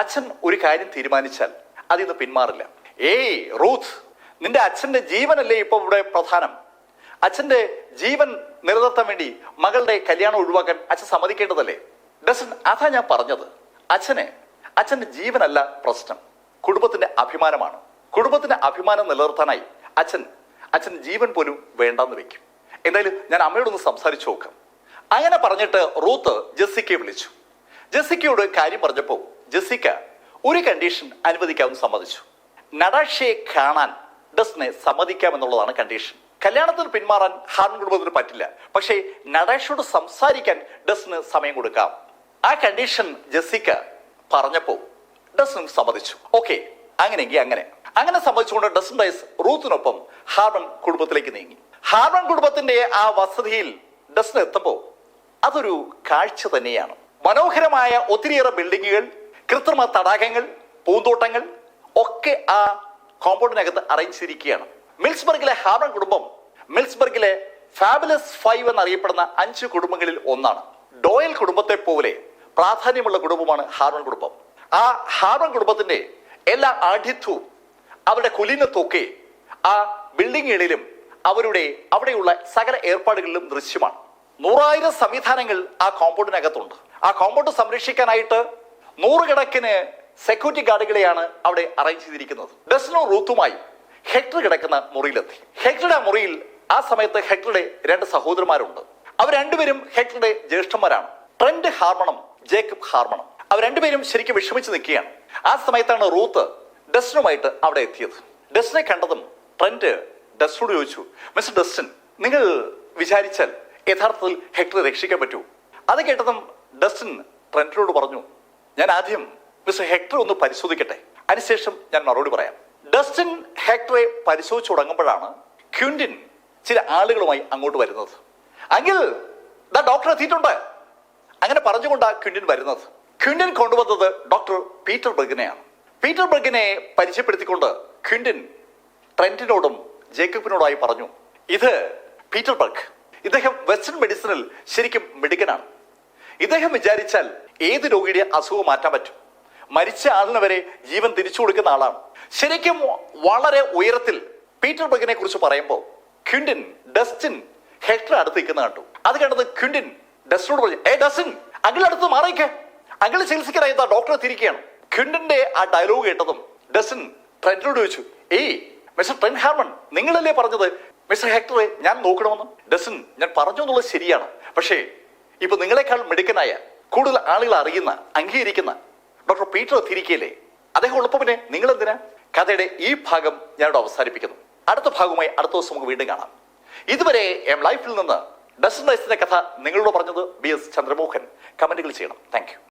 അച്ഛൻ ഒരു കാര്യം തീരുമാനിച്ചാൽ അതിന്ന് പിന്മാറില്ല. ഏയ് റൂത്ത്, നിന്റെ അച്ഛന്റെ ജീവനല്ലേ ഇപ്പൊ ഇവിടെ പ്രധാനം. അച്ഛന്റെ ജീവൻ നിലനിർത്താൻ വേണ്ടി മകളുടെ കല്യാണം ഒഴിവാക്കാൻ അച്ഛൻ സമ്മതിക്കേണ്ടതല്ലേ? ഡസ്റ്റിൻ, അതാ ഞാൻ പറഞ്ഞത്. അച്ഛന്റെ ജീവനല്ല പ്രശ്നം, കുടുംബത്തിന്റെ അഭിമാനമാണ്. കുടുംബത്തിന്റെ അഭിമാനം നിലനിർത്താനായി അച്ഛൻ ജീവൻ പോലും വേണ്ടെന്ന് വെക്കും. എന്തായാലും ഞാൻ അമ്മയോടൊന്ന് സംസാരിച്ചു നോക്കാം. അങ്ങനെ പറഞ്ഞിട്ട് റൂത്ത് ജെസ്സിക്കയെ വിളിച്ചു. ജെസ്സിക്കയോട് കാര്യം പറഞ്ഞപ്പോ ജെസ്സിക്ക ഒരു കണ്ടീഷൻ അനുവദിക്കാമെന്ന് സമ്മതിച്ചു. നടാഷയെ കാണാൻ ഡസ്റ്റിനെ സമ്മതിക്കാമെന്നുള്ളതാണ് കണ്ടീഷൻ. കല്യാണത്തിന് പിന്മാറാൻ ഹാർമൺ കുടുംബത്തിന് പറ്റില്ല, പക്ഷേ നടാഷയോട് സംസാരിക്കാൻ ഡസ്റ്റിന് സമയം കൊടുക്കാം. ആ കണ്ടീഷൻ ജെസ്സിക്ക പറഞ്ഞപ്പോ ഡസ്റ്റിൻ സമ്മതിച്ചു. ഓക്കെ, അങ്ങനെയെങ്കിൽ അങ്ങനെ സമ്മതിച്ചുകൊണ്ട് ഡസ്റ്റിൻ റൈസ് റൂത്തിനൊപ്പം ഹാർമൺ കുടുംബത്തിലേക്ക് നീങ്ങി. ഹാർമൺ കുടുംബത്തിന്റെ ആ വസതിയിൽ ഡസ്റ്റിൻ എത്തുമ്പോ അതൊരു കാഴ്ച തന്നെയാണ്. മനോഹരമായ ഒത്തിരിയേറെ ബിൽഡിങ്ങുകൾ, കൃത്രിമ തടാകങ്ങൾ, പൂന്തോട്ടങ്ങൾ ഒക്കെ ആ കോമ്പൗണ്ടിനകത്ത് അറേഞ്ച് ചെയ്തിരിക്കുകയാണ്. മിൽസ്ബർഗിലെ ഹാർമൺ കുടുംബം മിൽസ്ബർഗിലെ ഫാബുലസ് 5 എന്നറിയപ്പെടുന്ന 5 കുടുംബങ്ങളിൽ ഒന്നാണ്. ഡോയൽ കുടുംബത്തെ പോലെ പ്രാധാന്യമുള്ള കുടുംബമാണ് ഹാർമൺ കുടുംബം. ആ ഹാർമൺ കുടുംബത്തിന്റെ എല്ലാ ആഢ്യത്വവും അവരുടെ കുലീനത്വമൊക്കെ ആ ബിൽഡിങ്ങുകളിലും അവിടെയുള്ള സകല ഏർപ്പാടുകളിലും ദൃശ്യമാണ്. 100,000 സംവിധാനങ്ങൾ ആ കോമ്പൗണ്ടിനകത്തുണ്ട്. ആ കോമ്പൗണ്ട് സംരക്ഷിക്കാനായിട്ട് 100 കണക്കിന് സെക്യൂരിറ്റി ഗാർഡുകളെയാണ് അവിടെ അറേഞ്ച് ചെയ്തിരിക്കുന്നത്. ഡസ്റ്റിനും റൂത്തുമായി ഹെക്ടർ കിടക്കുന്ന മുറിയിലെത്തി. ഹെക്ടറുടെ മുറിയിൽ ആ സമയത്ത് ഹെക്ടറുടെ 2 സഹോദരന്മാരുണ്ട്. അവർ രണ്ടുപേരും ഹെക്ടറുടെ ജ്യേഷ്ഠന്മാരാണ്, ട്രെന്റ് ഹാർമണും ജേക്കബ് ഹാർമണും. അവർ രണ്ടുപേരും ശരിക്കും വിഷമിച്ച് നിൽക്കുകയാണ്. ആ സമയത്താണ് റൂത്ത് ഡസ്റ്റിനുമായിട്ട് അവിടെ എത്തിയത്. ഡസ്റ്റിനെ കണ്ടതും ട്രെന്റ് ഡസ്റ്റിനോട് ചോദിച്ചു, മിസ്റ്റർ ഡസ്റ്റിൻ, നിങ്ങൾ വിചാരിച്ചാൽ യഥാർത്ഥത്തിൽ ഹെക്ടറെ രക്ഷിക്കാൻ പറ്റൂ? അത് കേട്ടതും ഡസ്റ്റിൻ ട്രെന്റിനോട് പറഞ്ഞു, ഞാൻ ആദ്യം മിസ്റ്റർ ഹെക്ടർ ഒന്ന് പരിശോധിക്കട്ടെ, അതിനുശേഷം ഞാൻ മറുപടി പറയാം. ഡസ്റ്റിൻ ഹെക്ടറെ പരിശോധിച്ചു തുടങ്ങുമ്പോഴാണ് ക്വിന്റിൻ ചില ആളുകളുമായി അങ്ങോട്ട് വരുന്നത്. അങ്കിൽ ഡോക്ടർ എത്തിയിട്ടുണ്ട്, അങ്ങനെ പറഞ്ഞുകൊണ്ടാണ് ക്വിന്റിൻ വരുന്നത്. ക്വിന്റിൻ കൊണ്ടുവന്നത് ഡോക്ടർ പീറ്റർ ബർഗിനെയാണ്. പീറ്റർ ബർഗിനെ പരിചയപ്പെടുത്തിക്കൊണ്ട് ക്വിന്റിൻ ട്രെന്റിനോടും ജേക്കബിനോടായി പറഞ്ഞു, ഇത് പീറ്റർ ബർഗ്, ഇദ്ദേഹം വെസ്റ്റേൺ മെഡിസിനിൽ ശരിക്കും മിടുക്കനാണ്. ഇദ്ദേഹം വിചാരിച്ചാൽ ഏത് രോഗിയുടെ അസുഖം മാറ്റാൻ പറ്റും. മരിച്ച ആളിന് വരെ ജീവൻ തിരിച്ചു കൊടുക്കുന്ന ആളാണ്. ശരിക്കും വളരെ ഉയരത്തിൽ പീറ്റർ ബർഗിനെ കുറിച്ച് പറയുമ്പോൾ ക്വിന്റിൻ ഡസ്റ്റിൻ ഹെക്ടർ അടുത്ത് നിൽക്കുന്ന കണ്ടു. അത് കണ്ടത് ക്വിന്റിൻ ഡസ്റ്റിനോട് പറഞ്ഞു, ഡസ്റ്റിൻ, അങ്കിൾ അടുത്ത് മാറിയിക്കേ, അങ്കിൾ ചികിത്സിക്കാനായി ഡോക്ടറെ തിരിക്കുകയാണ്. ക്വിന്റിന്റെ ആ ഡയലോഗ് കേട്ടതും ഡസ്റ്റിൻ ട്രെന്റിനോട് ചോദിച്ചു, മിസ്റ്റർ ട്രെന്റ് ഹാർമൺ, നിങ്ങളല്ലേ പറഞ്ഞത് മിസ്റ്റർ ഹെക്ടറെ ഞാൻ നോക്കണമെന്ന്. ഡസൻ, ഞാൻ പറഞ്ഞു എന്നുള്ളത് ശരിയാണ്. പക്ഷേ ഇപ്പൊ നിങ്ങളെക്കാൾ മിടുക്കനായ കൂടുതൽ ആളുകൾ അറിയുന്ന അംഗീകരിക്കുന്ന ഡോക്ടർ പീറ്റർ തിരിക്കയില്ലേ, അദ്ദേഹം ഉള്ളപ്പോൾ പിന്നെ നിങ്ങൾ എന്തിനാ? കഥയുടെ ഈ ഭാഗം ഞാനിവിടെ അവസാനിപ്പിക്കുന്നു. അടുത്ത ഭാഗവുമായി അടുത്ത ദിവസം നമുക്ക് വീണ്ടും കാണാം. ഇതുവരെ എം ലൈഫിൽ നിന്ന് ഡസൻ റൈസിന്റെ കഥ നിങ്ങളോട് പറഞ്ഞത് BS ചന്ദ്രമോഹൻ. കമന്റുകൾ ചെയ്യണം. Thank you.